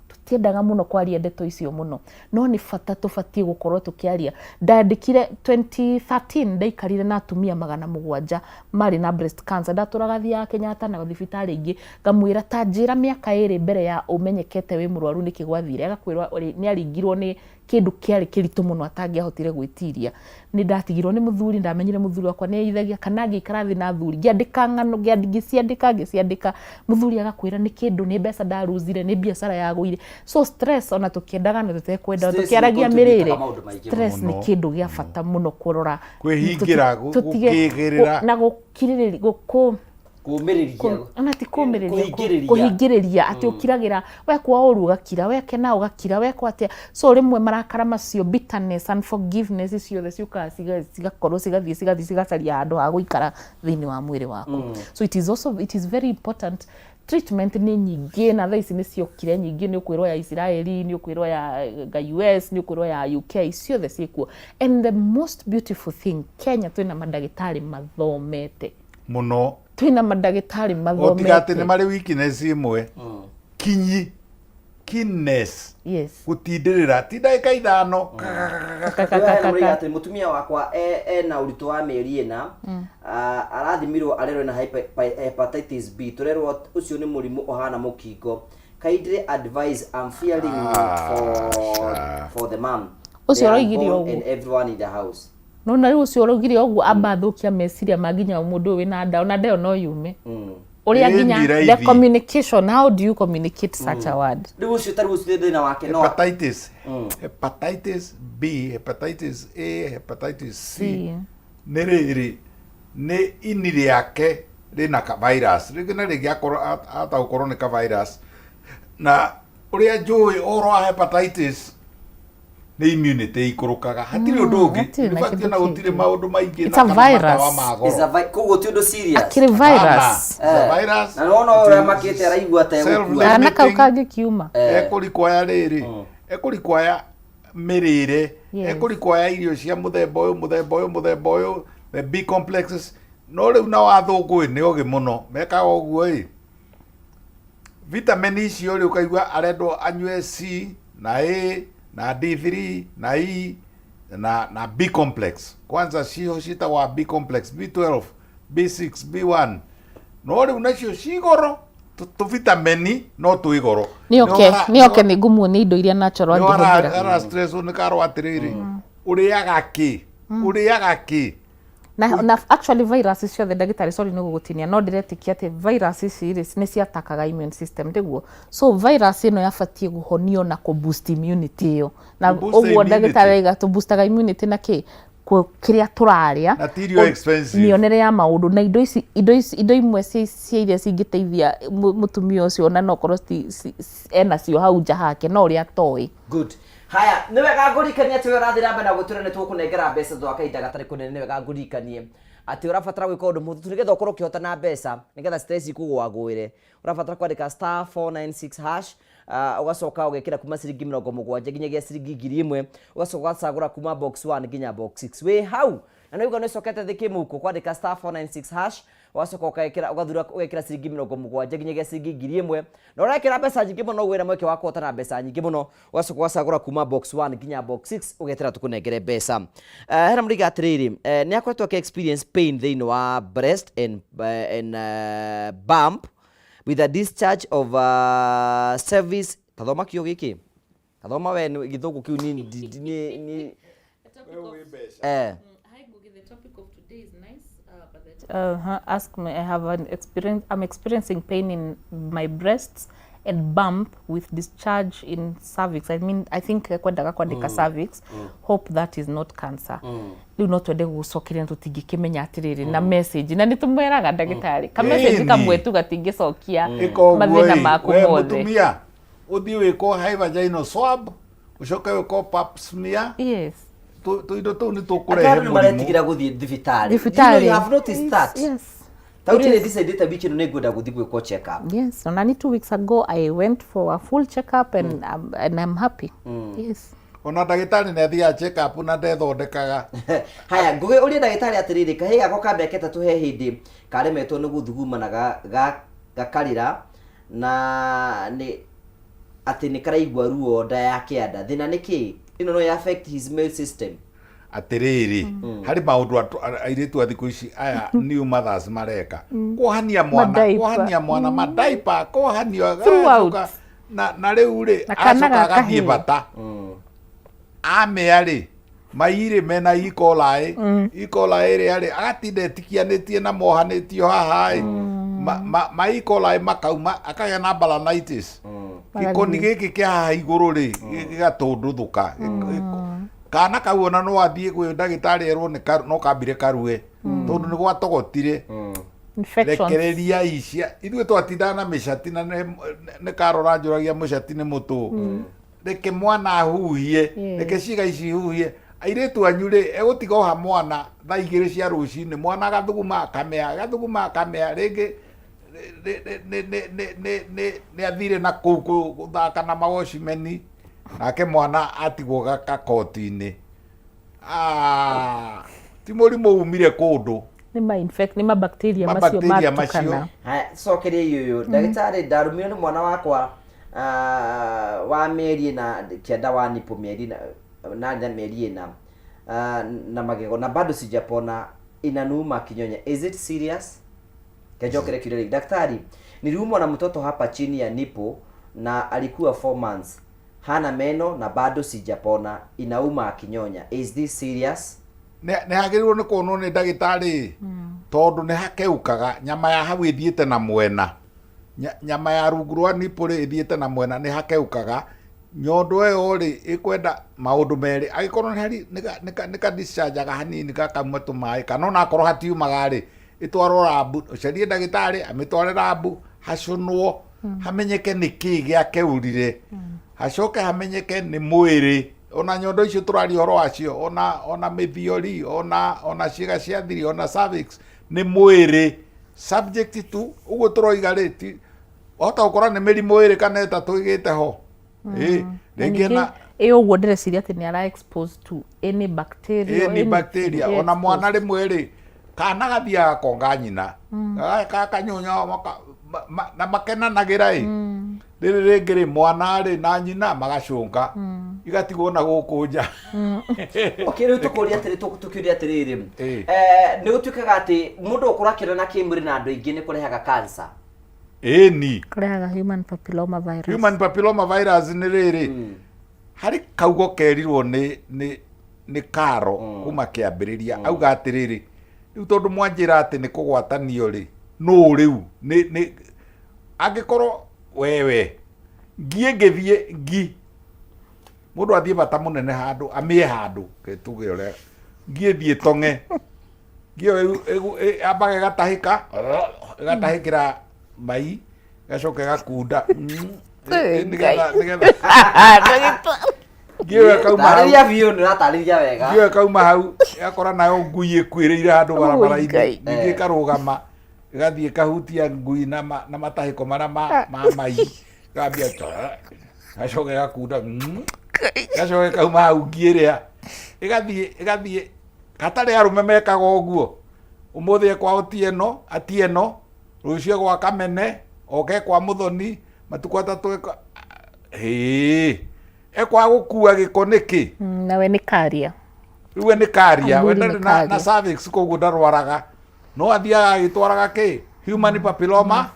tutiendaga muno kwaria ndeto icio muno no ni fata tubatie gukorwo tukiaria. Ndandikire 2013 ndaikarire na atumia 700 mari na breast cancer ndaturaga thia Kenyatta na thibitari ingi ngamwira ta njira miaka 2 mbere ya umenyekete wi murwaru niki gwathire agakwirwa ni aringirwo ni kindu kiari kiritu muno atangiahotire gwitiria. Ni ndatigirwo ni muthuri ndamenyire muthuri wakwa ni aithagia kana ngikara thi na thuri ngiandika ngano ngiciandika muthuri agakwira ni kindu ni mbeca ndaruzire ni biacara yagwire. So stress ona tukiendaga na tutekwenda tukiaragia mirire stress ni kindu gia fata muno kurora kwihingira gukigirira na gukiririria kuhingiriria ati ukiragira wekwa uru ugakira wekena ugakira wekwa ati so rimwe marakara macio bitterness and forgiveness icio the ciuka cigakorwo cigathie cigacaria andu ha guikara thini wa mwiri wako. So it is very important. Treatment ni nyingi na thaici ni ciokire nyingi ni ukwirwo ya Israeli ni ukwirwo ya US ni ukwirwo ya UK ciothe ciikuo. And the most beautiful thing Kenya twina madagitari mathomete muno, twina madagitari mathomete otigate ni mari weakness imwe kinyi kiness gutindirira ti ndagika ithano ati mutumia wakwa na uritu wa mieri ina arathimirwo arerwo na hepatitis B turerwo ucio ni murimu ohana mukingo. Kindly advise I'm fearing for the mom ucio roigirio and everyone in the house. No na ucio roigirio ogu amba thukia meciria maginya mundu wi na nda no yume uria ginya the communication. How do you communicate such a word? Ucio tarucio thina wake no hepatitis B, hepatitis A, hepatitis C niriri ni iniri yake rina ka virus rigina rigiakorwo ataukorwo ni ka virus na uria njui oro hepatitis ni immunity ikurukaga hatiri undu ungi nifakio na gutire maundu maingi na virus koguo ti undu serious akiri virus na no ora makete araigua ta egukua na kaukangi kiuma ekurikwaya riri ekurikwaya mirire ekurikwaya irio cia muthemba uyu the B complexes no riu na wathungui ni ogi muno mekaga uguo vitamin icio ri ukaigua arendwo anyue C na A na D3 na E na B complex. Kwanza cio citagwa B complex, B12, B6, B1 no riu nacio cigoro tu vitamini no tu igoro ni oke ni ngumu ni indo iria natural angihũthĩra ara stress ni karo atiriri uriaga ki na actually viruses ciothe ndagitari sorry no gugutinia no diretikia ati viruses ici ni ciatakaga immune system ndiguo. So virus ino yabatie guhonio na ku boost immunity yo na uguo ndagitari gatu boostaga immunity na ki kiria turaria material expensive nionere ya maundu na indo imwe cia iria cingiteithia mutumia ucio na no korwo ena cio hau nja hake no ria toi. Good. Haya, ni wega ngurikania ati urathira mbere na guture ni tukunengera mbeca thwa kaida gatari kunene. Ni wega ngurikanie ati urabatara gwika undu muthu nigetha ukorwo ukihota na mbeca nigetha stress ikugwagwire urabatara kwandika *496# ugacoka ugekira kuma ciringi 70 nginyagia ciringi 1000 ugacoka ucagura kuma box 1 nginya box 6 we hau na no igone sokete thiki muko kwandika *496# wacoka ukekira ugathura ugekira ciringi 70 nginyagia ciringi 1000 na urekira mbeca nyingi muno gwira mweke wa kuotana mbeca nyingi muno wacoka wacagura kuma box 1 nginya box 6 ugetira tukunengere mbeca hera muriga atiriri ni akoretwo ke experience pain thini wa breast and bump with a discharge of service tathoma kio giki tathoma we githugu kiu ni ask me. I have an experience. I'm experiencing pain in my breasts and bump with discharge in cervix. I think kwendaga kwandika cervix. Hope that is not cancer. Riu no twende gucokeria tutingikimenya atiriri na message na nitumweraga ndagitari ka message kamwe tu gatingicokia mathina maku mothe. Mutumia uthii wiko high vaginal swab ucoke wiko pap smear. Yes. Tuindo tu ni tukurehe murimu maretigira guthii thibitari. You have noticed that? Yes. Tautile decided to be no negoda guthii gwiko check up. Yes, only 2 weeks ago I went for a full check up and I'm happy. Yes. Ona ndagitari ne thia check up na ndethondekaga. Haya nguge uri ndagitari atiriri kahe gako kambeketa tuhe hindi karemetwo ni guthuguma na gakarira na ni ati ni karaigwa ruo nda ya kianda thina niki ino no affect his immune system atiriri hari maundu airitu athiku ici aya new mothers mareka kuhania mwana madaipa kuhania na riu ri acoka gathie bata ameari maire mena E. coli ri ari agatinde tikianitie na mohanitio haha ma E. coli makauma akagĩa na balanitis gikoni giki kia haha iguru ri gigatunduthuka kana kau ona no athie gwi ndagitari erwo no kambire karue tondu ni gwatogotire rekereria icia ithuĩ twatindana na mĩcati na nĩ karora njũragia mũcati nĩ mũtũ reke mwana ahuhie reke ciĩga ici ihuhie airĩtu anyu rĩ egũtiga oha mwana thaa 2 cia rũcinĩ mwana agathuguma akamea rĩngĩ nĩ athire na kũu gũthaka na mawocimeni nake mwana atigwo gakoti-inĩ ti mũrimũ umire kũndũ ni mabacteria macio matukana. Cokeria iyo ndagitari ndarumire ni mwana wakwa wa mĩeri na kenda wa nipo mĩeri na mĩeri ĩna na magego na bado sijapona inanuma kinyonya. Is it serious? Kajokere kireli daktari, niliumwa na mtoto hapa chini ya nipo na alikuwa 4 months, hana meno na bado sijapona, inauma akinyonya. Is this serious? Ne hagĩrĩirwo nĩ kuonwo nĩ ndagĩtarĩ tondũ nĩ hakeukaga nyama ya hau ĩthiĩte na mwena nyama ya rungu rwa nipo rĩ ĩthiĩte na mwena nĩ hakeukaga nyondo ĩyo rĩ ĩkwenda maũndũ merĩ agĩkorwo nĩ ka discharge hanini gakauma tũmaĩ kana ona akorwo hatiumaga rĩ ĩtwarwo rabu ũcarie ndagĩtarĩ amĩtware rabu hacũnwo hamenyeke nĩkĩ gĩakeurire hacoke hamenyeke nĩ mwĩrĩ ona nyondo icio tũrari horo wacio ona mĩthiori ona ciĩga cia thiri ona cervix nĩ mwĩrĩ subject tu ũguo tũroiga rĩ ti hota gũkorwo nĩ mĩrimũ ĩrĩ kana ĩtatũ ĩgĩte ho rĩngĩ na ũguo ndĩreciria atĩ nĩ ara expose to any bacteria ona mwana rĩmwe rĩ kana gathiaga konga nyina kanyonya na makenanagĩra rĩrĩ rĩngĩ rĩ mwana rĩ na nyina magacũnga igatigwo na gũkũ nja. Okay, rĩu tũkĩũria atĩrĩrĩ nĩ gũtuĩkaga atĩ mũndũ ũkũra akĩonana kĩmwĩrĩ na andũ aingĩ nĩ kũrehaga cancer? Ĩni kũrehaga human papilloma virus. Human papilloma virus nĩ rĩrĩ harĩ kaugo kerirwo nĩ Karo kuma kĩambĩrĩria auga atĩrĩrĩ rĩu tondũ mwanjĩra atĩ nĩ kũgwatanio rĩ no rĩu nĩ angĩkorwo wewe ngĩthiĩ mũndũ athiĩ bata mũnene handũ amĩe handũ tuge ũrĩa ngĩthiĩ tong'e ngĩo ambage gatahĩkĩra mai gacoke gakunda ngĩwe kauma hau gakora nayo ngui ĩkuĩrĩire handũ barabara-inĩ ningĩ karũgama gathiĩ kahutia ngui na matahĩko marĩa ma mai gambia gacoke gakunda gacoke kauma hau ngĩrĩa ĩgathiĩ gatarĩ arũme mekaga ũguo umuthi ekwa atieno rucio gwa Kamene oke kwa Muthoni matuko atatu ekwa gukua giko niki nawe ni karia riwe ni karia we na cervix koguo ndarwaraga no athiaga agitwaraga ki human papilloma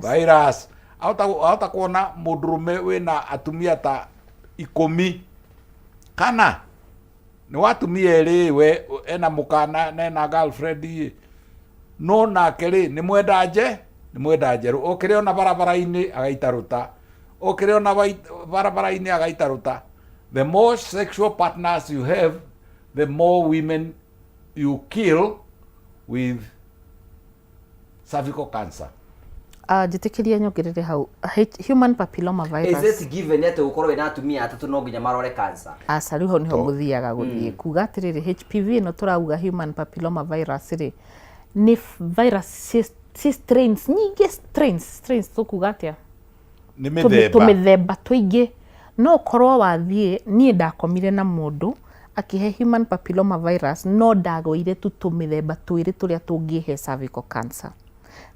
virus auta kuona mundurume wina atumia ta 10 kana ni watumia eri we ena mukana na girlfriend no nake ri ni mwenda njeru okire ona barabara-ini agaitaruta okire ona barabara-ini agaitaruta. The more sexual partners you have, the more women you kill with cervical cancer. Jitikiria nyongerere hau human papilloma virus. Is it given ate ukorwo ina atumia atatu no nginya marore cancer? Asa riho niho muthiaga guthie kuga atiriri HPV no turauga human papilloma virus ri ni virus strains nyingi strains tukuga atia ni mithemba twingi no korwo wathie nie ndakomire na mundu akihe human papilloma virus no ndagoire tu tumithemba twiri turia tungihe cervical cancer.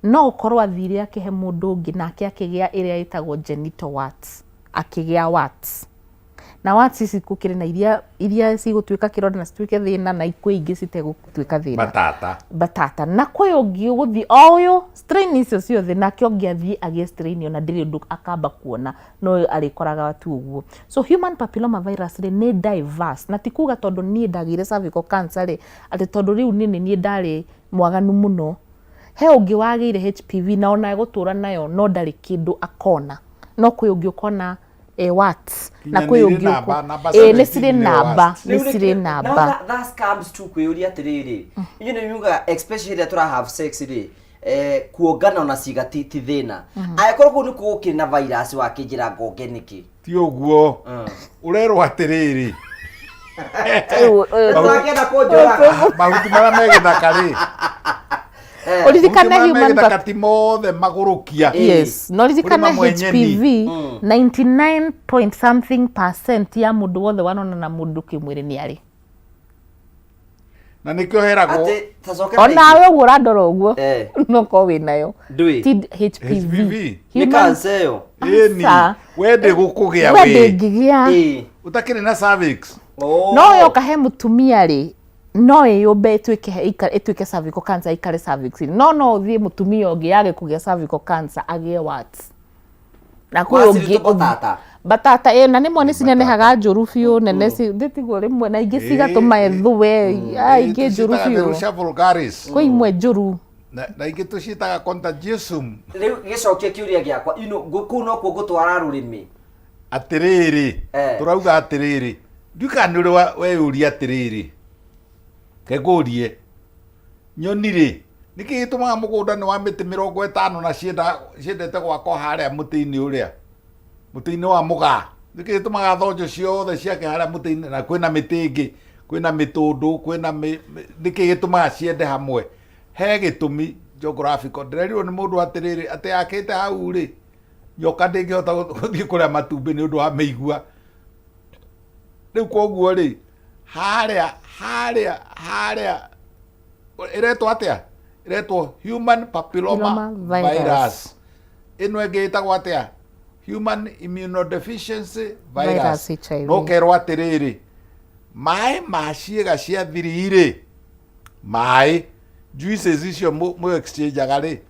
No korwo athire akihe mundu ungi nake akigia iria itagwo genital warts akigia warts na warts ici kukire na iria cigutwika kironda na citwike thina na ikũingi citegutwika thina batata na kwe ungi uguthi oyo strain icio ciothe nake ungi athie agie strain ona ndiri undu akamba kuona no arikoraga tu uguo. So human papilloma virus ri ni diverse na tikuga tondu nie ndagire cervical cancer ri ati tondu riu nini nie ndari mwaganu muno he ungi wagire HPV na ona egutura nayo no ndari kindu akona no kwe ungi ukona warts na kwe ungi ni sire namba that comes to kuyuria atiriri you know yuga especially that have sex ri kuongana na cigati ti thina aikorwo ku ni kugukiri na virus wa kinjira ngonge niki ti uguo urerwo atiriri twagenda kunjora mahuti mara megithaka ri Oririkana human papilloma mothe magurukia yes no oririkana HPV 99 point something % ya mundu wothe wanona na mundu kimwiri ni ari na nikio heragwo ona we urandora uguo no ko wi nayo ti HPV ni cancer yo ni wende gukugia we wende ngigia utakiri na cervix no yo kahe mutumia ri no yombe itwike cervical cancer ikare cervix no uthie mutumia ungi yage kugia cervical cancer agie warts na kwe ungi batata na nimwe ni cinenehaga njuru biu nene ci nditiguo rimwe na ingi cigatuma ethuwe ingi njuru biu kwe imwe njuru na ingi tucitaga contagiosum riu gicokie kiuria giakwa ku no ku gutwara rurimi atiriri turauga atiriri ndukani we uria atiriri kegurie nyoni ri niki gitumaga mugunda ni wa miti 50 na ciendete gwakwa haria muti-ini uria muti-ini wa muga niki gitumaga thonjo ciothe ciake haria muti-ini na kwina miti ingi kwina mitundu kwina niki gitumaga ciende hamwe he gitumi geographical ndirerirwo ni mundu atiriri ati akite hau ri nyoka ndingihota guthie kuria matumbi ni undu wa meigua riu koguo ri haria iretwo atia iretwo human papilloma virus ino enge itagwo atia human immunodeficiency virus no kerwo atiriri mai maciega cia thiri mai juices icio mu exchange agari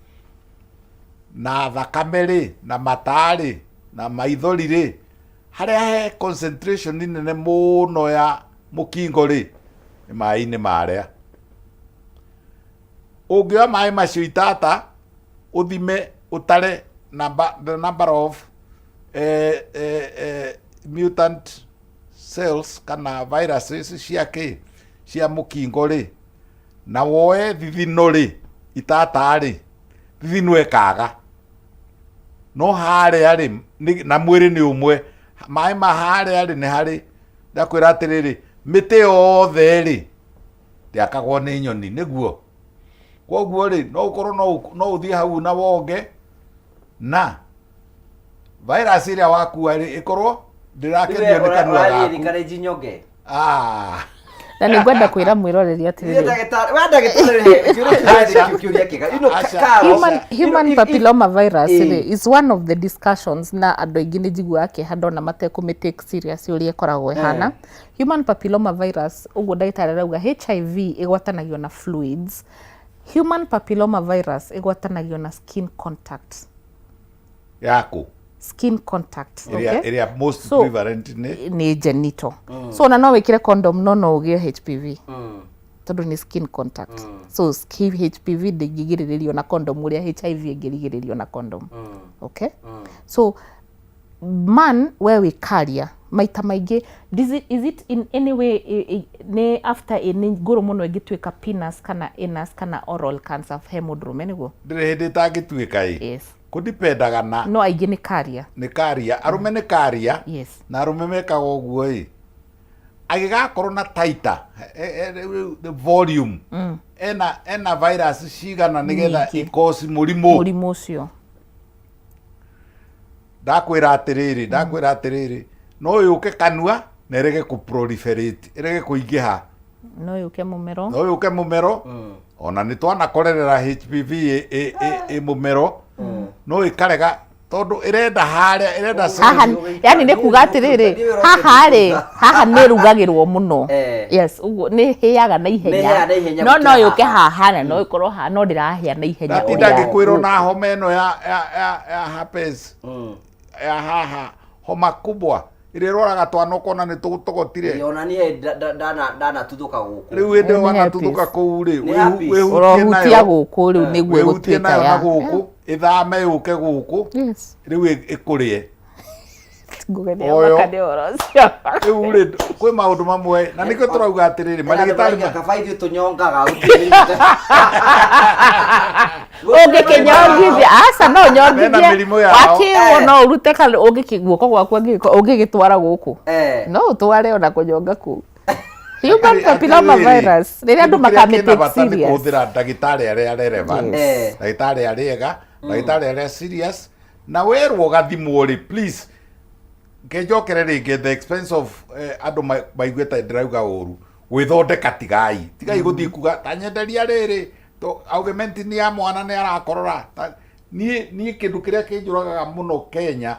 na thakame ri na matari na maithori ri haria he concentration nene muno ya mukingo ri ni mai-ini maria ungioya mai macio itata uthime utare the number of mutant cells kana viruses cia mukingo ri na woe thithino ri itata ri thithino ekaga no haria ri na mwiri ni umwe mai maharia ri ni hari ndakwira atiriri miti yothe ri ndiakagwo ni nyoni niguo koguo ri no ukorwo no uthie hau na wonge na virus iria wakua ri ikorwo ndirakenio ni kanua gaku kare jinyoge Na nĩ ngwenda kwĩra mwĩroreri atĩrĩrĩ. Human papilloma virus is one of the discussions na andũ aingĩ nĩ njiguaga kĩhanda na matekũmĩ take serious ũrĩa ĩkoragwo ĩhana. Human papilloma virus ũguo ndagĩtarĩ arauga HIV ĩgwatanagio na fluids. Human papilloma virus ĩgwatanagio na skin contact. Yako. Skin contact, okay? Area most prevalent ni genital. So na no wikire condom no ugio HPV. Tondu ni skin contact. So HPV ndingigiririo na condom uria HIV ingirigiririo na condom. Okay? So man where we carrier maita maingĩ is it in any way ne after any ngoro muno ingituika penis kana anus kana oral cancer of hemorrhoid niguo ndire hindi tangituika yes kudipendaga na no aingĩ ni carrier arume ni carrier yes na arume mekaga uguo agigakorwo na titer the volume ena virus cigana nigetha ikosi murimu ucio ndakwira atiriri no yuke kanua na irege ku proliferate irege kuingiha no yuke mumero ona ni twana korerera HPV mumero no ikarega tondu irenda haha yani ni kuga atiriri haha ni rugagirwo muno yes uguo ni hiaga na ihenya no yuke haha na no ikorwo ha no ndirahia na ihenya ndatinda ngikwirwo na homa eno ya herpes ya haha homa kubwa irirwaraga twana ukona ni tugotire ona ni dana tuthuka guku riu ende wana tuthuka kuu ri wehutia guku riu niguo gutuika ya guku ithame yuke guku riu ikurie ngugenia makane orocio riu ri kwi maundu mamwe na nikio turauga atiriri marigitari kabaithio tunyongaga ungikinyongithia asa no nyongithia akiwo no urute kana ungikiguoko gwaku ungigitwara guku no utware ona kunyonga ku human papilloma virus riria andu makamite serious kuthira ndagitari aria relevant ndagitari ariega ndagitari aria serious na werwo gathimwo ri please ngejokere ringi the expense of andu maigueta ndirauga uru gwithondeka tigai guthii kuga tanyenderia riri to augment ni ya mwana ni arakorora ni kindu kiria kinjuragaga muno Kenya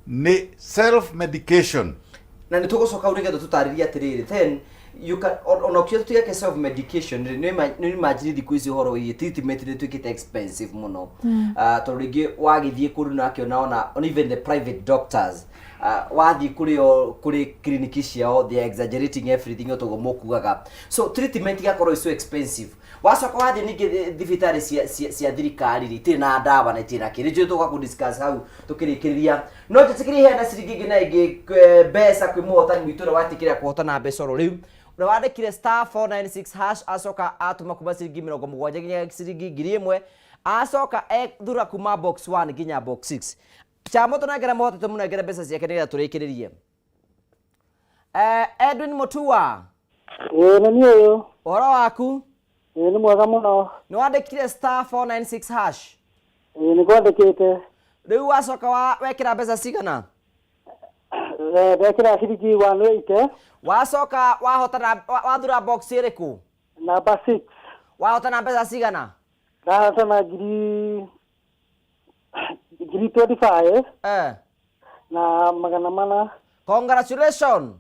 ni self medication na ni tugucoka urigetho tutariria atiriri then you can on okio tuya self medication ni imagine thiku ici horo wi treatment ni twikite expensive muno to ringi wagithie kuru na akio naona even the private doctors wathi kuri kliniki ciao they are exaggerating everything otogo mokugaga so treatment igakorwo is so expensive wacoka wathi ningi thibitari cia thirikari ritiri na ndawa na itina kiri njuĩ tuka ku discuss hau tukirikiria no tutikiri hena ciringi ingi na ingi mbeca kwi muhotani mwitu watikira kuhotana mbeca ro riu na wandikire *496# acoka atuma kuma ciringi 70 nginya ciringi 1000 acoka thura kuma box 1 nginya box 6 chamo tunagera moto tumunagera mbeca ciake nigetha turikiririe Edwin Mutua ni uyu uhoro waku ni mwega muno ni wandikire *496# ni kwandikite riu wacoka wekira mbeca cigana wekira ciringi 180 wacoka wahotana wathura box iriku number 6 wahotana mbeca cigana wahotana ngiri 25 na magana mana congratulations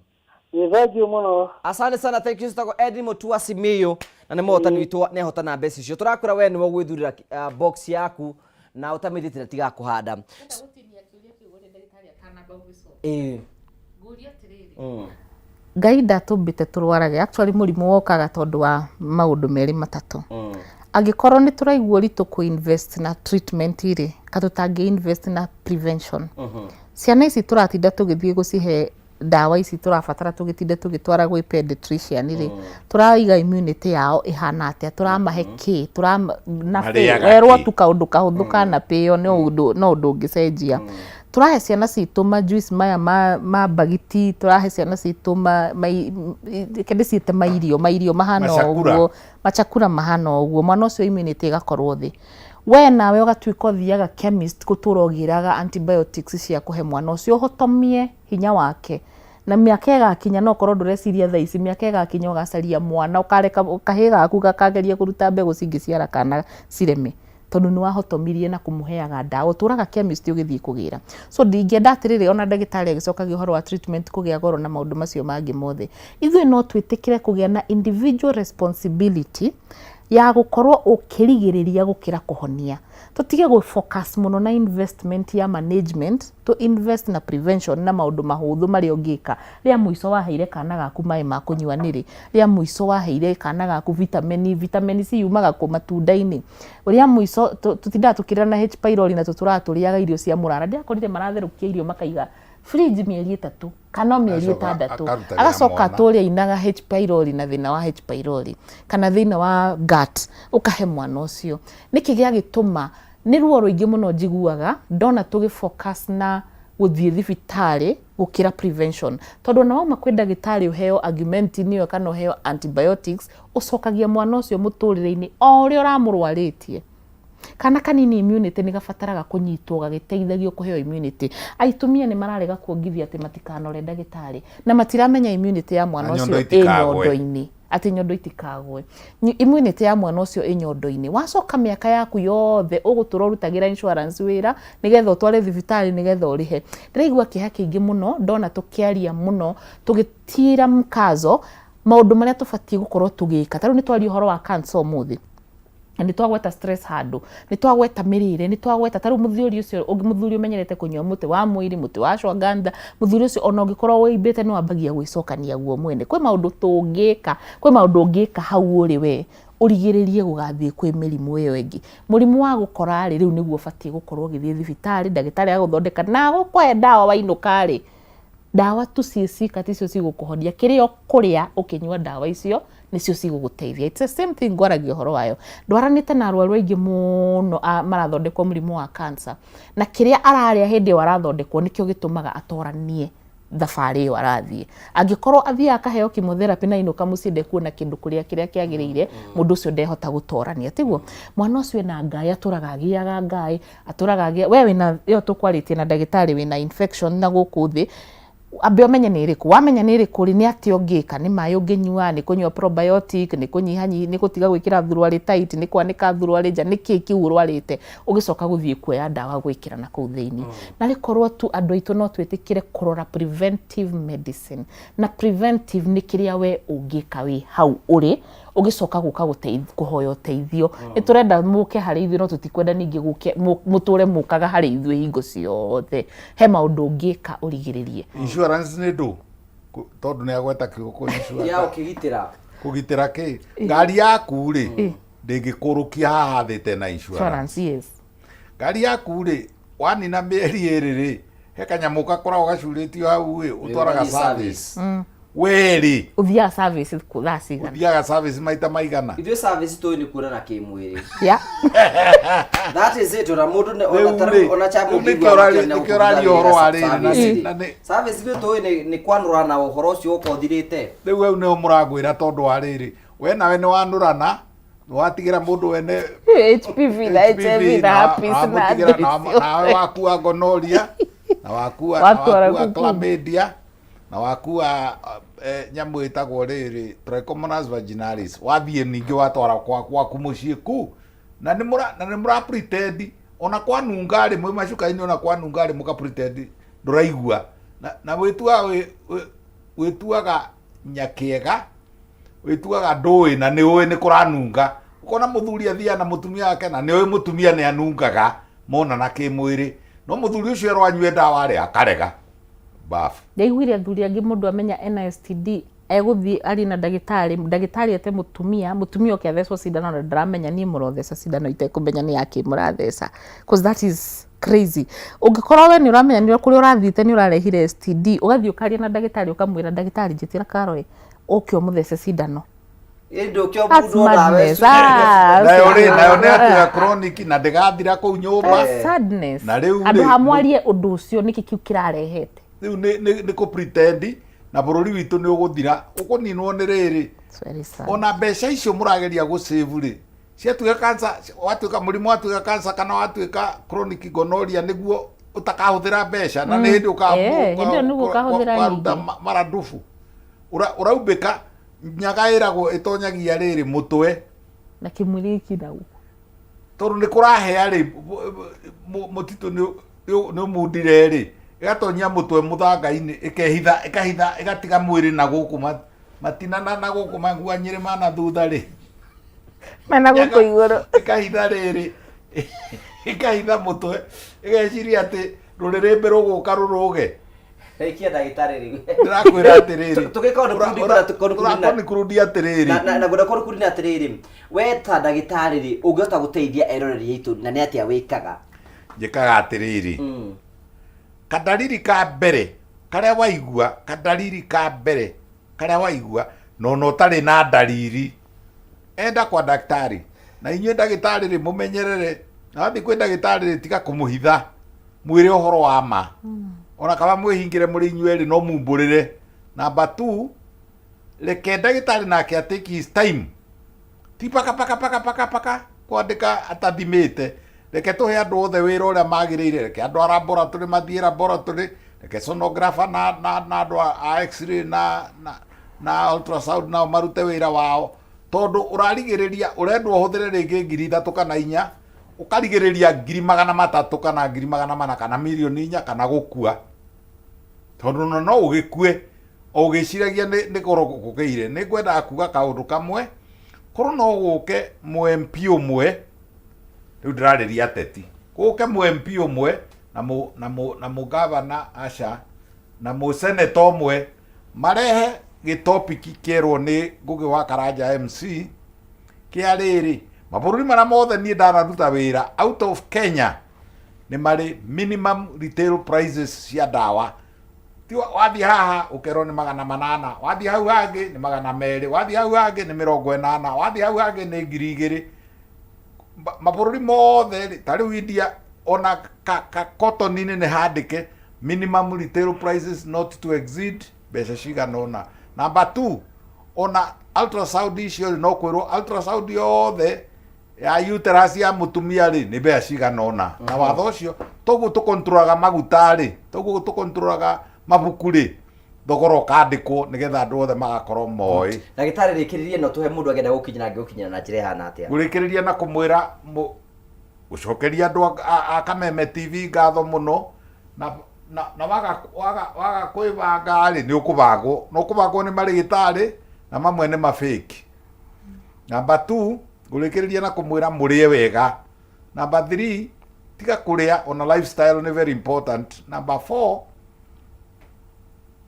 thank you muno asante sana thank you sitako Edwin Mutua Simiyu na ni mohotani witu ne hotana mbeca icio turakura we ni gwithurira box yaku na utamithitira tiga kuhanda Ngai ndatumbite turwarage actually murimu wokaga tondu wa maundu meri matatu angikorwo ni turaigua ritu ku invest na treatment iri katutangi invest na prevention ciana ici turatinda tugithie gucihe dawa ici turabatara tugitinda tugitwara gwi pediatrician iri turaiga immunity yao ihana atia turamahe ki turana werwo tu kaundu kahuthuka na pio no undu ungicenjia turahe ciana citu ma juice maya ma bagiti turahe ciana citu kende ciite mairio mahana uguo machakura mahana uguo mwana ucio immunity gakorwo thi we nawe ugatuika thiaga chemist gutura ugiraga antibiotics cia kuhe mwana ucio hotomie hinya wake na miaka igakinya no korwo ndureciria thaa ici miaka igakinya ugacaria mwana ukareka kahĩ gaku gakageria kuruta mbegũ cingĩciara kana cireme tondu ni wahotomirie na kumuheaga ndawa uturaga chemist ugithii kugira so ndingĩenda atiriri ona ndagĩtarĩ agĩcokagia ũhoro wa treatment kũgĩa goro na maũndũ macio mangĩ mothe ithuĩ no twĩtĩkĩre kũgĩa na individual responsibility ya gukorwo ukirigiriria gukira kuhonia tutige go focus muno na investment ya management to invest na prevention na maundu mahuthu mari ungika ria muico waheire kana gaku mai ma kunywa niri ria muico waheire kana gaku vitamin C yumaga ku matunda-ini ria muico tutinda tukirira na H pylori na tuturaturiaga irio cia murara ndiakorire maratherũkia irio makaiga fridge mieri 3 kana mieri 6 agacoka turia inaga H pylori na thina wa H pylori kana thina wa gut ukahe mwana ucio niki gia gituma ni ruo ruingi muno njiguaga ndona tugi focus na guthie thibitari gukira prevention tondu na wauma kwi ndagitari uheo argument niyo kana uheo antibiotics ucokagia mwana ucio muturire-ini o uria uramurwaritie kana kanini immunity ni gabataraga kunyitwo gagiteithagio kuheo immunity aitumia ni mararega kuongithia ati matikanore ndagitari na matiramenya immunity ya mwana ucio nyondo-ini ati nyondo itikagwe immunity ya mwana ucio nyondo-ini wacoka miaka yaku yothe ugutura urutagira insurance wira nigetha utware thibitari nigetha urihe ndiraigua kiha kingi muno ndona tukiaria muno tugitira mkazo maundu maria tubatie gukorwo tugika taru ni twari uhoro wa cancer muthi ni twagweta stress handu ni twagweta mirire ni twagweta taru muthuri ucio muthuri umenyerete kunywa muti wa mwiri muti wa shwaganda muthuri ucio ona ungikorwo wimbite no ambagia gwicokania guo mwene kwi maundu tungika kwi maundu ungika hau uri we urigiririe gugathie kwi mirimu iyo ingi murimu wa gukora riu niguo batie gukorwo githie thibitari ndagitari aguthondeka na gukwe dawa wainukari dawa tu ciicika ticio cigukuhonia kirio kuria ukinywa dawa icio nicio ciguguteithia it's the same thing gwaragia horo wayo ndwaranite na arwaru aingi muno marathondekwo murimu wa cancer na kiria araria hindi warathondekwo nikio gitumaga atoranie thabari iyo arathie angikorwo athia akaheo chemotherapy na inuka mucinde kuona kindu kuria kiria kiagirire mundu ucio ndehota gutorania tiguo mwana ucio na ngai aturaga ngai aturaga we wina yo tukwaritie na ndagitari wina infection na guku thi ambe omenye ni iriku wamenya ni iriku ri ni ati ongika ni mayo nginywa ni kunywa probiotic ni kunyihanyi ni gutiga gwikira thurwari tight ni kwanika thurwari nja ni kiki urwarite ugicoka guthie kuoya ndawa gwikira na kuu thiini na rikorwo tu andu aitu no twitikire kurora preventive medicine na preventive ni kiria we ungika wi hau uri ugicoka guka kuhoya uteithio ni turenda muke hari ithu no tutikwenda ningi guke muture mukaga hari ithu hingo ciothe he maundu ungika urigiririe insurance ni ndu tondu ni agweta kiuko insurance ya ukigitira kugitira ki ngari yaku ri ndingikurukia haha thite na insurance yes ngari yaku ri wanina mieri iri ri he kanyamuka koragwo gacuritio hau ri utwaraga service weri uthia service kuthasiga uthiaga service maita maigana ithuĩ service tu ni kurana kimwiri yeah that is it ona mundu ona chapo nikĩoraria ũhoro wa rĩrĩ na service ithuĩ tu ni kwanũra na ũhoro ũcio ũkothirĩte rĩu au nĩo mũrangwĩra tondũ wa rĩrĩ we nawe nĩ wanũrana watigĩra mũndũ wene HPV na HIV na herpes na nawe wakua gonorrhea na wakua chlamydia na wakua nyamu itagwo rĩrĩ trichomonas vaginalis wathie ningi watwara kwaku muciĩ ku na nĩ mũra pretend ona kwanunga rĩmwe macuka-inĩ ona kwanunga rĩmwe ka pretend ndũraigua na wĩtuaga nyakĩega wĩtuaga ndũĩ na nĩũĩ nĩ kũranunga ukona mũthuri athia na mũtumia wake na nĩũĩ mũtumia nĩ anungaga monana kĩmwĩrĩ no mũthuri ũcio rwanyue ndawa rĩ akarega bafu ndaiguire athuri angi mundu amenya NSTD eguthie ari na ndagitari ate mutumia oke athecwo cindano na ndaramenya nie murotheca cindano itekumenya ni yake muratheca because that is crazy ungikorwo we ni uramenya ni kuri urathite ni urarehire STD ugathie ukaria na ndagitari ukamwira ndagitari njitira karoe oke umuthece cindano endo kyo mundu nawe nayo ni ati chronic na ndigathira ku nyumba sadness andu hamwarie undu ucio niki kiu kirarehete riu ni ku pretend na bururi witu ni uguthira ukuninwo ni riri ona mbeca icio murageria gu save ri ciatuika cancer watuika murimu watuika cancer kana watuika chronic gonorrhea niguo utakahuthira mbeca na nä hä ndä maradubu uraumbika nyaga ĩragwo ĩtonyagia rĩrĩ mũtwe na kimwili nau tondũ nĩ kũrahea rĩ mũtitũ nĩ mũndire rĩ ĩgatonyia mũtwe mũthanga-inĩ ĩkahitha ĩgatiga mwĩrĩ na gũkũ matina na gũkũ maguanyĩrĩ mana thutha rĩ mana gũkũ igũrũ ĩkahitha rĩrĩ ĩkahitha mũtwe ĩgeciria atĩ rũrĩrĩmbĩ rũgũka rũrũge Reikia ndagĩtarĩ rĩu. Ndĩrakwĩra atĩrĩrĩ. Tũgĩkorwo nĩ kurundi atĩrĩrĩ. Na ngũkorwo kurundi atĩrĩrĩ. We ta ndagĩtarĩ rĩ, ũngĩhota gũteithia eroreri aitũ na nĩ atĩa wĩkaga? Njĩkaga atĩrĩrĩ. Kadariri ka mbere karĩa waigua, kadariri ka mbere karĩa waigua no ũtarĩ na dariri. Enda kwa daktari. Na inyuĩ ndagĩtarĩ rĩ mũmenyerere. Nathi kwĩ ndagĩtarĩ rĩ tiga kũmũhitha. Mwĩre ũhoro wa ma. Ona kama mwĩhingĩre mũrĩ inyuĩ no mumbũrĩre. Number 2, reke ndagĩtarĩ nake take his time. Ti paka kwandĩka atathimĩte. Reke tũhe andũ othe wĩra ũrĩa magĩrĩire. Reke andũ a laboratory mathiĩ laboratory. Reke sonographer na andũ a x-ray na ultrasound nao marute wĩra wao. Tondũ ũrarigĩrĩria ũrendwo ũhũthĩre rĩngĩ 3,000 kana 4 ukarigĩrĩria 300,000 kana 400,000 kana milioni 4 kana gũkua. Tondũ no ũgĩkue o ũgĩciragia nĩ goro gũkũgeire. Nĩ ngwenda kuga kaũndũ kamwe. Korwo no gũke MP ũmwe rĩu ndĩrarĩria ateti. Gũke MP ũmwe na mũgavana Asha na mũseneta ũmwe marehe gĩtopiki kĩerwo nĩ Ngũgĩ wa Karanja MC kĩa rĩrĩ. Mabũrũri marĩa mothe niĩ ndanaruta wĩra out of Kenya nĩ marĩ minimum retail prices cia ndawa. Wathiĩ haha ũkerwo nĩ 800, wathiĩ hau hangĩ nĩ 200, wathiĩ hau hangĩ nĩ 80, wathiĩ hau hangĩ nĩ 2,000. Mabũrũri mothe ta rĩu India ona cotton-inĩ nĩ handĩke minimum retail prices not to exceed mbeca cigana ũna. Number 2, ona ultrasound icio no kwĩrwo ultrasound yothe ya uterus ya mutumia rĩ nĩ mbeca cigana ũna. Na watho ũcio toguo tũkontrolaga maguta rĩ, toguo tũkontrolaga mabuku rĩ, thogora ũkandĩkwo nĩgetha andũ othe magakorwo moĩ. Ndagĩtarĩ rĩkĩrĩrie no tũhe mũndũ agenda gũkinyĩra angĩgũkinyĩra na njĩra ĩhana atĩa? Gũrĩkĩrĩria na kũmwĩra gũcokeria andũ a Kameme TV ngatho mũno na waga kwĩbanga rĩ nĩ ũkũbangwo. No ũkũbangwo nĩ marĩgĩtarĩ na mamwe nĩ mafake. Number 2, gũrĩkĩrĩria na kũmwĩra mũrĩe wega. Number 3, tiga kũrĩa ona lifestyle nĩ very important. Number 4,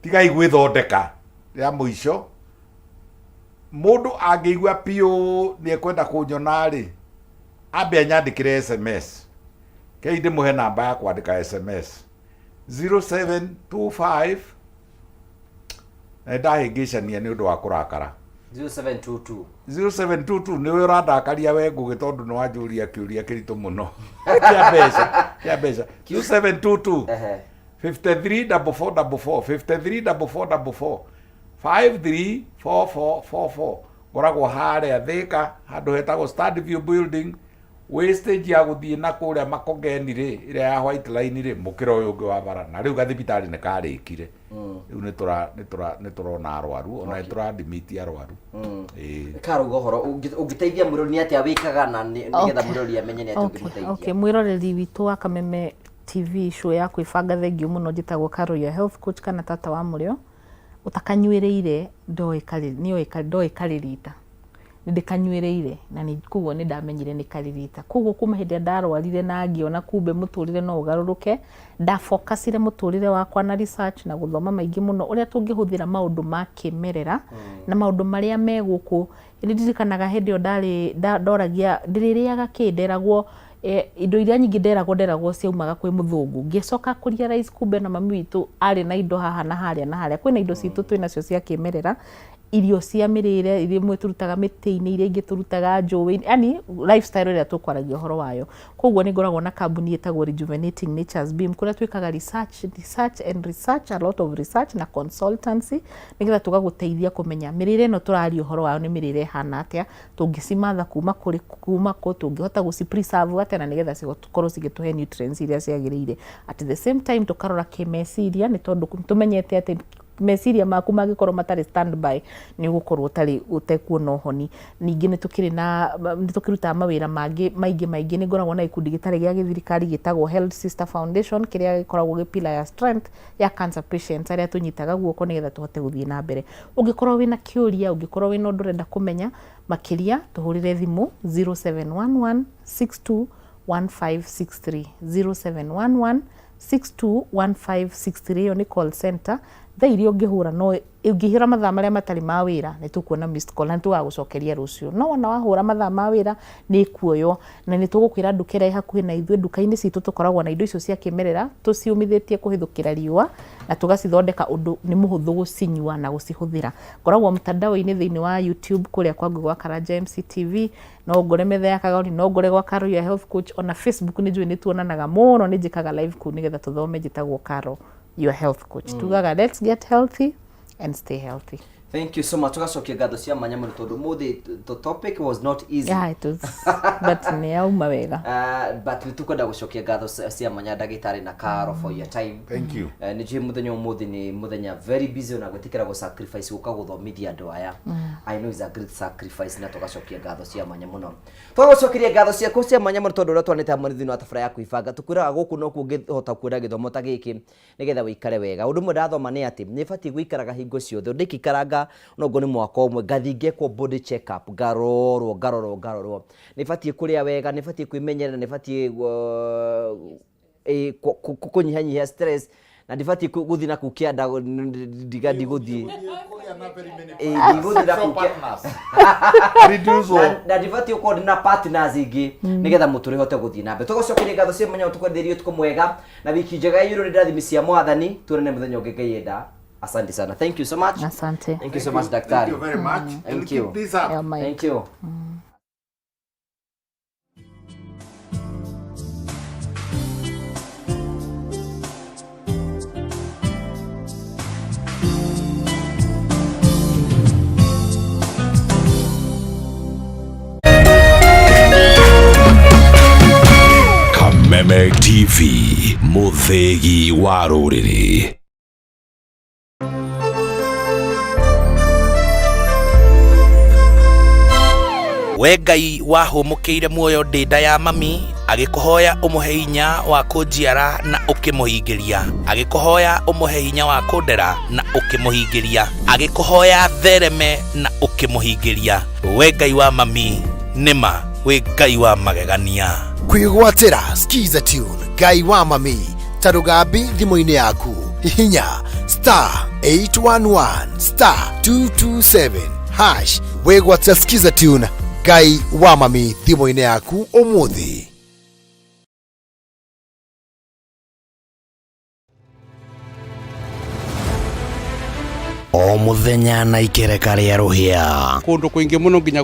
tiga igwĩthondeka ya mũico. Mũndũ angĩigua piũ nĩ ekwenda kũnyona rĩ ambe anyandĩkĩre SMS. Kei ndĩmũhe namba ya kwandĩka SMS 0725 na ndahĩngĩcania nĩ ũndũ wa kũrakara 0722 nĩwe ũrandakaria we Ngũgĩ tondũ nĩ wanjũria kĩũria kĩritũ mũno kĩa mbeca 0722 534444 534444 534444 ngoragwo harĩa Thĩka handũ hetagwo Start View Building wastage ya gũthiĩ na kũrĩa Makongeni rĩ ĩrĩa ya White Line rĩ mũkĩra ũyũ ũngĩ wa bara na rĩu gathibitarĩ nĩ karĩkire. Rĩu nĩ tũrona arwaru ona tũradimiti arwaru. Karuga ũhoro ũngĩteithia mwĩrori nĩ atĩa wĩkaga na nĩgetha mwĩrori amenye nĩ atĩa ũngĩmũteithia? Okay, mwĩroreri witũ wa Kameme TV show ya kwĩbanga thengio mũno njĩtagwo Karo ya health coach kana tata wa mũrĩo. Ũtakanyuĩrĩire ndoĩ karirita. Ndikanyuĩrĩire na kuguo nĩ ndamenyire nĩ karirita. Kuguo kuma hĩndĩ ndarwarire na ngĩona kumbe mũtũrĩre no ũgarũrũke, ndafocusire mũtũrĩre wakwa na research na gũthoma maingĩ mũno ũrĩa tũngĩhũthĩra maũndũ ma kĩmerera na maũndũ marĩa me gũkũ. Nĩndirikanaga hĩndĩ ĩyo ndoragia ndĩrĩrĩaga nderagwo indo iria nyingĩ nderagwo ciaumaga kwĩ mũthũngũ. Ngĩcoka kũrealize kumbe na mami witũ arĩ na indo haha na harĩa na harĩa. Kwĩna indo citũ twĩnacio cia kĩmerera irio cia mirire iria imwe turutaga miti-ini iria ingi turutaga njũĩ, yani lifestyle ĩrĩa tũkwaragia ũhoro wayo. Koguo nĩ ngoragwo na kambuni ĩtagwo Rejuvenating Nature's Beam kũrĩa twĩkaga research, a lot of research na consultancy nĩgetha tũgagũteithia kũmenya mĩrĩre ĩno tũraria ũhoro wayo nĩ mĩrĩre ĩhana atĩa, tũngĩcimatha kuma kũ, tũngĩhota gũci-preserve atĩa na nĩgetha cikorwo cigĩtũhe nutrients iria ciagĩrĩire. At the same time tũkarora kĩmeciria nĩ tondũ tũmenyete atĩ meciria maku mangĩkorwo matarĩ standby nĩ ũgũkorwo ũtekuona ũhoni. Ningĩ nĩ tũkĩrutaga mawĩra maingĩ nĩ ngoragwo na gĩkundi gĩtarĩ gĩa gĩthirikari gĩtagwo Health Sister Foundation kĩrĩa gĩkoragwo gĩ pillar ya strength ya cancer patients arĩa tũnyitaga guoko nĩgetha tũhote gũthiĩ na mbere. Ũngĩkorwo wĩna kĩũria, ũngĩkorwo wĩna ũndũ ũrenda kũmenya makĩria, tũhũrĩre thimũ 0711 62 1563 0711 621563. Iyo ni call center. Thaa iria ũngĩhũra no ũngĩhĩra mathaa marĩa matarĩ ma wĩra nĩ tũkuona missed call na nĩ tũgagũcokeria rũciũ. No wona wahũra mathaa ma wĩra nĩ kuoywo na nĩ tũgũkwĩra nduka ĩrĩa hakuhĩ na ithuĩ. Nduka-inĩ citũ tũkoragwo na indo icio cia kĩmerera tũciũmithĩtie kũhithũkĩra riũa na tũgacithondeka ũndũ nĩ mũhũthũ gũcinyua na gũcihũthĩra. Ngoragwo mtandao-inĩ thĩinĩ wa YouTube kũrĩa kwangu gwa Karanja MC TV, no ngore metha ya Kagoni, no ngore gwa Karo ya Health Coach, ona Facebook nĩ njũĩ nĩ tuonanaga mũno, nĩ njĩkaga live kũu nĩgetha tũthome njĩtagwo Karo your health coach. Tugaga let's get healthy and stay healthy. Thank you so much. Tugacokia ngatho cia mwanya mũno tondũ mũthĩ the topic was not easy. Yeah, it was. But nĩ yauma wega. But tukwenda gũcokia ngatho cia mwanya ndagĩtarĩ na Karo for your time. Thank you. Nĩ njũĩ mũthenya ũmũthĩ nĩ mũthenya very busy na gwĩtĩkĩra gũ-sacrifice gũka gũthomithia andũ aya. I know it's a great sacrifice na tugacokia ngatho cia mwanya mũno. Tugacokia ngatho ciaku cia mwanya mũno tondũ ũrĩa twanĩte hamwe thĩinĩ wa tabara ya kwĩbanga. Tũkwĩraga gũkũ no kũngĩhota kuona gĩthomo ta gĩkĩ nĩgetha wĩikare wega. Ũndũ ũmwe ndathoma nĩ atĩ nĩ batiĩ gũikaraga hingo ciothe. Ndĩkikaranga no ngo nĩ mwaka ũmwe ngathingekwo body check up ngarorwo nĩ batiĩ kũrĩa wega, nĩ batiĩ kwĩmenyerera, nĩ batiĩ kũnyihanyihia stress na ndibatiĩ gũthiĩ na kũkĩanda ndigadi gũthiĩ na ndibatiĩ gũkorwo na partners ingĩ nĩgetha mũtũrĩ hote gũthiĩ na mbere. Tũgũcokeria ngatho cia mwanya tũkwenderia ũtukũ mwega na wiki njega ya irũrĩ ndathimi cia Mwathani. Tuonane mũthenya ũngĩ Ngai enda. Asante sana. Thank you so much. Asante. Thank you so much, Daktari. Thank you very much. Thank you. Keep this up. Yeah, Mike. Thank you. Kameme TV, Muthegi wa Rũrĩrĩ. We Ngai wahũmũkĩire muoyo ndĩnda ya mami agĩkũhoya ũmũhe hinya wa kũnjiara na ũkĩmũhingĩria, agĩkũhoya ũmũhe hinya wa kũndera na ũkĩmũhingĩria, agĩkũhoya thereme na ũkĩmũhingĩria. We Ngai wa mami nĩma we Ngai wa magegania. Kwĩgwatĩra Skiza Tune Ngai wa mami ta rũgambi thimũ-inĩ yaku hihinya *811*227# wĩgwatĩra Skiza Tune Ngai wa mami thimũ-inĩ yaku ũmũthĩ. O mũthenya na ikereka rĩa rũhĩa kũndũ kũingĩ mũno nginya